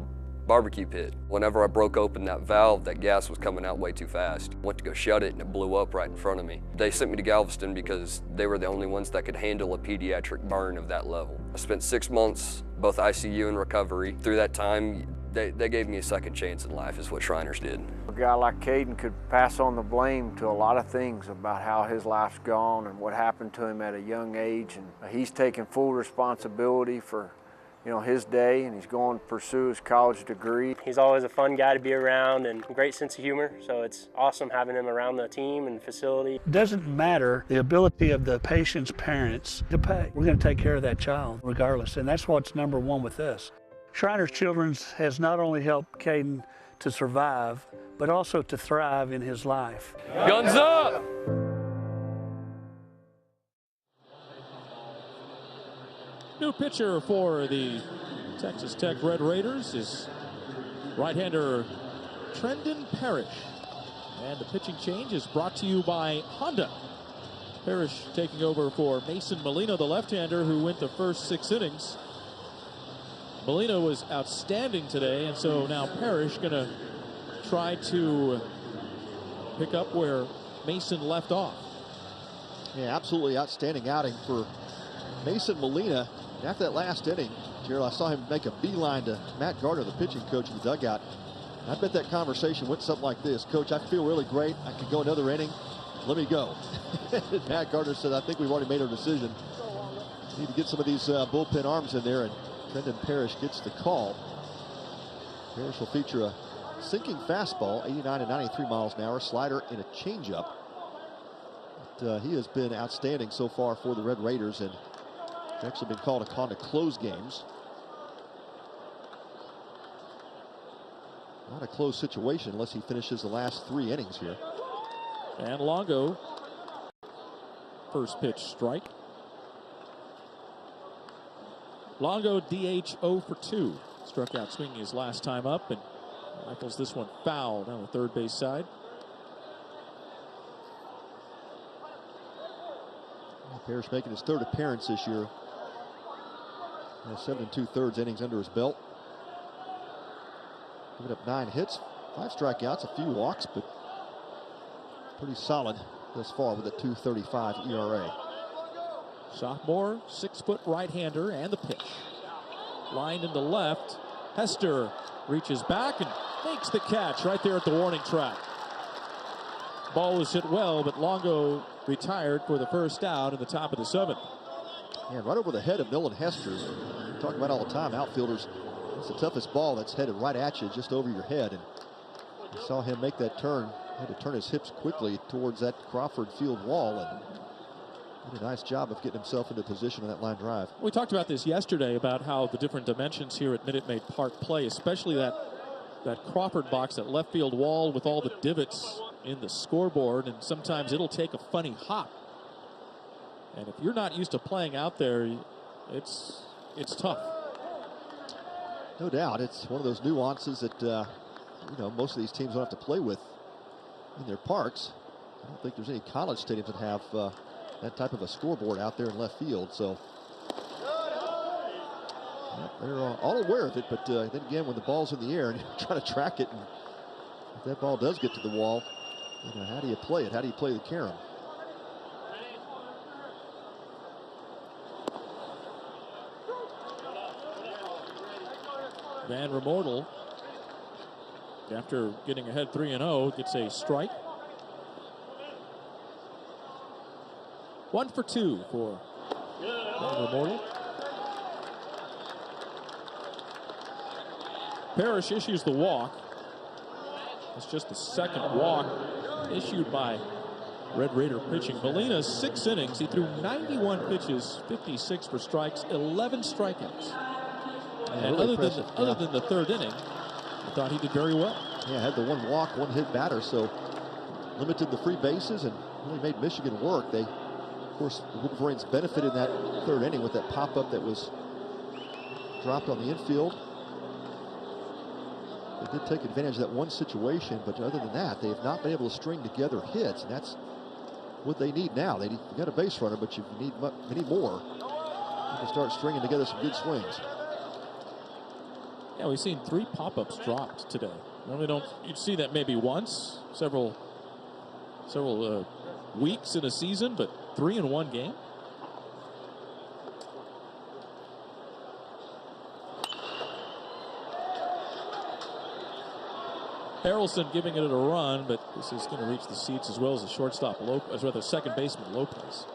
barbecue pit. Whenever I broke open that valve, that gas was coming out way too fast. Went to go shut it and it blew up right in front of me. They sent me to Galveston because they were the only ones that could handle a pediatric burn of that level. I spent 6 months, both ICU and recovery. Through that time, they gave me a second chance in life, is what Shriners did. A guy like Caden could pass on the blame to a lot of things about how his life's gone and what happened to him at a young age. And he's taking full responsibility for his day, and he's going to pursue his college degree. He's always a fun guy to be around and great sense of humor, so it's awesome having him around the team and facility. It doesn't matter the ability of the patient's parents to pay. We're going to take care of that child regardless, and that's what's number one with us. Shriners Children's has not only helped Caden to survive, but also to thrive in his life. Guns up! New pitcher for the Texas Tech Red Raiders is right-hander Trendon Parrish. And the pitching change is brought to you by Honda. Parrish taking over for Mason Molina, the left-hander, who went the first 6 innings. Molina was outstanding today, and so now Parrish going to try to pick up where Mason left off. Yeah, absolutely outstanding outing for Mason Molina. After that last inning, Gerald, I saw him make a beeline to Matt Gardner, the pitching coach in the dugout. I bet that conversation went something like this: Coach, I feel really great. I could go another inning. Let me go. Matt Gardner said, I think we've already made our decision. Need to get some of these bullpen arms in there, and Trendon Parrish gets the call. Parrish will feature a sinking fastball, 89 to 93 miles an hour, slider, and a changeup. But he has been outstanding so far for the Red Raiders, and actually been called upon to close games. Not a close situation unless he finishes the last 3 innings here. And Longo, first pitch strike. Longo DH 0 for 2. Struck out swinging his last time up and rifles this one foul down the third base side. Parrish making his 3rd appearance this year. 7 2/3 innings under his belt. Giving up 9 hits, 5 strikeouts, a few walks, but pretty solid thus far with a 2.35 ERA. Sophomore, 6-foot right-hander, and the pitch. Lined into left. Hester reaches back and makes the catch right there at the warning track. Ball was hit well, but Longo retired for the first out in the top of the 7th. Yeah, right over the head of Nolan Hester. We talk about all the time, outfielders. It's the toughest ball that's headed right at you, just over your head. And you saw him make that turn. Had to turn his hips quickly towards that Crawford Field wall, and did a nice job of getting himself into position on that line drive. We talked about this yesterday about how the different dimensions here at Minute Maid Park play, especially that Crawford box, that left field wall with all the divots in the scoreboard, and sometimes it'll take a funny hop. And if you're not used to playing out there, it's tough. No doubt, it's one of those nuances that you know, most of these teams don't have to play with in their parks. I don't think there's any college stadiums that have that type of a scoreboard out there in left field. So they're all aware of it, but then again, when the ball's in the air and you're trying to track it, and if that ball does get to the wall, you know, how do you play it? How do you play the carom? Van Remortel, after getting ahead 3-0, gets a strike. 1 for 2 for Van Remortel. Parrish issues the walk. It's just the 2nd walk issued by Red Raider pitching. Molina's 6 innings. He threw 91 pitches, 56 for strikes, 11 strikeouts. And really other than the 3rd inning, I thought he did very well. Yeah, had the 1 walk, 1 hit batter, so limited the free bases and really made Michigan work. They, of course, the Wolverines benefited in that 3rd inning with that pop-up that was dropped on the infield. They did take advantage of that one situation, but other than that, they have not been able to string together hits, and that's what they need now. You got a base runner, but you need many more to start stringing together some good swings. Yeah, we've seen 3 pop-ups dropped today. Normally you'd see that maybe once, several weeks in a season, but 3 in one game. Harrelson giving it a run, but this is going to reach the seats as well as the shortstop, as well as the second baseman Lopez.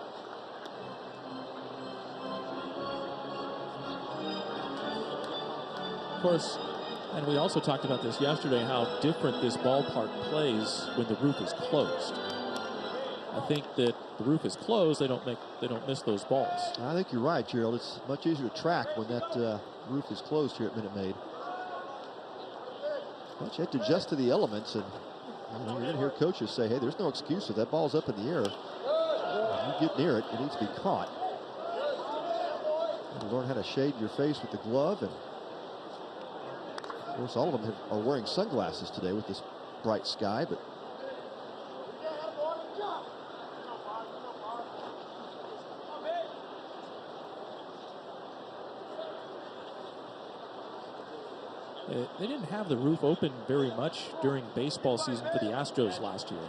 Of course, and we also talked about this yesterday, how different this ballpark plays when the roof is closed. I think that the roof is closed, they don't miss those balls. I think you're right, Gerald. It's much easier to track when that roof is closed here at Minute Maid. But you have to adjust to the elements, and you're going to hear coaches say, hey, there's no excuse if that ball's up in the air. You get near it, it needs to be caught. You learn how to shade your face with the glove, and of course, all of them are wearing sunglasses today with this bright sky, but they didn't have the roof open very much during baseball season for the Astros last year.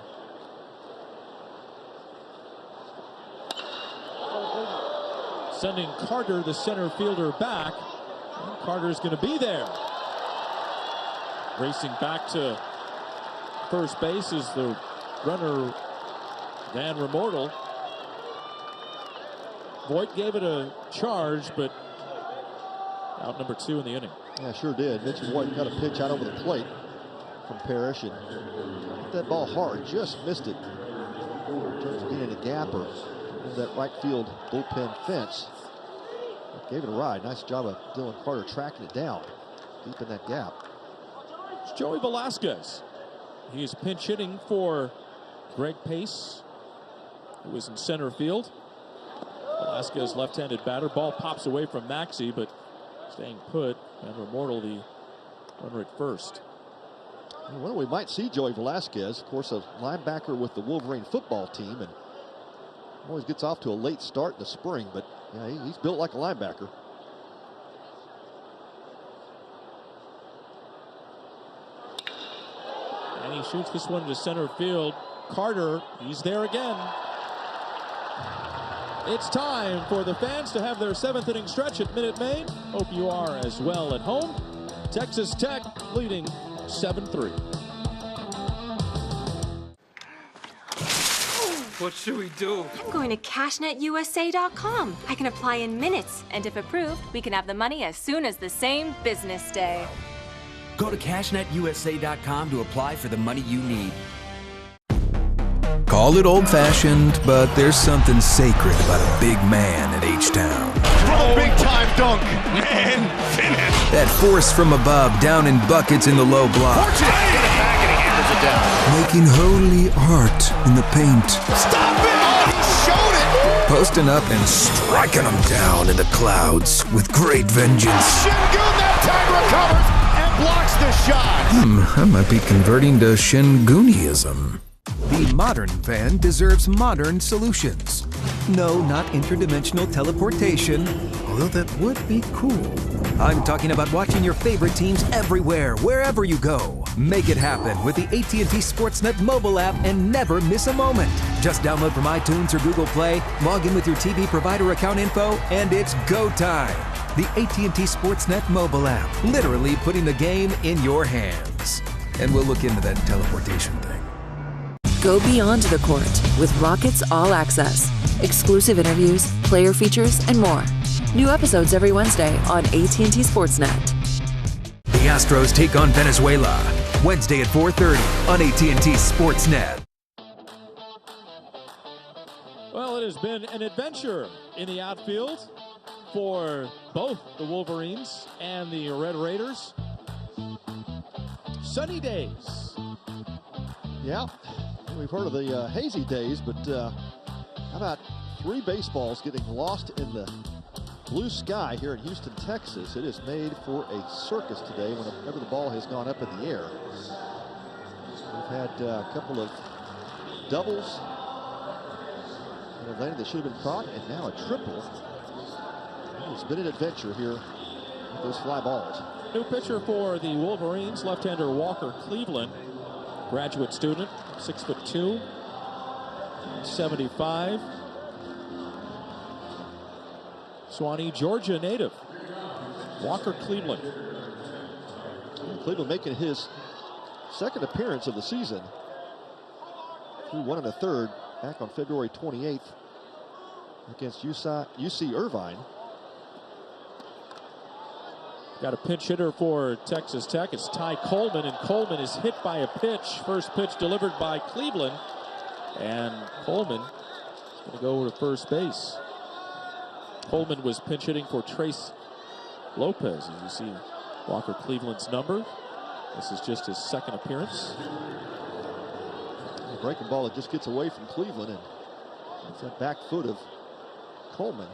Sending Carter, the center fielder, back. And Carter's going to be there. Racing back to first base is the runner, Van Remortel. Voigt gave it a charge, but out number 2 in the inning. Yeah, sure did. Mitch Voigt got a pitch out over the plate from Parrish and hit that ball hard, just missed it. In terms of being in a gap or in that right field bullpen fence. Gave it a ride. Nice job of Dylan Carter tracking it down deep in that gap. It's Joey Velasquez. He's pinch hitting for Greg Pace, who was in center field. Velasquez, left-handed batter. Ball pops away from Maxey, but staying put. Remember Mortal, the runner at first. Well, we might see Joey Velasquez, of course, a linebacker with the Wolverine football team, and always gets off to a late start in the spring, but yeah, he's built like a linebacker. And he shoots this one to center field. Carter, he's there again. It's time for the fans to have their 7th inning stretch at Minute Maid. Hope you are as well at home. Texas Tech leading 7-3. What should we do? I'm going to CashNetUSA.com. I can apply in minutes, and if approved, we can have the money as soon as the same business day. Go to CashNetUSA.com to apply for the money you need. Call it old-fashioned, but there's something sacred about a big man at H-Town. For the big-time dunk. Man, finish. That force from above, down in buckets in the low block. Making holy art in the paint. Stop it! Oh, he showed it! Posting up and striking them down in the clouds with great vengeance. Şengün that time recovers and blocks the shot. I might be converting to Şengünism. The modern fan deserves modern solutions. No, not interdimensional teleportation, although that would be cool. I'm talking about watching your favorite teams everywhere, wherever you go. Make it happen with the AT&T Sportsnet mobile app and never miss a moment. Just download from iTunes or Google Play, log in with your TV provider account info, and it's go time. The AT&T Sportsnet mobile app, literally putting the game in your hands. And we'll look into that teleportation thing. Go beyond the court with Rockets All Access. Exclusive interviews, player features, and more. New episodes every Wednesday on AT&T Sportsnet. The Astros take on Venezuela. Wednesday at 4:30 on AT&T Sportsnet. Well, it has been an adventure in the outfield for both the Wolverines and the Red Raiders. Sunny days. Yeah. We've heard of the hazy days, but how about 3 baseballs getting lost in the blue sky here in Houston, Texas? It is made for a circus today whenever the ball has gone up in the air. We've had a couple of doubles in Atlanta that should have been caught, and now a triple. It's been an adventure here with those fly balls. New pitcher for the Wolverines, left-hander Walker Cleveland. Graduate student, 6'2", 75. Suwanee, Georgia native. Walker Cleveland. Cleveland making his 2nd appearance of the season. Threw 1 1/3 back on February 28th against UC Irvine. Got a pinch hitter for Texas Tech. It's Ty Coleman, and Coleman is hit by a pitch. First pitch delivered by Cleveland, and Coleman is going to go over to first base. Coleman was pinch hitting for Trace Lopez. As you see Walker Cleveland's number. This is just his 2nd appearance. A breaking ball that just gets away from Cleveland, and it's that back foot of Coleman.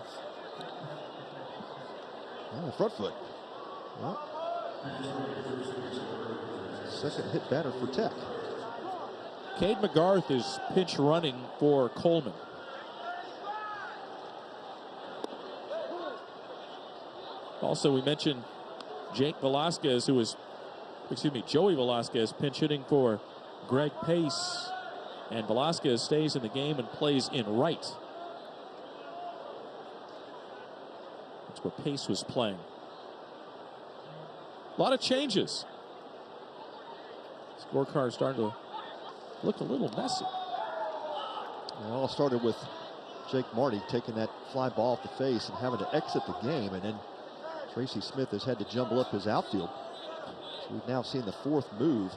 And the front foot. Well, 2nd hit batter for Tech. Cade McGarth is pinch running for Coleman. Also, we mentioned Joey Velasquez pinch hitting for Greg Pace. And Velasquez stays in the game and plays in right. That's where Pace was playing. A lot of changes. Scorecard starting to look a little messy. It all started with Jake Marty taking that fly ball off the face and having to exit the game, and then Tracy Smith has had to jumble up his outfield. So we've now seen the fourth move.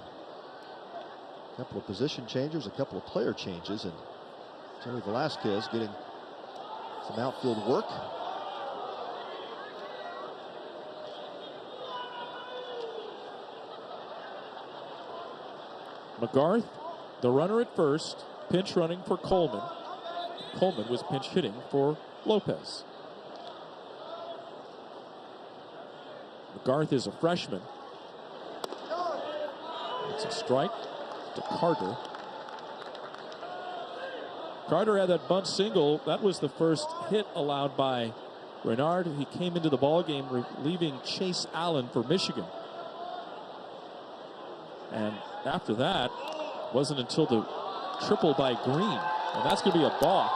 A couple of position changes, a couple of player changes, and Tony Velasquez getting some outfield work. McGarth, the runner at first, pinch running for Coleman. Coleman was pinch hitting for Lopez. McGarth is a freshman. It's a strike to Carter. Carter had that bunt single. That was the first hit allowed by Renard. He came into the ballgame relieving Chase Allen for Michigan. And after that, wasn't until the triple by Green. And that's going to be a balk.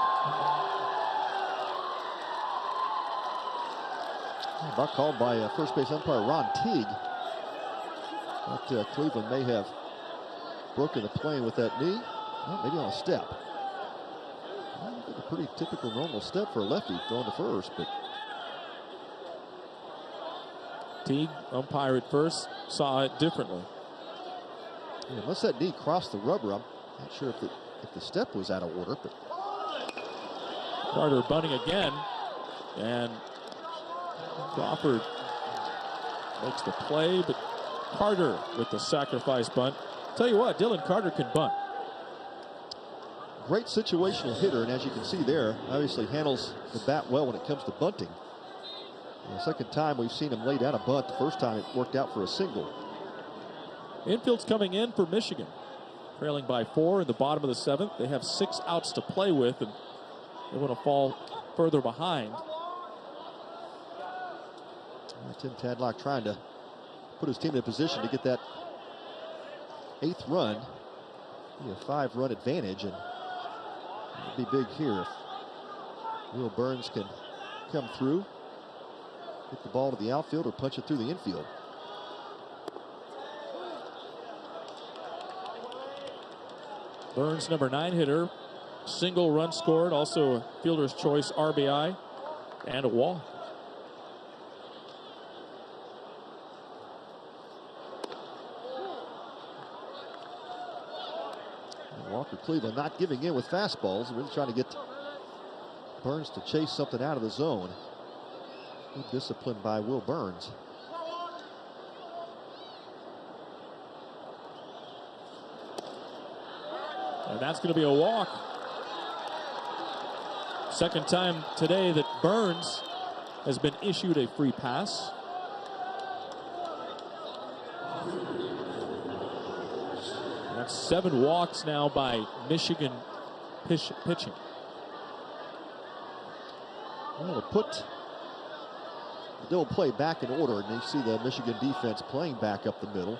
Balk called by first base umpire Ron Teague. But Cleveland may have broken the plane with that knee. Well, maybe on a step. A pretty typical normal step for a lefty throwing to first, but Teague, umpire at first, saw it differently. Yeah, unless that knee crossed the rubber, I'm not sure if the step was out of order. But Carter bunting again, and Crawford makes the play, but Carter with the sacrifice bunt. Tell you what, Dylan Carter can bunt. Great situational hitter, and as you can see there, obviously handles the bat well when it comes to bunting. And the second time we've seen him lay down a bunt. The first time it worked out for a single. Infield's coming in for Michigan, trailing by 4 in the bottom of the 7th. They have 6 outs to play with, and they want to fall further behind. Tim Tadlock trying to put his team in a position to get that 8th run. Be a 5-run advantage, and it'd be big here if Will Burns can come through, get the ball to the outfield, or punch it through the infield. Burns, number 9 hitter, single run scored, also a fielder's choice RBI, and a walk. Walker Cleveland not giving in with fastballs, really trying to get Burns to chase something out of the zone. Good discipline by Will Burns. And that's going to be a walk. Second time today that Burns has been issued a free pass. That's 7 walks now by Michigan pitching. Well, to put the double play back in order, and you see the Michigan defense playing back up the middle.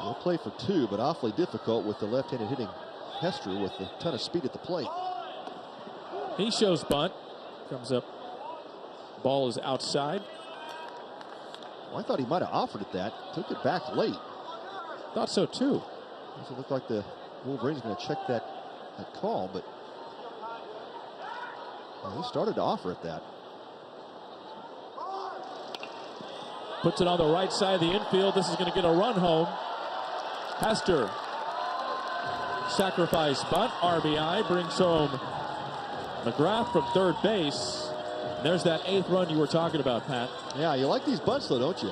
They'll play for 2, but awfully difficult with the left-handed hitting Hester with a ton of speed at the plate. He shows bunt. Comes up. Ball is outside. Well, I thought he might have offered at that. Took it back late. Thought so too. Doesn't look like the Wolverines going to check that call, but he started to offer at that. Puts it on the right side of the infield. This is going to get a run home. Hester. Sacrifice bunt. RBI brings home McGrath from third base. And there's that 8th run you were talking about, Pat. Yeah, you like these bunts though, don't you?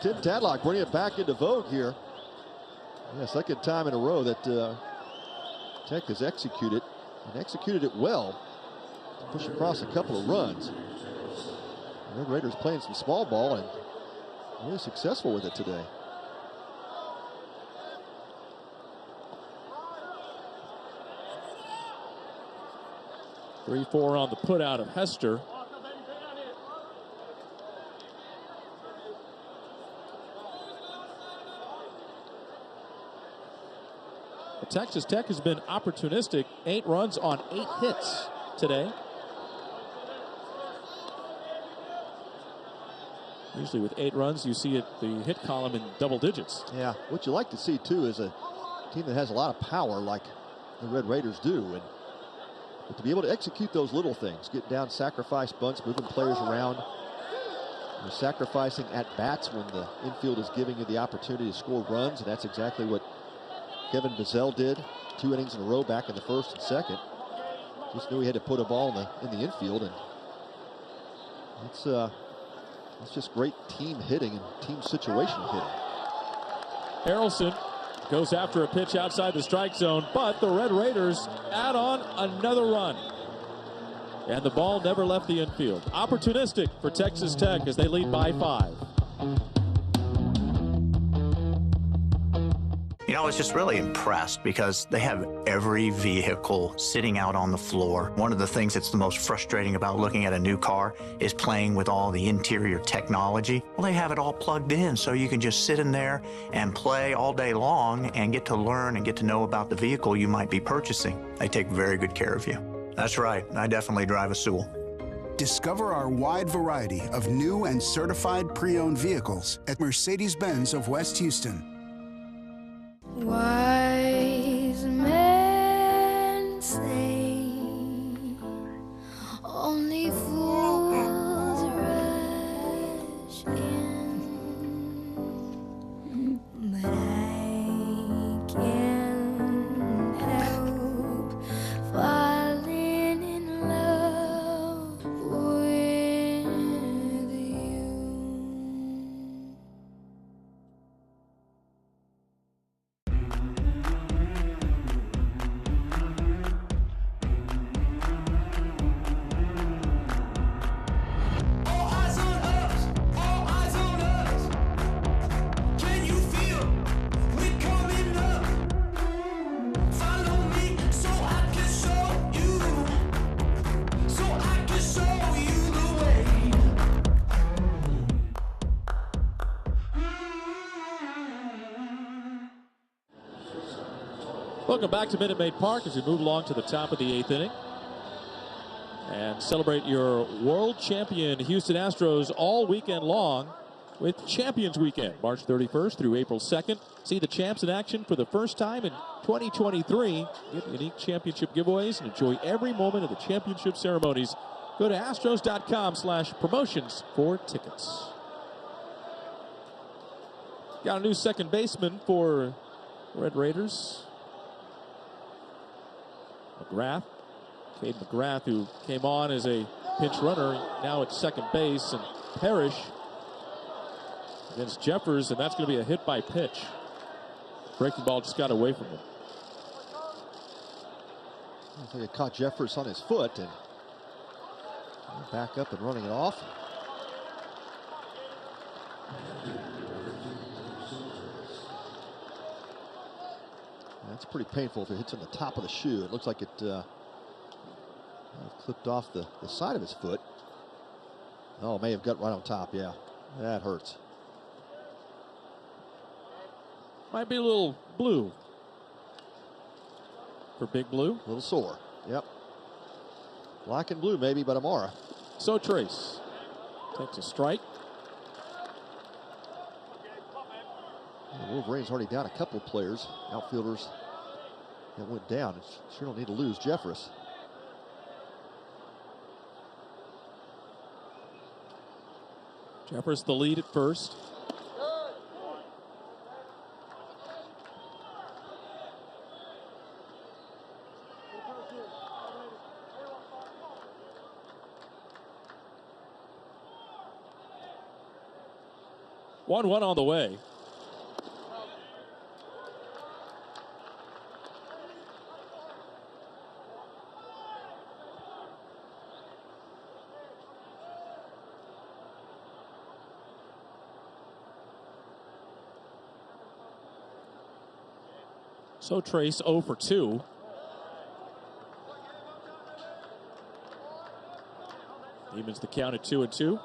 Tim Tadlock bringing it back into vogue here. Yeah, second time in a row that Tech has executed, and executed it well to push across a couple of runs. The Red Raiders playing some small ball and really successful with it today. Three-4 on the put out of Hester. Texas Tech has been opportunistic. 8 runs on 8 hits today. Usually with 8 runs, you see the hit column in double digits. Yeah, what you like to see too is a team that has a lot of power, like the Red Raiders do. But to be able to execute those little things, get down sacrifice bunts, moving players around, you're sacrificing at bats when the infield is giving you the opportunity to score runs, and that's exactly what Kevin Bizzell did 2 innings in a row back in the first and second. Just knew he had to put a ball in the infield, and it's just great team hitting and team situation hitting. Harrelson goes after a pitch outside the strike zone, but the Red Raiders add on another run. And the ball never left the infield. Opportunistic for Texas Tech as they lead by 5. You know, I was just really impressed because they have every vehicle sitting out on the floor. One of the things that's the most frustrating about looking at a new car is playing with all the interior technology. Well, they have it all plugged in, so you can just sit in there and play all day long and get to learn and get to know about the vehicle you might be purchasing. They take very good care of you. That's right, I definitely drive a Sewell. Discover our wide variety of new and certified pre-owned vehicles at Mercedes-Benz of West Houston. Wise men say only fools rush in, but I can't help falling in love with you. Welcome back to Minute Maid Park as we move along to the top of the 8th inning and celebrate your world champion Houston Astros all weekend long with Champions Weekend, March 31st through April 2nd. See the champs in action for the first time in 2023. Get unique championship giveaways and enjoy every moment of the championship ceremonies. Go to astros.com/promotions for tickets. Got a new second baseman for Red Raiders. McGrath, Cade McGrath, who came on as a pinch runner, now at second base, and Parrish against Jeffers, and that's going to be a hit by pitch. Breaking ball just got away from him. I think it caught Jeffers on his foot, and back up and running it off. That's pretty painful if it hits on the top of the shoe. It looks like it clipped off the side of his foot. Oh, it may have got right on top. Yeah, that hurts. Might be a little blue for Big Blue. A little sore. Yep. Black and blue maybe, but Amara. So Trace takes a strike. The Wolverines already down a couple of players, outfielders that went down. Sure don't need to lose Jeffress. Jeffress the lead at first. One on the way. So Trace 0 for 2. Evens the count at 2-2.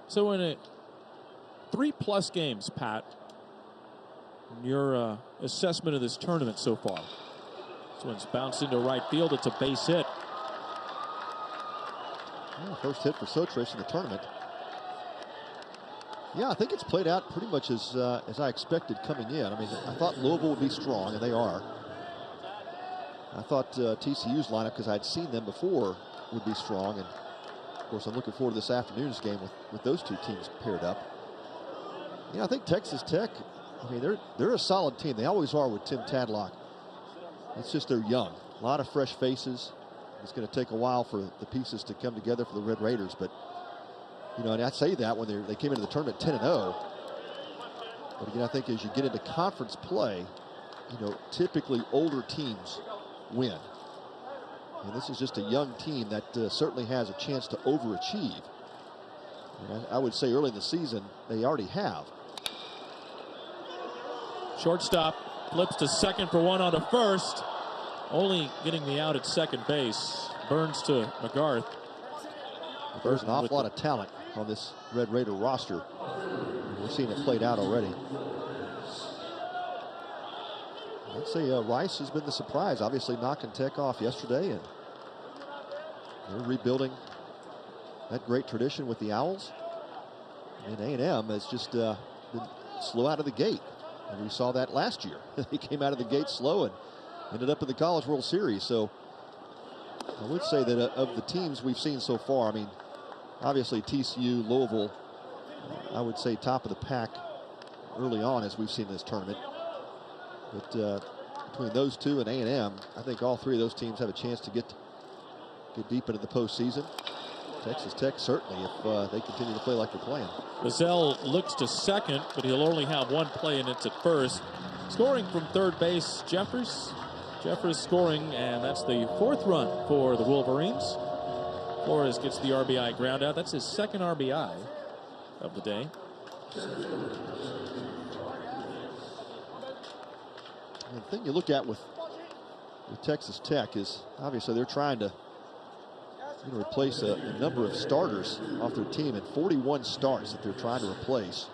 So in 3+ games, Pat, in your assessment of this tournament so far. This one's bounced into right field. It's a base hit. Well, first hit for Sotrace in the tournament. Yeah, I think it's played out pretty much as I expected coming in. I mean, I thought Louisville would be strong, and they are. I thought TCU's lineup, because I'd seen them before, would be strong. And, of course, I'm looking forward to this afternoon's game with those two teams paired up. I think Texas Tech, I mean, they're a solid team. They always are with Tim Tadlock. It's just they're young. A lot of fresh faces. It's going to take a while for the pieces to come together for the Red Raiders. But, and I say that when they came into the tournament 10-0. But again, I think as you get into conference play, typically older teams win. And this is just a young team that certainly has a chance to overachieve. And I would say early in the season, they already have. Shortstop flips to second for one on to first. Only getting the out at second base. Burns to McGarth. There's an awful lot of talent on this Red Raider roster. We're seeing it played out already. I'd say Rice has been the surprise. Obviously knocking Tech off yesterday, and they're rebuilding that great tradition with the Owls. And A&M has just been slow out of the gate. And we saw that last year. They came out of the gate slow and ended up in the College World Series. So I would say that of the teams we've seen so far, I mean, obviously TCU, Louisville, I would say top of the pack early on as we've seen in this tournament. But between those two and A&M, I think all three of those teams have a chance to get deep into the postseason. Texas Tech certainly, if they continue to play like they're playing. Bazell looks to second, but he'll only have one play, and it's at first. Scoring from third base, Jeffers. Jeffers scoring, and that's the fourth run for the Wolverines. Flores gets the RBI ground out. That's his second RBI of the day. And the thing you look at with Texas Tech is obviously they're trying to replace a number of starters off their team, and 41 starts that they're trying to replace.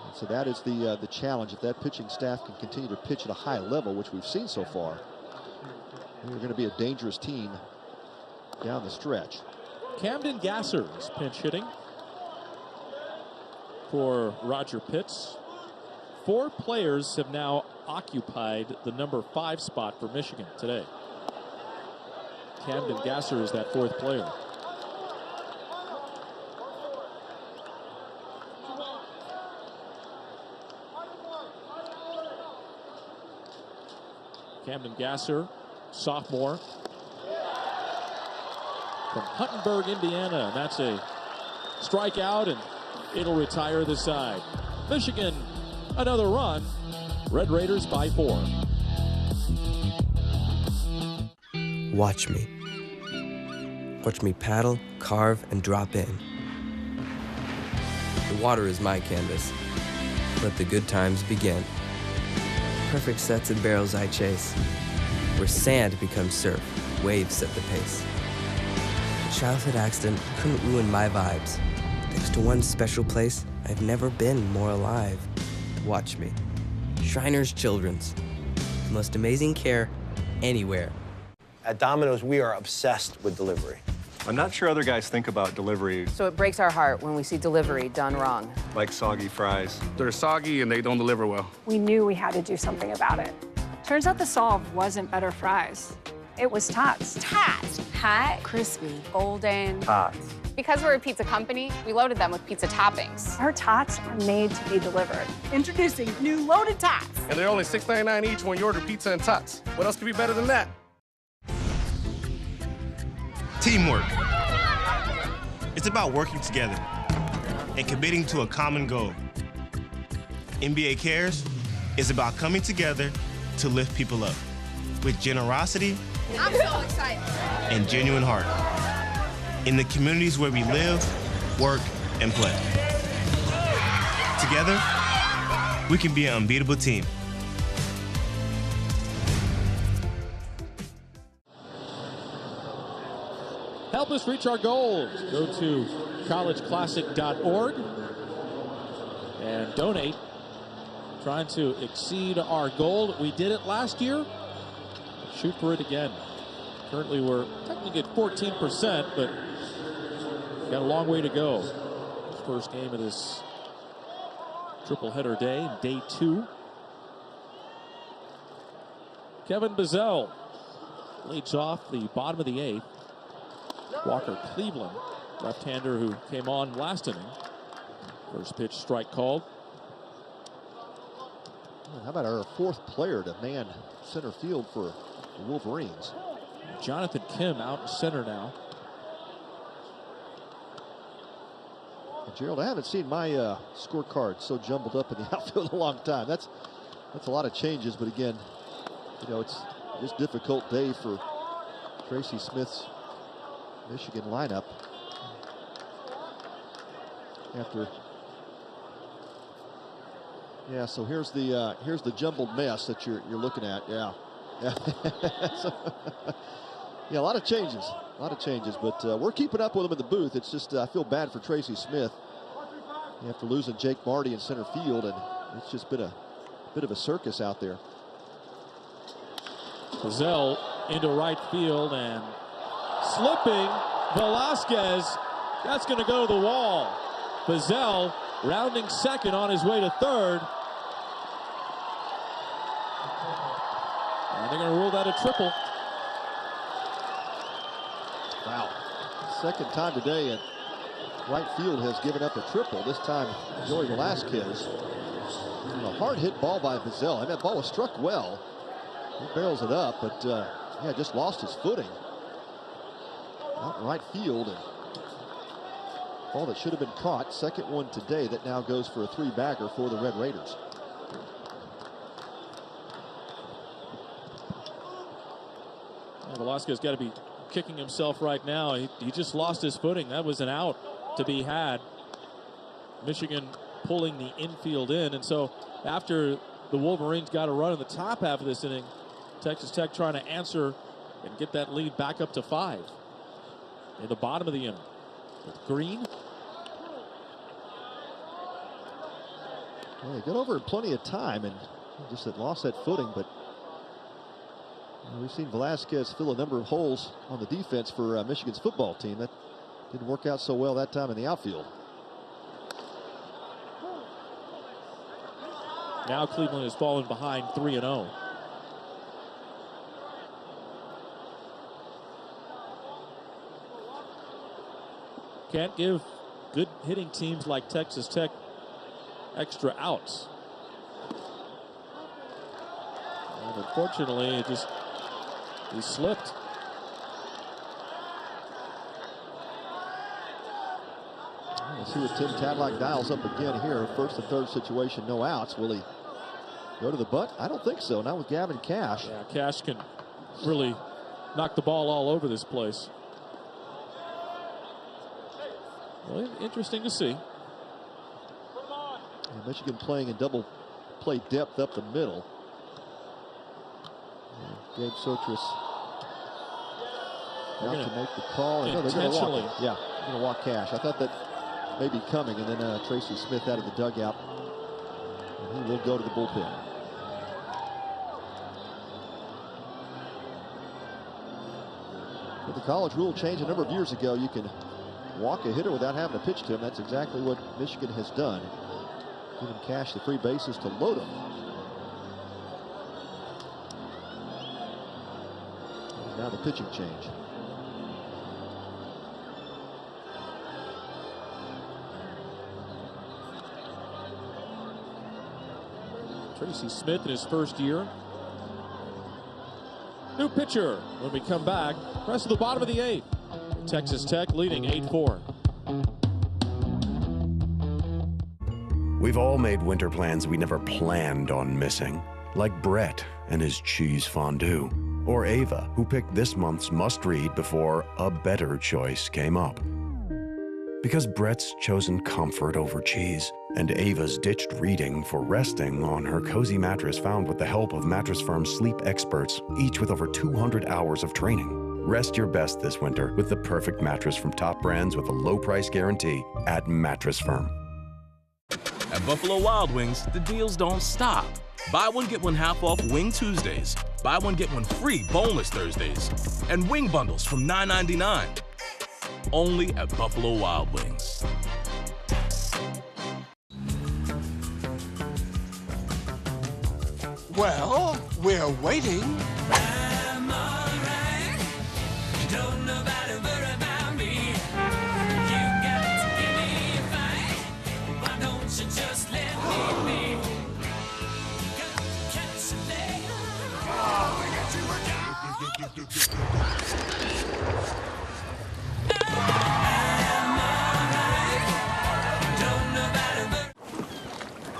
And so that is the challenge. If that pitching staff can continue to pitch at a high level, which we've seen so far, they're going to be a dangerous team down the stretch. Camden Gasser is pinch hitting for Roger Pitts. 4 players have now occupied the number 5 spot for Michigan today. Camden Gasser is that 4th player. Camden Gasser, sophomore from Huttenberg, Indiana. And that's a strikeout, and it'll retire the side. Michigan, another run. Red Raiders by 4. Watch me. Watch me paddle, carve, and drop in. The water is my canvas. Let the good times begin. Perfect sets and barrels I chase. Where sand becomes surf, waves set the pace. A childhood accident couldn't ruin my vibes. Thanks to one special place, I've never been more alive. Watch me. Shriners Children's. The most amazing care anywhere. At Domino's, we are obsessed with delivery. I'm not sure other guys think about delivery. So it breaks our heart when we see delivery done wrong. Like soggy fries. They're soggy and they don't deliver well. We knew we had to do something about it. Turns out the solve wasn't better fries. It was tots. Tots. Hot, crispy, golden. Tots. Because we're a pizza company, we loaded them with pizza toppings. Our tots are made to be delivered. Introducing new loaded tots. And they're only $6.99 each when you order pizza and tots. What else could be better than that? Teamwork. It's about working together and committing to a common goal. NBA Cares is about coming together to lift people up with generosity I'm so excited. and genuine heart in the communities where we live, work, and play. Together, we can be an unbeatable team. Help us reach our goals. Go to collegeclassic.org and donate. Trying to exceed our goal. We did it last year. Shoot for it again. Currently, we're technically at 14%, but got a long way to go. first game of this triple header day, day 2. Kevin Bizzell leads off the bottom of the 8th. Walker Cleveland, left-hander who came on last inning. First pitch strike called. How about our 4th player to man center field for the Wolverines? Jonathan Kim out in center now. Gerald, I haven't seen my scorecard so jumbled up in the outfield in a long time. That's a lot of changes, but again, you know, it's just a difficult day for Tracy Smith's Michigan lineup. So here's the jumbled mess that you're looking at. Yeah. So, yeah, a lot of changes, but we're keeping up with them in the booth. It's just I feel bad for Tracy Smith after losing Jake Marty in center field, and it's just been a bit of a circus out there. Bizzell into right field and slipping. Velasquez, that's going to go to the wall. Bizzell rounding second on his way to third. And they're going to rule that a triple. Wow. Second time today, and right field has given up a triple. This time, Joey Velasquez. A hard hit ball by Bizzell. And that ball was struck well. He barrels it up, but yeah, just lost his footing. Out in right field. And ball that should have been caught. Second one today that now goes for a 3-bagger for the Red Raiders. Well, Velasquez got to be kicking himself right now. He just lost his footing. That was an out to be had. Michigan pulling the infield in. And so after the Wolverines got a run in the top half of this inning, Texas Tech trying to answer and get that lead back up to 5 in the bottom of the inning. With Green. Well, they got over in plenty of time and just had lost that footing, but we've seen Velasquez fill a number of holes on the defense for Michigan's football team. That didn't work out so well that time in the outfield. Now Cleveland has fallen behind 3-0. Can't give good hitting teams like Texas Tech extra outs. And unfortunately, he slipped. Let's see what Tim Tadlock dials up again here. First and third situation, no outs. Will he go to the butt? I don't think so. Not with Gavin Cash. Yeah, Cash can really knock the ball all over this place. Well, interesting to see. And Michigan playing in double play depth up the middle. And Gabe Sotris out to make the call. And Intentionally. They're going to walk Cash. I thought that may be coming, and then Tracy Smith out of the dugout. And he will go to the bullpen. With the college rule change a number of years ago, you can walk a hitter without having to pitch to him. That's exactly what Michigan has done. Giving Cash the free bases to load him. And now the pitching change. Tracy Smith in his first year. New pitcher when we come back. Rest of the bottom of the 8th. Texas Tech leading 8-4. We've all made winter plans we never planned on missing, like Brett and his cheese fondue, or Ava, who picked this month's must-read before a better choice came up. Because Brett's chosen comfort over cheese, and Ava's ditched reading for resting on her cozy mattress found with the help of Mattress Firm's sleep experts, each with over 200 hours of training. Rest your best this winter with the perfect mattress from top brands with a low price guarantee at Mattress Firm. At Buffalo Wild Wings, the deals don't stop. Buy one, get one half off Wing Tuesdays. Buy one, get one free boneless Thursdays. And wing bundles from $9.99. Only at Buffalo Wild Wings. Well, we're waiting.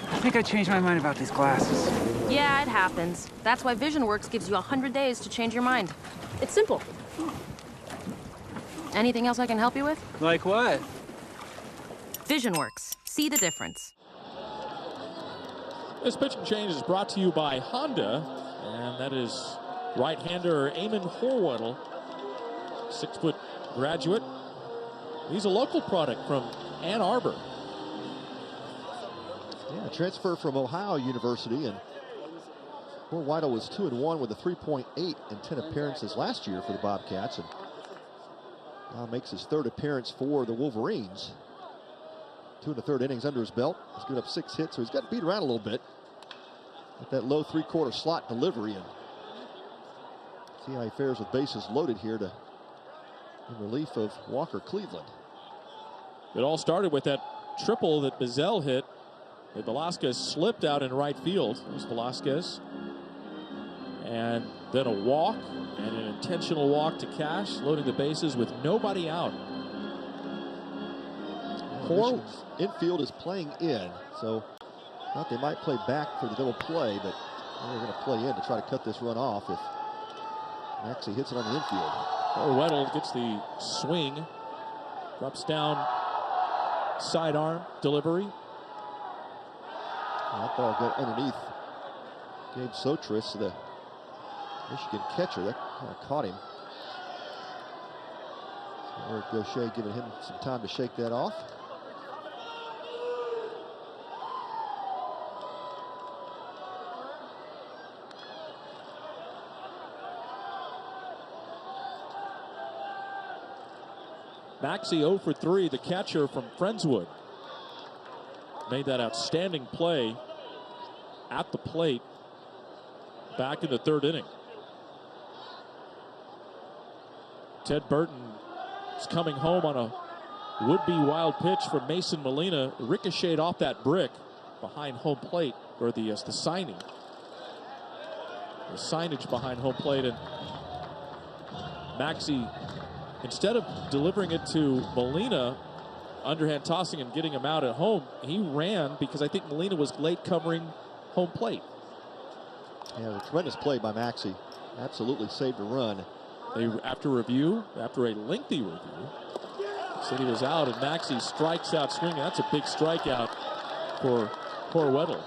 I think I changed my mind about these glasses. Yeah, it happens. That's why VisionWorks gives you 100 days to change your mind. It's simple. Anything else I can help you with? Like what? VisionWorks. See the difference. This pitching change is brought to you by Honda, and that is right-hander Eamon Horwedel, 6-foot graduate. He's a local product from Ann Arbor. Yeah, transfer from Ohio University, and Horwedel was 2-1 with a 3.8 in 10 appearances last year for the Bobcats, and now makes his third appearance for the Wolverines. 2 1/3 innings under his belt. He's given up 6 hits, so he's got to beat around a little bit with that low 3/4 slot delivery, and see how he fares with bases loaded here in relief of Walker Cleveland. It all started with that triple that Bizzell hit. Velasquez slipped out in right field. There's Velasquez. And then a walk and an intentional walk to Cash, loading the bases with nobody out. Michigan's infield is playing in, so thought they might play back for the double play, but they're going to play in to try to cut this run off if Maxey hits it on the infield. Weddle gets the swing, drops down, sidearm delivery. That ball got underneath Gabe Sotris, the Michigan catcher. That kind of caught him. Eric Gaucher giving him some time to shake that off. Maxey 0 for 3, the catcher from Friendswood. Made that outstanding play at the plate back in the 3rd inning. Ted Burton is coming home on a would-be wild pitch from Mason Molina. Ricocheted off that brick behind home plate, or the signing. The signage behind home plate, and Maxey, instead of delivering it to Molina, underhand tossing and getting him out at home, he ran because I think Molina was late covering home plate. Yeah, a tremendous play by Maxey. Absolutely saved a run. After a lengthy review, said he was out, and Maxey strikes out swinging. That's a big strikeout for Horwedel.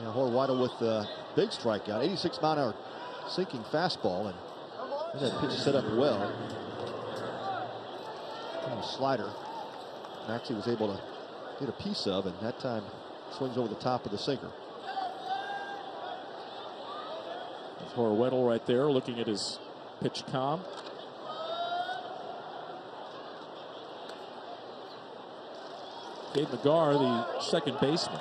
Yeah, Horwedel with the big strikeout, 86-mile-an-hour sinking fastball, and that pitch set up well. And a slider. Maxey was able to get a piece of, and that time swings over the top of the sinker. That's Horwedel right there, looking at his pitch com. Gabe McGarr, the second baseman.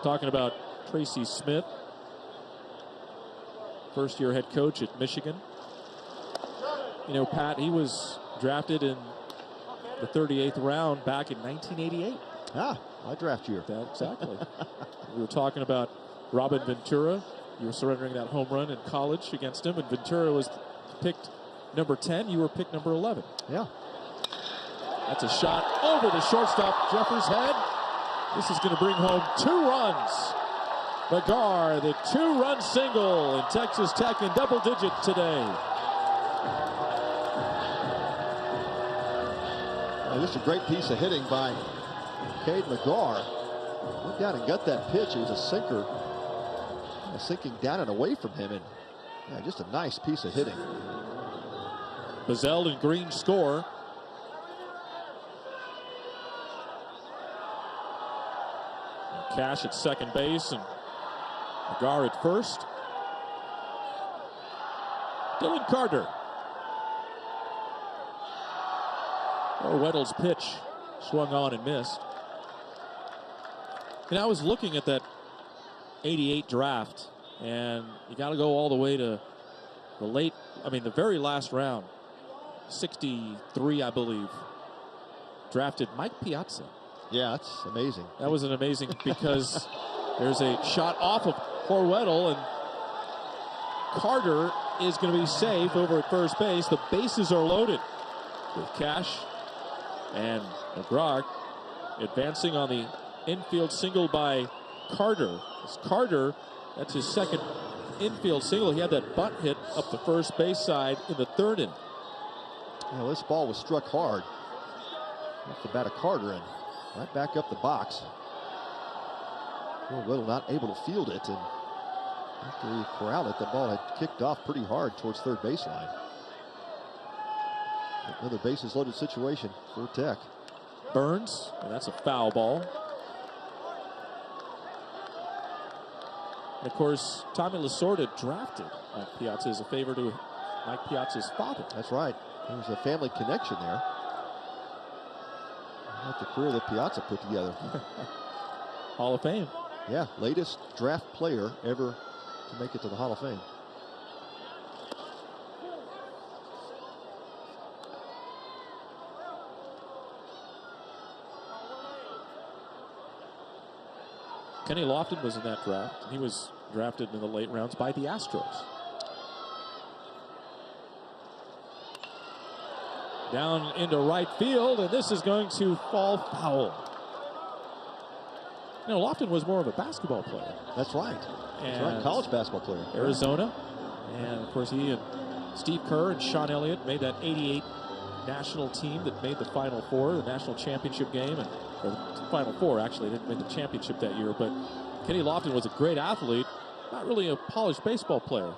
Talking about Tracy Smith, first-year head coach at Michigan. You know, Pat, he was drafted in the 38th round back in 1988. Ah, my draft year. Exactly. We were talking about Robin Ventura. You were surrendering that home run in college against him, and Ventura was picked number 10. You were picked number 11. Yeah. That's a shot over the shortstop, Jeffers' head. This is going to bring home 2 runs. McGarr, the 2-run single, and Texas Tech in double digits today. Just a great piece of hitting by Cade McGarr. Went down and got that pitch. It was a sinker, sinking down and away from him, and just a nice piece of hitting. Bizzell and Green score. Cash at second base and McGarr at first. Dylan Carter. Weddle's pitch swung on and missed. And I was looking at that 88 draft, and you got to go all the way to the very last round. 63, I believe. Drafted Mike Piazza. Yeah, that's amazing. That was an amazing because there's a shot off of Weddle, and Carter is going to be safe over at first base. The bases are loaded with Cash and McGraw advancing on the infield single by Carter. It's Carter, that's his second infield single. He had that bunt hit up the first base side in the third inning. This ball was struck hard off the bat of Carter and right back up the box. Weddle not able to field it, and after he corralled it, the ball had kicked off pretty hard towards third baseline. Another bases loaded situation for Tech. Burns, and that's a foul ball. And of course, Tommy Lasorda drafted Mike Piazza as a favor to Mike Piazza's father. That's right. There's a family connection there. Not the career that Piazza put together. Hall of Fame. Yeah, latest draft player ever to make it to the Hall of Fame. Kenny Lofton was in that draft. He was drafted in the late rounds by the Astros. Down into right field, and this is going to fall foul. Lofton was more of a basketball player. That's right. College basketball player. Arizona. And of course, he and Steve Kerr and Sean Elliott made that 88 national team that made the Final Four, the national championship game, or the Final Four, actually. They didn't make the championship that year, but Kenny Lofton was a great athlete, not really a polished baseball player.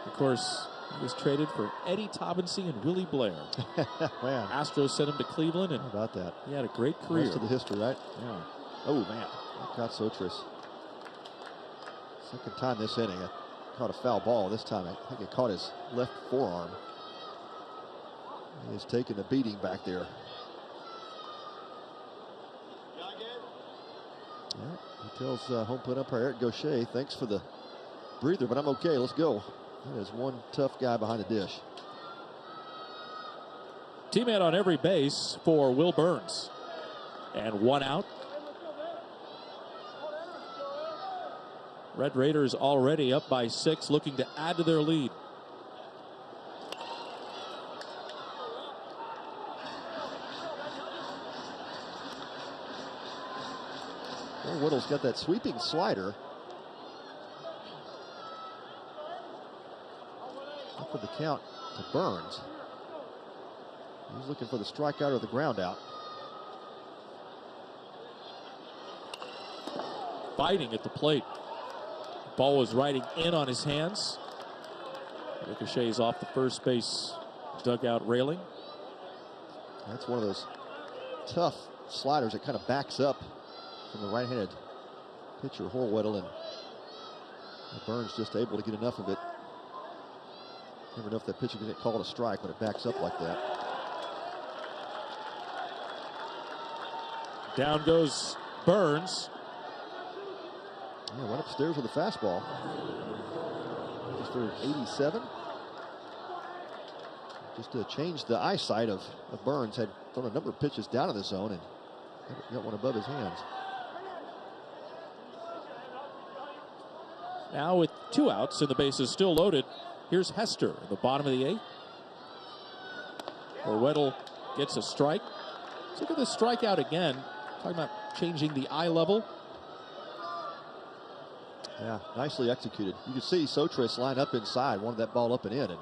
Of course, he was traded for Eddie Taubensee and Willie Blair. Man. Astros sent him to Cleveland, and how about that? He had a great career. Rest of the history, right? Yeah. Oh, man. Caught Sotris. Second time this inning. I caught a foul ball. This time, I think it caught his left forearm. He's taking a beating back there. Yeah, he tells home plate umpire Eric Gaucher, thanks for the breather, but I'm okay. Let's go. There's one tough guy behind the dish. Teammate on every base for Will Burns. And one out. Red Raiders already up by 6, looking to add to their lead. Weddle's got that sweeping slider. Up for the count to Burns. He's looking for the strikeout or the ground out. Fighting at the plate. Ball was riding in on his hands. Ricochets off the first base dugout railing. That's one of those tough sliders that kind of backs up from the right-handed pitcher Weddle, and Burns just able to get enough of it. Never know if that pitcher can get called a strike when it backs up like that. Down goes Burns. Yeah, went upstairs with a fastball. Just for 87. Just to change the eyesight of Burns. Had thrown a number of pitches down in the zone and got one above his hands. Now with 2 outs and the bases still loaded, here's Hester in the bottom of the 8th. Weddle gets a strike. Let's look at this strikeout again. Talking about changing the eye level. Yeah, nicely executed. You can see Sotris line up inside, wanted that ball up and in, and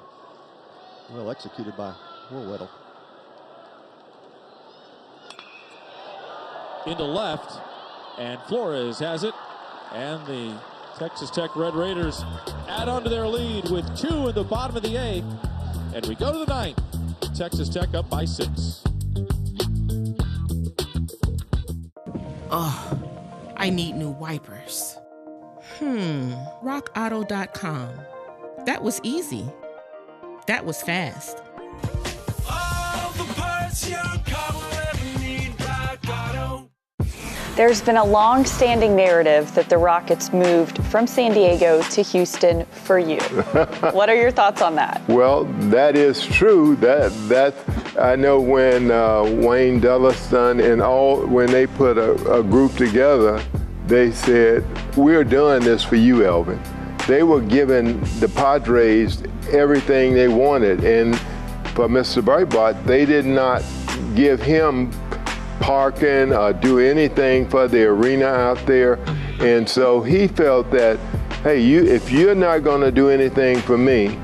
well executed by Weddle. Into left, and Flores has it, and the Texas Tech Red Raiders add on to their lead with 2 in the bottom of the 8th, and we go to the 9th. Texas Tech up by 6. Oh, I need new wipers. RockAuto.com. That was easy. That was fast. There's been a long-standing narrative that the Rockets moved from San Diego to Houston for you. What are your thoughts on that? Well, that is true. That I know when Wayne Delliston and when they put a group together, they said, "We're doing this for you, Elvin." They were giving the Padres everything they wanted, and for Mr. Breitbart, they did not give him parking or do anything for the arena out there. And so he felt that, hey, if you're not going to do anything for me,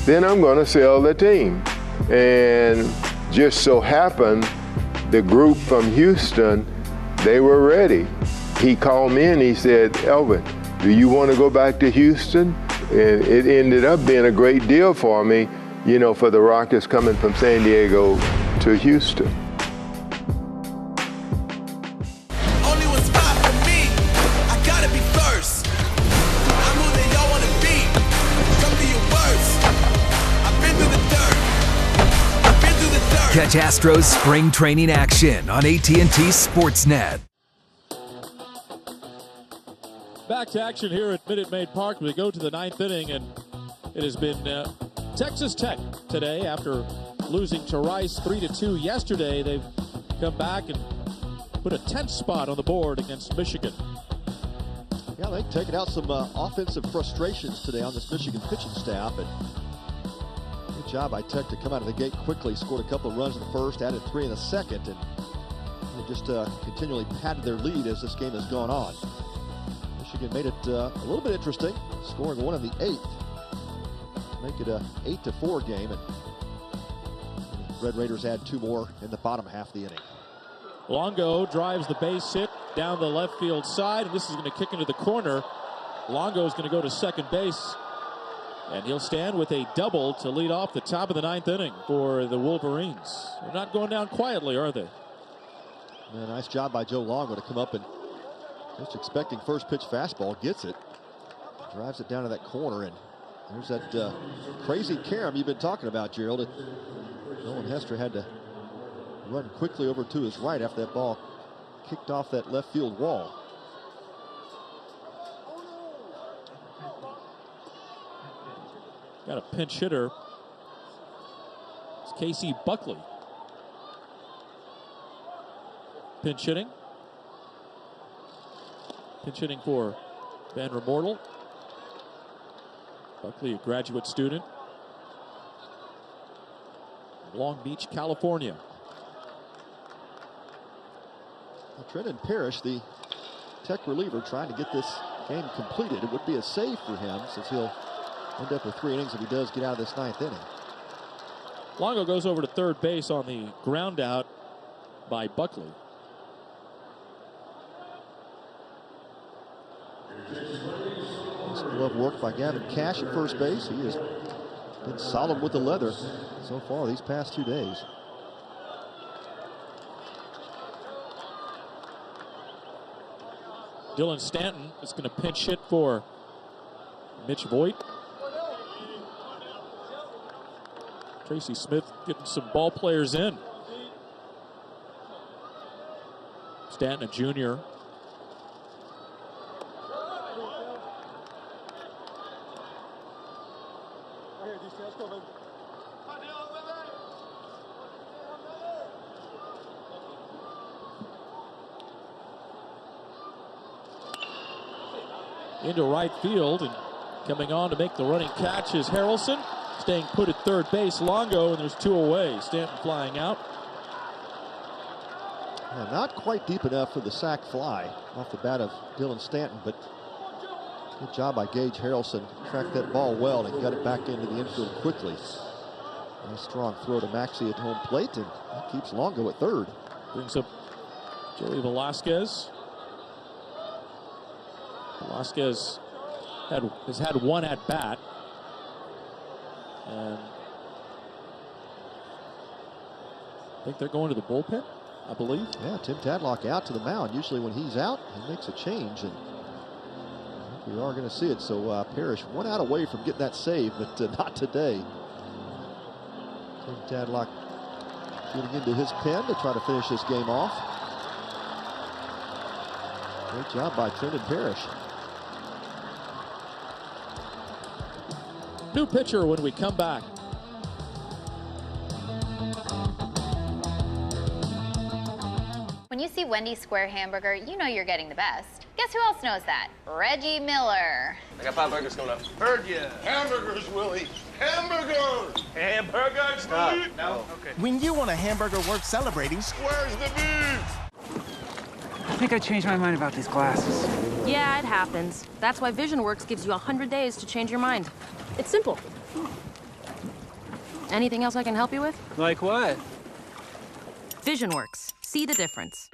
then I'm going to sell the team. And just so happened, the group from Houston, they were ready. He called me and he said, "Elvin, do you want to go back to Houston?" And it ended up being a great deal for me, you know, for the Rockets coming from San Diego to Houston. Catch Astros spring training action on AT&T Sportsnet. Back to action here at Minute Maid Park. We go to the ninth inning, and it has been Texas Tech today after losing to Rice 3-2 yesterday. They've come back and put a 10th spot on the board against Michigan. Yeah, they've taken out some offensive frustrations today on this Michigan pitching staff. And good job by Tech to come out of the gate quickly, scored a couple of runs in the first, added 3 in the second, and they just continually padded their lead as this game has gone on. Michigan made it a little bit interesting, scoring 1 in the 8th. Make it a 8-4 game, and Red Raiders had 2 more in the bottom half of the inning. Longo drives the base hit down the left field side, and this is going to kick into the corner. Longo is going to go to second base, and he'll stand with a double to lead off the top of the ninth inning for the Wolverines. They're not going down quietly, are they? Yeah, nice job by Joe Longo to come up and just expecting first pitch fastball, gets it, drives it down to that corner, and there's that crazy carom you've been talking about, Gerald. Nolan Hester had to run quickly over to his right after that ball kicked off that left field wall. Got a pinch hitter. It's Casey Buckley. Pinch hitting. Pinch hitting for Van Remortel. Buckley, a graduate student. Long Beach, California. Trenton Parrish, the Tech reliever, trying to get this game completed. It would be a save for him since he'll end up with 3 innings if he does get out of this ninth inning. Longo goes over to third base on the ground out by Buckley. Nice glove work by Gavin Cash at first base. He has been solid with the leather so far these past 2 days. Dylan Stanton is going to pinch hit for Mitch Voigt. Tracy Smith getting some ball players in. Stanton, a junior. Into right field, and coming on to make the running catch is Harrelson. Staying put at third base, Longo, and there's 2 away. Stanton flying out. Yeah, not quite deep enough for the sac fly off the bat of Dylan Stanton, but good job by Gage Harrelson. Tracked that ball well and got it back into the infield quickly. Nice strong throw to Maxey at home plate, and that keeps Longo at third. Brings up Joey Velasquez. Velasquez has had 1 at bat. And I think they're going to the bullpen, I believe. Yeah, Tim Tadlock out to the mound. Usually when he's out, he makes a change, and I think we are going to see it. So Parrish 1 out away from getting that save, but not today. Tim Tadlock getting into his pen to try to finish this game off. Great job by Trenton Parrish. New pitcher when we come back. When you see Wendy's Square Hamburger, you know you're getting the best. Guess who else knows that? Reggie Miller. I got 5 burgers coming up. Heard ya. Hamburgers, Willie. Hamburgers. Hamburgers, Willie? No. Okay. When you want a hamburger worth celebrating, Where's the beef? I think I changed my mind about these glasses. Yeah, it happens. That's why VisionWorks gives you 100 days to change your mind. It's simple. Anything else I can help you with? Like what? VisionWorks. See the difference.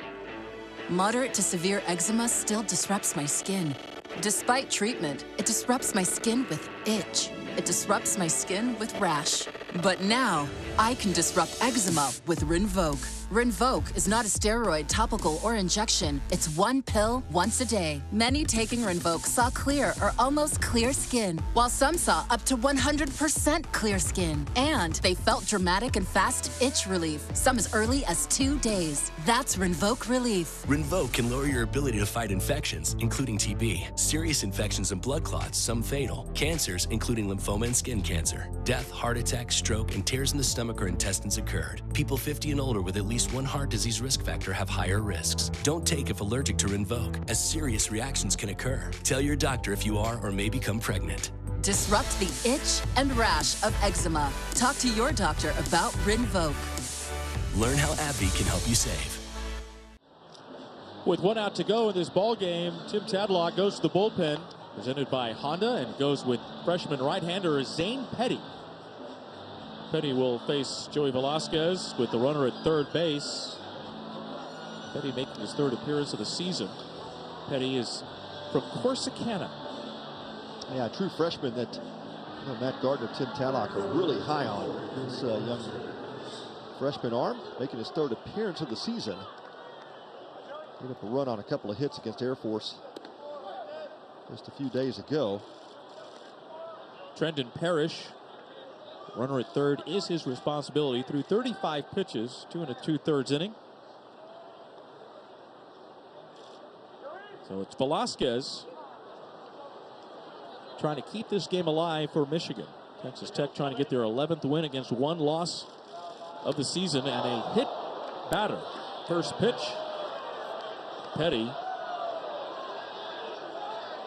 Moderate to severe eczema still disrupts my skin. Despite treatment, it disrupts my skin with itch. It disrupts my skin with rash. But now, I can disrupt eczema with Rinvoq. Rinvoq is not a steroid, topical, or injection. It's one pill once a day. Many taking Rinvoq saw clear or almost clear skin, while some saw up to 100% clear skin. And they felt dramatic and fast itch relief, some as early as 2 days. That's Rinvoq Relief. Rinvoq can lower your ability to fight infections, including TB, serious infections and blood clots, some fatal, cancers, including lymphoma and skin cancer. Death, heart attack, stroke, and tears in the stomach or intestines occurred. People 50 and older with at least one heart disease risk factor have higher risks. Don't take if allergic to Rinvoq, as serious reactions can occur. Tell your doctor if you are or may become pregnant. Disrupt the itch and rash of eczema. Talk to your doctor about Rinvoq. Learn how AbbVie can help you save. With 1 out to go in this ball game, Tim Tadlock goes to the bullpen, presented by Honda, and goes with freshman right-hander Zane Petty. Petty will face Joey Velasquez with the runner at third base. Petty making his 3rd appearance of the season. Petty is from Corsicana. Yeah, a true freshman that Matt Gardner, Tim Tadlock are really high on. This young freshman arm making his 3rd appearance of the season. Gave up a run on a couple of hits against Air Force just a few days ago. Trenton Parrish, runner at third, is his responsibility through 35 pitches, 2 2/3 inning. So it's Velasquez trying to keep this game alive for Michigan. Texas Tech trying to get their 11th win against 1 loss of the season, and a hit batter. First pitch, Petty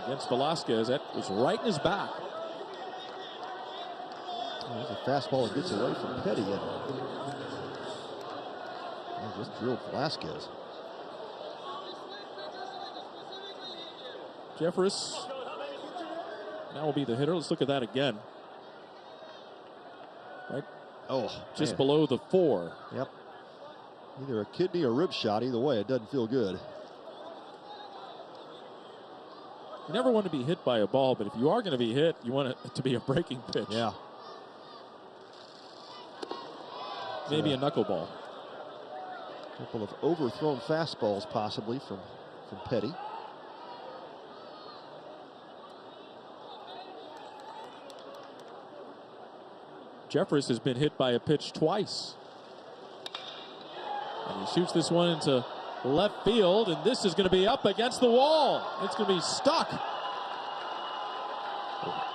against Velasquez. That was right in his back. There's a fastball that gets away from Petty and just drilled Velasquez. Jeffress now will be the hitter. Let's look at that again. Right. Oh, just man. below the 4. Yep. Either a kidney or rib shot. Either way, it doesn't feel good. You never want to be hit by a ball, but if you are going to be hit, you want it to be a breaking pitch. Yeah. Maybe a knuckleball. A couple of overthrown fastballs possibly from Petty. Jeffress has been hit by a pitch twice. And he shoots this one into left field, and this is going to be up against the wall. It's going to be stuck.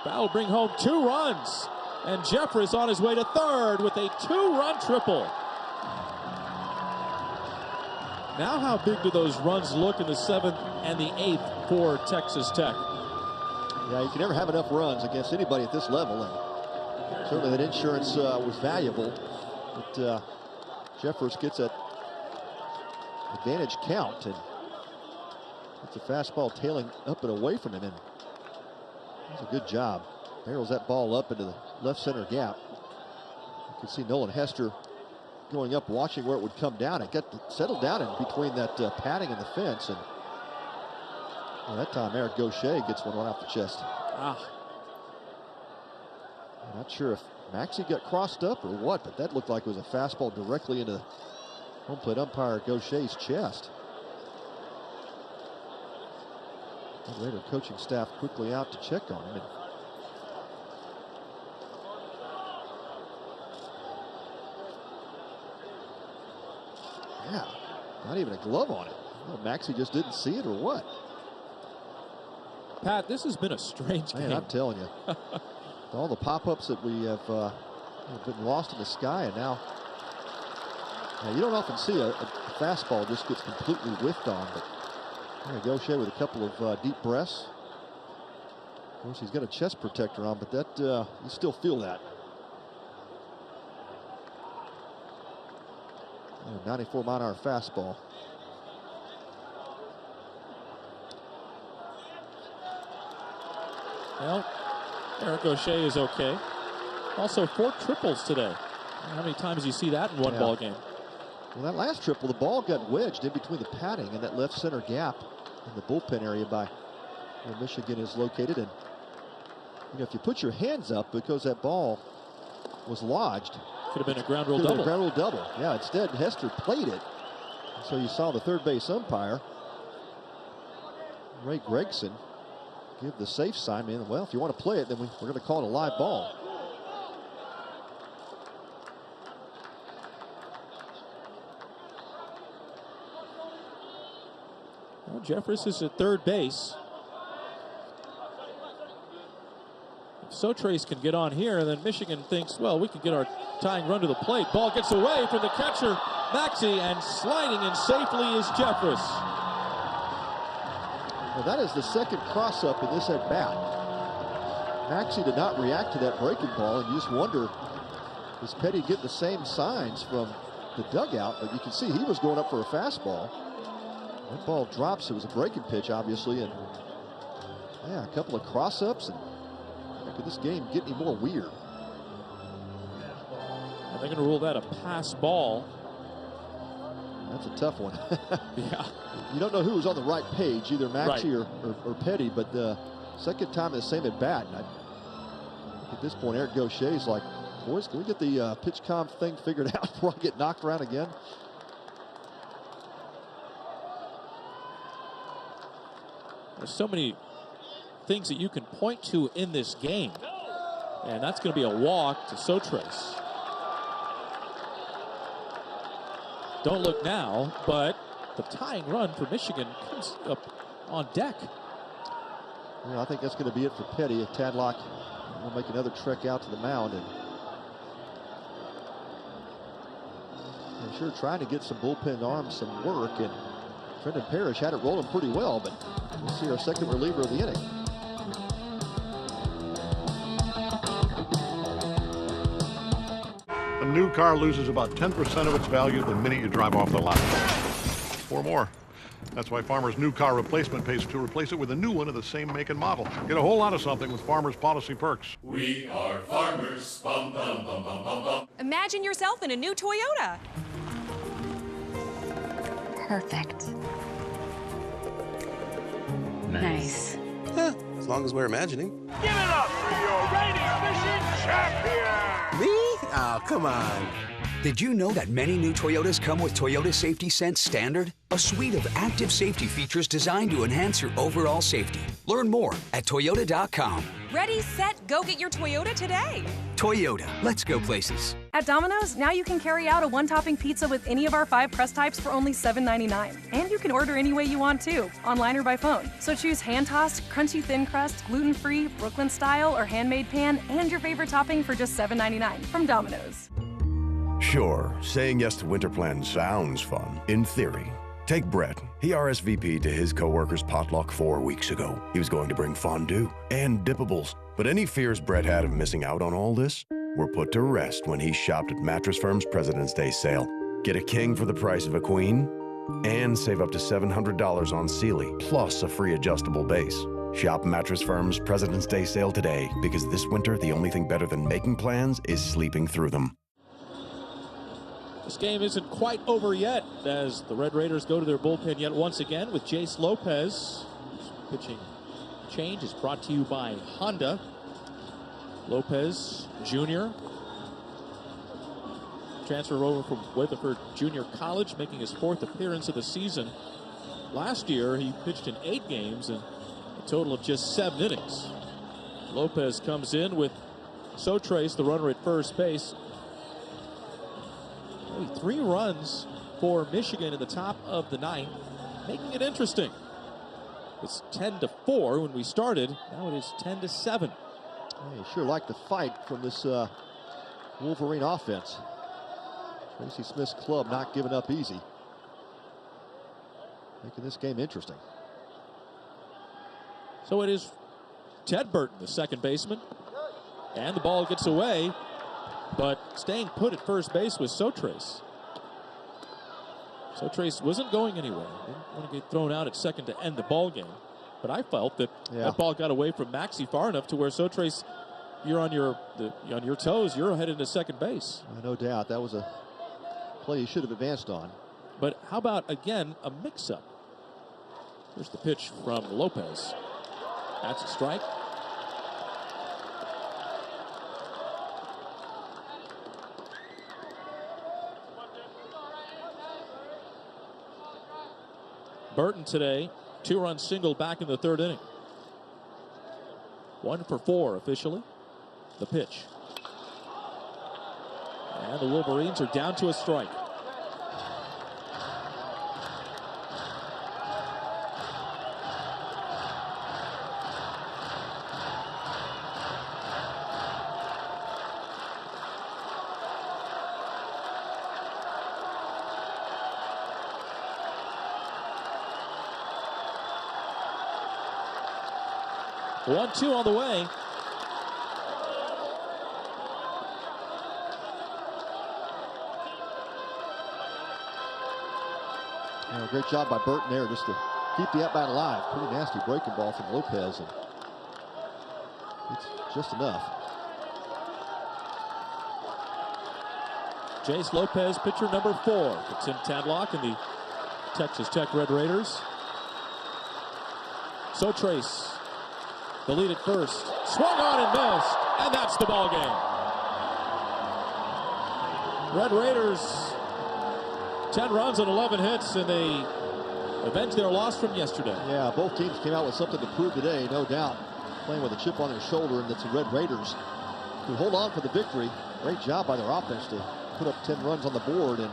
That'll bring home 2 runs. And Jeffress on his way to third with a 2-run triple. Now how big do those runs look in the 7th and the 8th for Texas Tech? Yeah, you can never have enough runs against anybody at this level. And certainly that insurance was valuable. But Jeffress gets that advantage count and gets a fastball tailing up and away from him. And that's a good job. Barrels that ball up into the left center gap. You can see Nolan Hester going up, watching where it would come down. It got settled down in between that padding and the fence. And that time Eric Gaucher gets one right off the chest. Ah. I'm not sure if Maxey got crossed up or what, but that looked like it was a fastball directly into home plate umpire Gaucher's chest. The Raider coaching staff quickly out to check on him. Not even a glove on it. Well, Maxey just didn't see it or what? Pat, this has been a strange game. I'm telling you. All the pop-ups that we have been lost in the sky, and now you don't often see a fastball just gets completely whiffed on, but Gaucher with a couple of deep breaths. Of course, he's got a chest protector on, but that you still feel that. 94-mile-an-hour fastball. Well, Eric Gaucher is okay. Also 4 triples today. How many times do you see that in one ball game? Well, that last triple, the ball got wedged in between the padding and that left center gap in the bullpen area by where Michigan is located. And if you put your hands up because that ball was lodged, could have been a ground rule double. Ground rule double. Yeah, instead Hester played it. So you saw the third base umpire, Ray Gregson, give the safe sign. Well, if you want to play it, then we're going to call it a live ball. Well, Jeffress is at third base. If Sotrace can get on here, then Michigan thinks, well, we can get our tying run to the plate. Ball gets away from the catcher, Maxey, and sliding in safely is Jeffress. Well, that is the second cross-up in this at-bat. Maxey did not react to that breaking ball, and you just wonder, does Petty get the same signs from the dugout? But you can see he was going up for a fastball. That ball drops. It was a breaking pitch, obviously, and yeah, a couple of cross-ups, and could this game get any more weird? And they're going to rule that a pass ball. That's a tough one. Yeah. You don't know who was on the right page, either Maxey or Petty, but second time in the same at bat. And at this point, Eric Gaucher's like, boys, can we get the pitch comm thing figured out before I get knocked around again? There's so many things that you can point to in this game. And that's going to be a walk to Sotrace. Don't look now, but the tying run for Michigan comes up on deck. I think that's going to be it for Petty. If Tadlock will make another trek out to the mound, and I'm sure trying to get some bullpen arms some work, and Trenton Parrish had it rolling pretty well, but we'll see our second reliever of the inning. A new car loses about 10% of its value the minute you drive off the lot. Or more. That's why Farmer's new car replacement pays to replace it with a new one of the same make and model. Get a whole lot of something with Farmer's policy perks. We are farmers. Bum, bum, bum, bum, bum, bum. Imagine yourself in a new Toyota. Perfect. Nice. Yeah, as long as we're imagining. Give it up for your reigning fishing champion! Me? Oh, come on. Did you know that many new Toyotas come with Toyota Safety Sense Standard? A suite of active safety features designed to enhance your overall safety. Learn more at Toyota.com. Ready, set, go get your Toyota today. Toyota, let's go places. At Domino's, now you can carry out a one-topping pizza with any of our 5 crust types for only $7.99. And you can order any way you want to, online or by phone. So choose hand-tossed, crunchy thin crust, gluten-free, Brooklyn style, or handmade pan, and your favorite topping for just $7.99 from Domino's. Sure, saying yes to winter plans sounds fun, in theory. Take Brett. He RSVP'd to his coworker's potluck 4 weeks ago. He was going to bring fondue and dippables. But any fears Brett had of missing out on all this were put to rest when he shopped at Mattress Firm's President's Day sale. Get a king for the price of a queen and save up to $700 on Sealy, plus a free adjustable base. Shop Mattress Firm's President's Day sale today, because this winter, the only thing better than making plans is sleeping through them. This game isn't quite over yet as the Red Raiders go to their bullpen yet once again with Jace Lopez. Pitching change is brought to you by Honda. Lopez Jr. transferred over from Weatherford Junior College, making his 4th appearance of the season. Last year, he pitched in 8 games and a total of just 7 innings. Lopez comes in with Sotrace, the runner at first base. Only 3 runs for Michigan in the top of the 9th, making it interesting. It's 10-4 when we started. Now it is 10-7. You sure like the fight from this Wolverine offense. Tracy Smith's club not giving up easy. Making this game interesting. So it is Ted Burton, the second baseman. And the ball gets away, but staying put at first base was Sotrace. Sotrace wasn't going anywhere. Didn't want to get thrown out at second to end the ball game. But I felt that that ball got away from Maxey far enough to where Sotrace, you're on your toes. You're headed to second base. No doubt. That was a play he should have advanced on. But how about, again, a mix-up? Here's the pitch from Lopez. That's a strike. Burton today, 2-run single back in the 3rd inning. 1 for 4 officially. The pitch. And the Wolverines are down to a strike. One-two on the way. Great job by Burton there just to keep the at-bat alive. Pretty nasty breaking ball from Lopez. And it's just enough. Jace Lopez, pitcher number 4 for Tim Tadlock and the Texas Tech Red Raiders. Sotrace, the lead at first, swung on and missed, and that's the ball game. Red Raiders, 10 runs and 11 hits, and they avenge their loss from yesterday. Yeah, both teams came out with something to prove today, no doubt. Playing with a chip on their shoulder, and it's the Red Raiders who hold on for the victory. Great job by their offense to put up 10 runs on the board and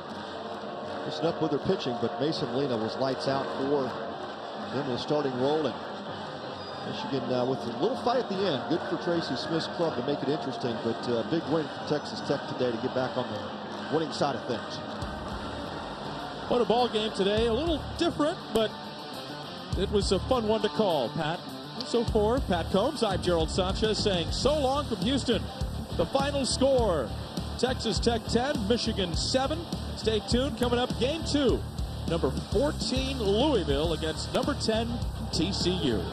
listen up with their pitching, but Mason Lena was lights out for them in the starting role, and Michigan with a little fight at the end. Good for Tracy Smith's club to make it interesting, but a big win for Texas Tech today to get back on the winning side of things. What a ball game today. A little different, but it was a fun one to call, Pat. So for Pat Combs, I'm Gerald Sanchez saying so long from Houston. The final score, Texas Tech 10, Michigan 7. Stay tuned. Coming up, game 2. Number 14, Louisville against number 10, TCU.